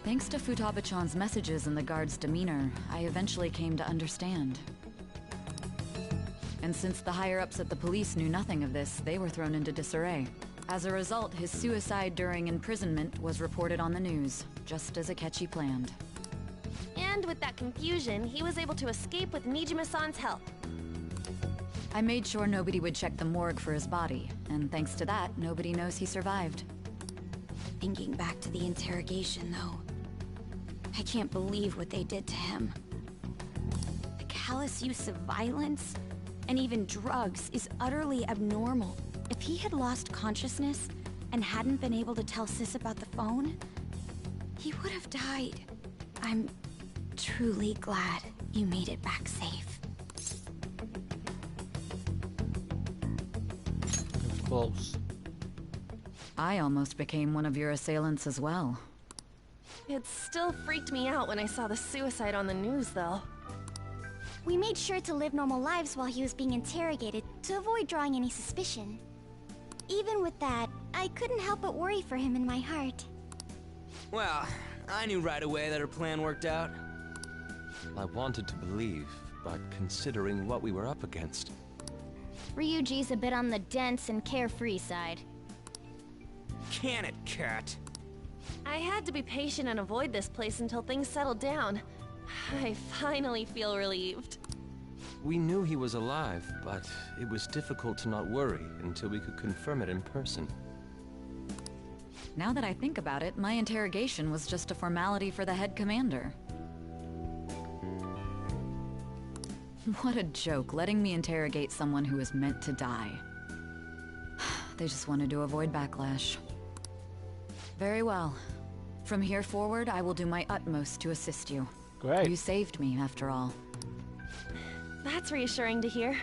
Thanks to Futaba-chan's messages and the guard's demeanor, I eventually came to understand. And since the higher-ups at the police knew nothing of this, they were thrown into disarray. As a result, his suicide during imprisonment was reported on the news, just as Akechi planned. And with that confusion, he was able to escape with Nijima-san's help. I made sure nobody would check the morgue for his body, and thanks to that, nobody knows he survived. Thinking back to the interrogation, though, I can't believe what they did to him. The callous use of violence, and even drugs, is utterly abnormal. If he had lost consciousness and hadn't been able to tell Sis about the phone, he would have died. I'm truly glad you made it back safe. Close. I almost became one of your assailants as well. It still freaked me out when I saw the suicide on the news, though. We made sure to live normal lives while he was being interrogated to avoid drawing any suspicion. Even with that, I couldn't help but worry for him in my heart. Well, I knew right away that her plan worked out. I wanted to believe, but considering what we were up against... Ryuji's a bit on the dense and carefree side. Can it, Cat? I had to be patient and avoid this place until things settled down. I finally feel relieved. We knew he was alive, but it was difficult to not worry until we could confirm it in person. Now that I think about it, my interrogation was just a formality for the head commander. What a joke, letting me interrogate someone who was meant to die. They just wanted to avoid backlash. Very well. From here forward, I will do my utmost to assist you. Great. You saved me, after all. That's reassuring to hear.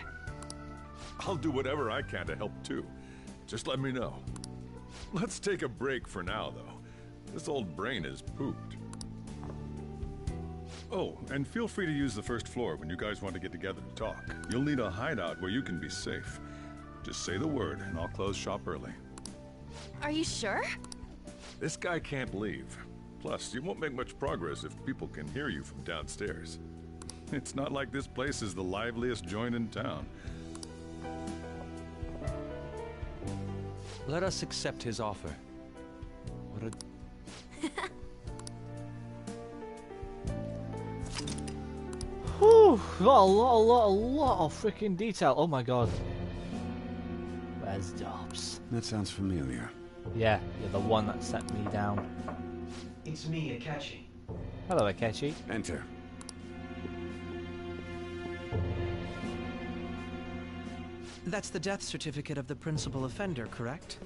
I'll do whatever I can to help too. Just let me know. Let's take a break for now, though. This old brain is pooped. Oh, and feel free to use the first floor when you guys want to get together to talk. You'll need a hideout where you can be safe. Just say the word, and I'll close shop early. Are you sure? This guy can't leave. Plus, you won't make much progress if people can hear you from downstairs. It's not like this place is the liveliest joint in town. Let us accept his offer. What a... Whew, got a lot of freaking detail. Oh my god. Where's Dobbs? That sounds familiar. Yeah, you're the one that set me down. It's me, Akechi. Hello, Akechi. Enter. That's the death certificate of the principal offender, correct?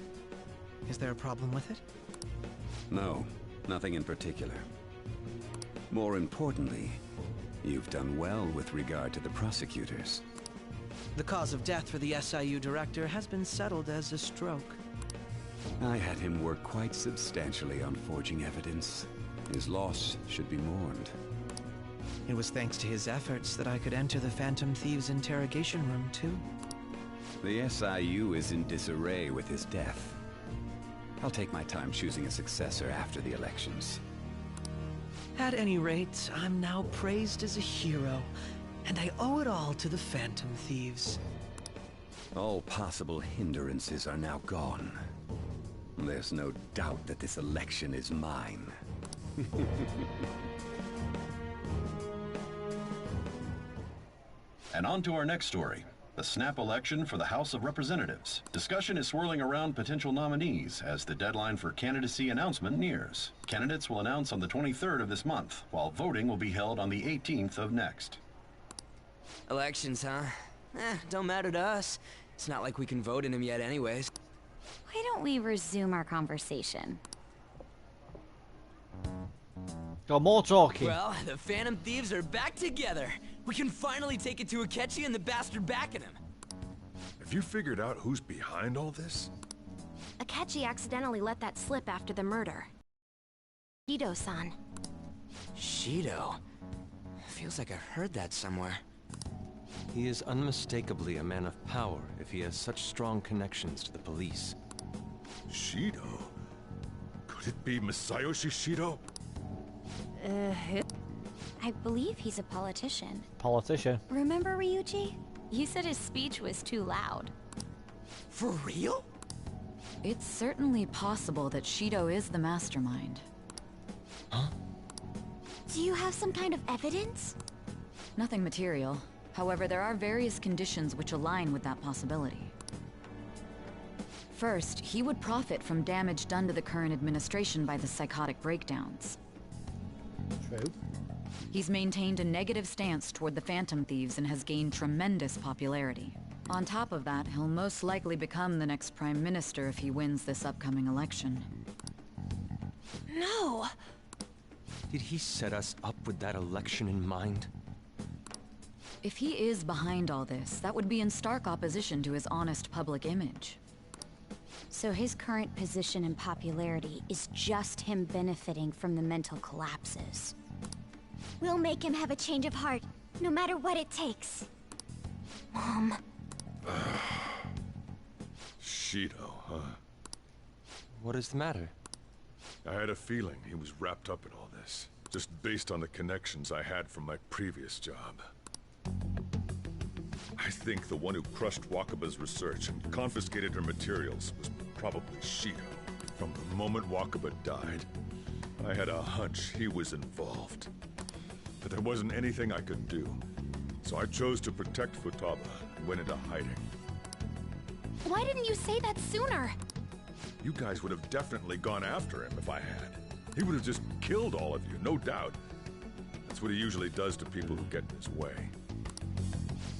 Is there a problem with it? No, nothing in particular. More importantly, you've done well with regard to the prosecutors. The cause of death for the SIU director has been settled as a stroke. I had him work quite substantially on forging evidence. His loss should be mourned. It was thanks to his efforts that I could enter the Phantom Thieves' interrogation room, too. The SIU is in disarray with his death. I'll take my time choosing a successor after the elections. At any rate, I'm now praised as a hero, and I owe it all to the Phantom Thieves. All possible hindrances are now gone. There's no doubt that this election is mine. And on to our next story. The snap election for the House of Representatives. Discussion is swirling around potential nominees as the deadline for candidacy announcement nears. Candidates will announce on the 23rd of this month, while voting will be held on the 18th of next. Elections, huh? Don't matter to us. It's not like we can vote in them yet anyways. Why don't we resume our conversation? Got more talking. Well, the Phantom Thieves are back together. We can finally take it to Akechi and the bastard backing him. Have you figured out who's behind all this? Akechi accidentally let that slip after the murder. Shido-san. Shido? Feels like I heard that somewhere. He is unmistakably a man of power if he has such strong connections to the police. Shido? Could it be Masayoshi Shido? I believe he's a politician. Politician. Remember, Ryuji? You said his speech was too loud. For real? It's certainly possible that Shido is the mastermind. Huh? Do you have some kind of evidence? Nothing material. However, there are various conditions which align with that possibility. First, he would profit from damage done to the current administration by the psychotic breakdowns. True. He's maintained a negative stance toward the Phantom Thieves and has gained tremendous popularity. On top of that, he'll most likely become the next Prime Minister if he wins this upcoming election. No! Did he set us up with that election in mind? If he is behind all this, that would be in stark opposition to his honest public image. So his current position and popularity is just him benefiting from the mental collapses. We'll make him have a change of heart, no matter what it takes. Mom. Shido, huh? What is the matter? I had a feeling he was wrapped up in all this, just based on the connections I had from my previous job. I think the one who crushed Wakaba's research and confiscated her materials was probably Shido. From the moment Wakaba died, I had a hunch he was involved. But there wasn't anything I could do, so I chose to protect Futaba and went into hiding. Why didn't you say that sooner? You guys would have definitely gone after him if I had. He would have just killed all of you, no doubt. That's what he usually does to people who get in his way.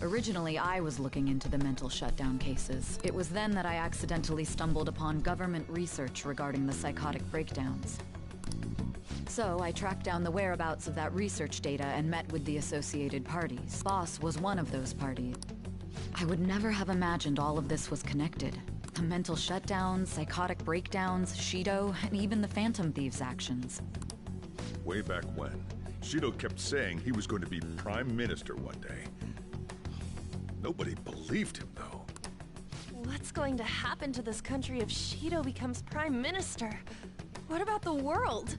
Originally, I was looking into the mental shutdown cases. It was then that I accidentally stumbled upon government research regarding the psychotic breakdowns. So, I tracked down the whereabouts of that research data and met with the associated parties. Boss was one of those parties. I would never have imagined all of this was connected. The mental shutdowns, psychotic breakdowns, Shido, and even the Phantom Thieves' actions. Way back when, Shido kept saying he was going to be Prime Minister one day. Nobody believed him, though. What's going to happen to this country if Shido becomes Prime Minister? What about the world?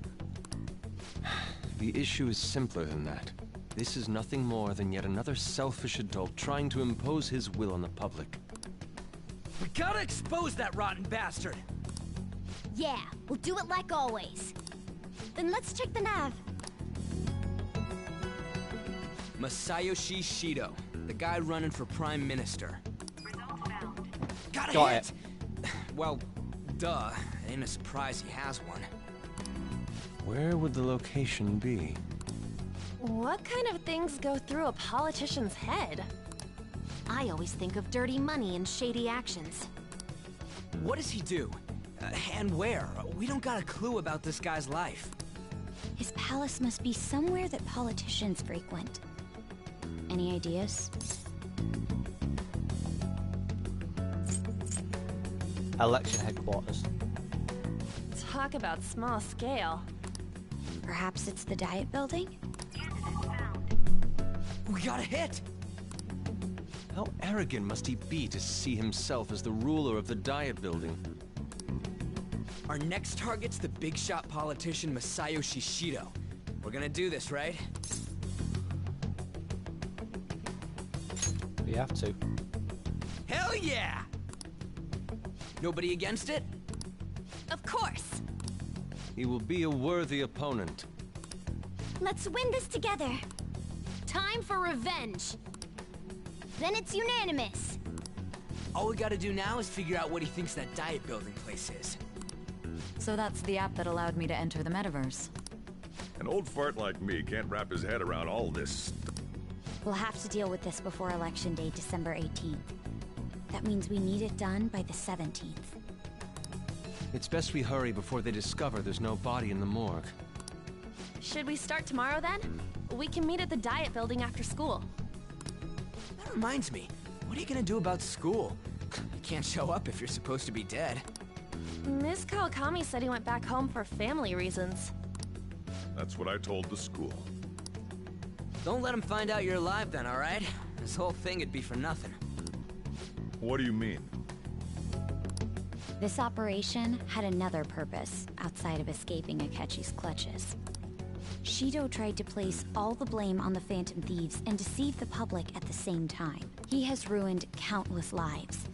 The issue is simpler than that. This is nothing more than yet another selfish adult trying to impose his will on the public. We gotta expose that rotten bastard! Yeah, we'll do it like always. Then let's check the nav. Masayoshi Shido, the guy running for Prime Minister. Got a Got hit! Well, duh. It ain't a surprise he has one. Where would the location be? What kind of things go through a politician's head? I always think of dirty money and shady actions. What does he do? And where? We don't got a clue about this guy's life. His palace must be somewhere that politicians frequent. Any ideas? Election headquarters. Talk about small scale. Perhaps it's the Diet Building? We got a hit! How arrogant must he be to see himself as the ruler of the Diet Building? Our next target's the big shot politician Masayoshi Shido. We're gonna do this, right? We have to. Hell yeah! Nobody against it? Of course! He will be a worthy opponent. Let's win this together. Time for revenge! Then it's unanimous. All we gotta do now is figure out what he thinks that Diet Building place is. So that's the app that allowed me to enter the metaverse. An old fart like me can't wrap his head around all this. We'll have to deal with this before Election Day, December 18th. That means we need it done by the 17th. It's best we hurry before they discover there's no body in the morgue. Should we start tomorrow then? We can meet at the Diet Building after school. That reminds me, what are you gonna do about school? You can't show up if you're supposed to be dead. Miss Kawakami said he went back home for family reasons. That's what I told the school. Don't let him find out you're alive then, alright? This whole thing would be for nothing. What do you mean? This operation had another purpose outside of escaping Akechi's clutches. Shido tried to place all the blame on the Phantom Thieves and deceive the public at the same time. He has ruined countless lives,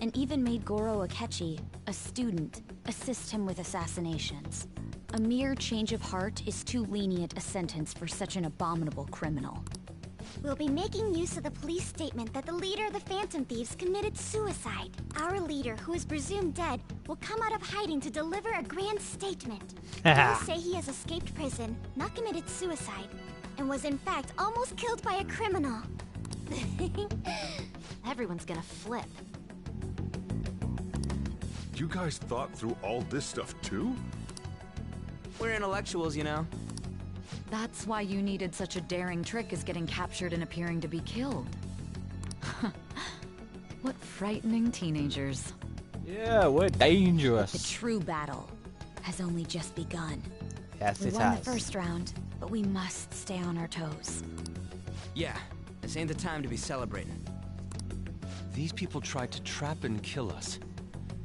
and even made Goro Akechi, a student, assist him with assassinations. A mere change of heart is too lenient a sentence for such an abominable criminal. We'll be making use of the police statement that the leader of the Phantom Thieves committed suicide. Our leader, who is presumed dead, will come out of hiding to deliver a grand statement. He'll say he has escaped prison, not committed suicide, and was in fact almost killed by a criminal. Everyone's gonna flip. You guys thought through all this stuff too? We're intellectuals, you know. That's why you needed such a daring trick as getting captured and appearing to be killed. What frightening teenagers. Yeah, we're dangerous. The true battle has only just begun. Yes, We it won has. the first round, but we must stay on our toes. Yeah, this ain't the time to be celebrating. These people tried to trap and kill us.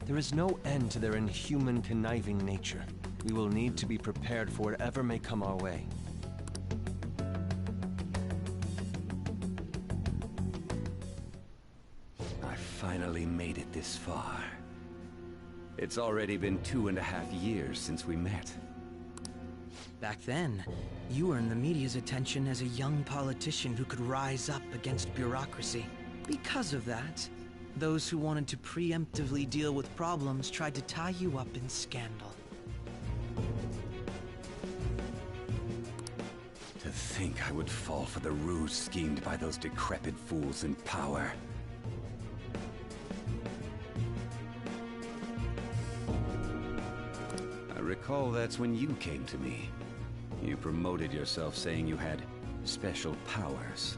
There is no end to their inhuman, conniving nature. We will need to be prepared for whatever may come our way. I finally made it this far. It's already been 2.5 years since we met. Back then, you earned the media's attention as a young politician who could rise up against bureaucracy. Because of that, those who wanted to preemptively deal with problems tried to tie you up in scandal. To think I would fall for the ruse schemed by those decrepit fools in power. I recall that's when you came to me. You promoted yourself saying you had special powers.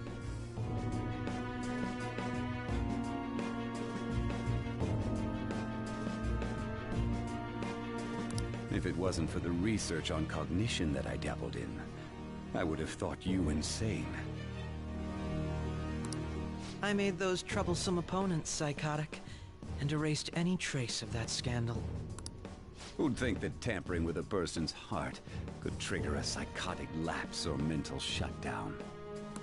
If it wasn't for the research on cognition that I dabbled in, I would have thought you insane. I made those troublesome opponents psychotic, and erased any trace of that scandal. Who'd think that tampering with a person's heart could trigger a psychotic lapse or mental shutdown?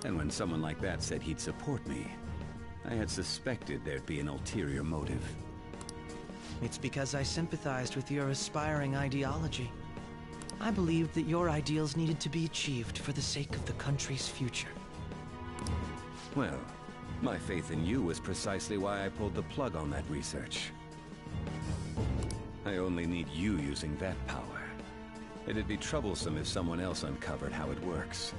And when someone like that said he'd support me, I had suspected there'd be an ulterior motive. It's because I sympathized with your aspiring ideology. I believed that your ideals needed to be achieved for the sake of the country's future. Well, my faith in you was precisely why I pulled the plug on that research. I only need you using that power. It'd be troublesome if someone else uncovered how it works.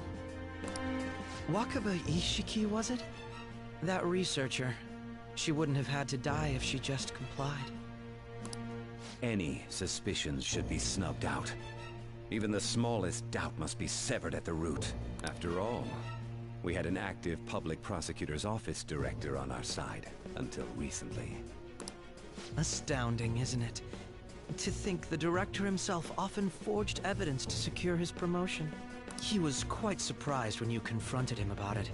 Wakaba Ishiki, was it? That researcher. She wouldn't have had to die if she just complied. Any suspicions should be snubbed out. Even the smallest doubt must be severed at the root. After all, we had an active public prosecutor's office director on our side, until recently. Astounding, isn't it? To think the director himself often forged evidence to secure his promotion. He was quite surprised when you confronted him about it.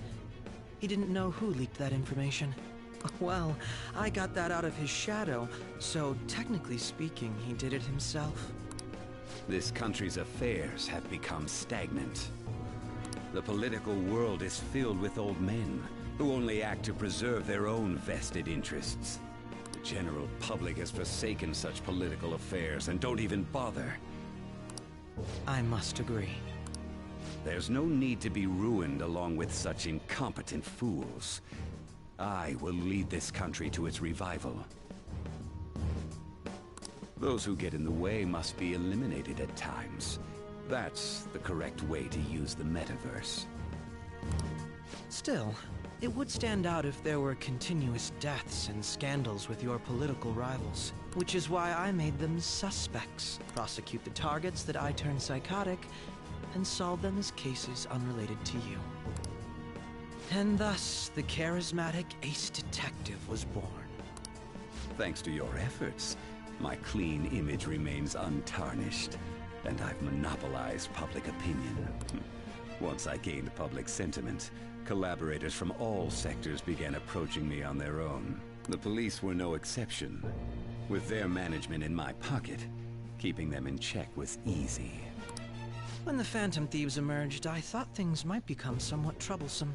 He didn't know who leaked that information. Well, I got that out of his shadow, so technically speaking, he did it himself. This country's affairs have become stagnant. The political world is filled with old men who only act to preserve their own vested interests. The general public has forsaken such political affairs and don't even bother. I must agree. There's no need to be ruined along with such incompetent fools. I will lead this country to its revival. Those who get in the way must be eliminated at times. That's the correct way to use the metaverse. Still, it would stand out if there were continuous deaths and scandals with your political rivals, which is why I made them suspects. Prosecute the targets that I turned psychotic, and solve them as cases unrelated to you. And thus, the charismatic ace detective was born. Thanks to your efforts, my clean image remains untarnished, and I've monopolized public opinion. Once I gained public sentiment, collaborators from all sectors began approaching me on their own. The police were no exception. With their management in my pocket, keeping them in check was easy. When the Phantom Thieves emerged, I thought things might become somewhat troublesome.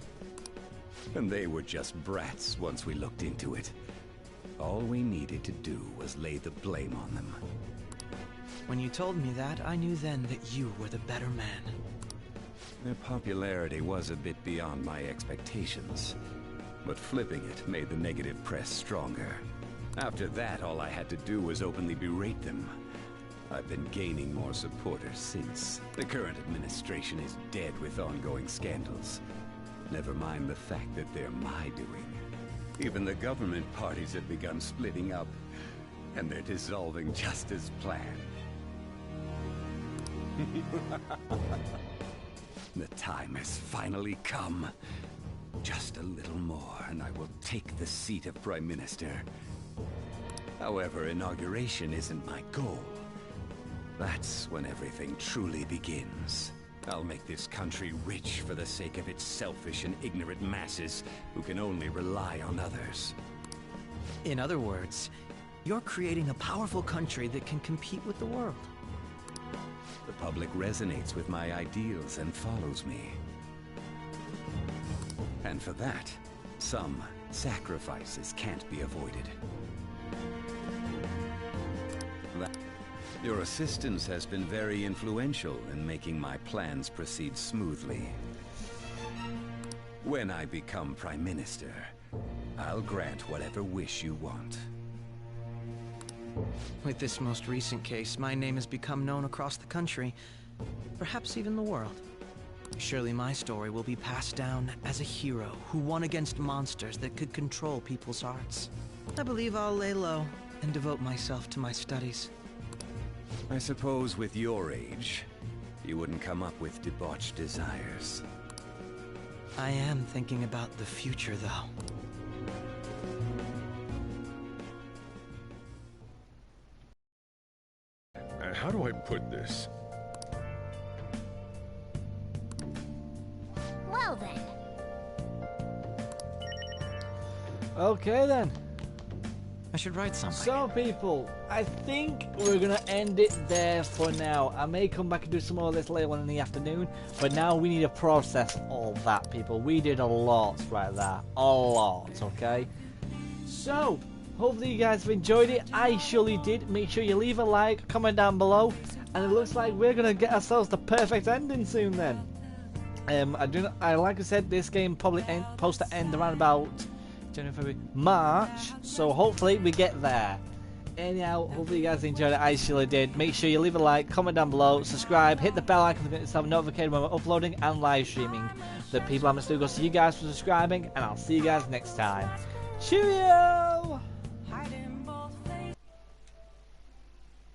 And they were just brats once we looked into it. All we needed to do was lay the blame on them. When you told me that, I knew then that you were the better man. Their popularity was a bit beyond my expectations, but flipping it made the negative press stronger. After that, all I had to do was openly berate them. I've been gaining more supporters since. The current administration is dead with ongoing scandals. Never mind the fact that they're my doing. Even the government parties have begun splitting up, and they're dissolving just as planned. The time has finally come. Just a little more, and I will take the seat of Prime Minister. However, inauguration isn't my goal. That's when everything truly begins. I'll make this country rich for the sake of its selfish and ignorant masses who can only rely on others. In other words, you're creating a powerful country that can compete with the world. The public resonates with my ideals and follows me. And for that, some sacrifices can't be avoided. Your assistance has been very influential in making my plans proceed smoothly. When I become Prime Minister, I'll grant whatever wish you want. With this most recent case, my name has become known across the country, perhaps even the world. Surely my story will be passed down as a hero who won against monsters that could control people's hearts. I believe I'll lay low and devote myself to my studies. I suppose with your age, you wouldn't come up with debauched desires. I am thinking about the future, though. How do I put this? Well then. Okay then. I should write something. So people, I think we're going to end it there for now. I may come back and do some more of this later on in the afternoon, but now we need to process all that, people. We did a lot right there. A lot, okay? So, hopefully you guys have enjoyed it. I surely did. Make sure you leave a like, comment down below, and it looks like we're going to get ourselves the perfect ending soon then. Like I said, this game probably supposed to end around about January, February, March, so hopefully we get there. Anyhow, hopefully you guys enjoyed it. I surely did. Make sure you leave a like, comment down below, subscribe, hit the bell icon to get yourself notified when we're uploading and live streaming. The people I'm going to do, go see you guys for subscribing, and I'll see you guys next time. Cheerio!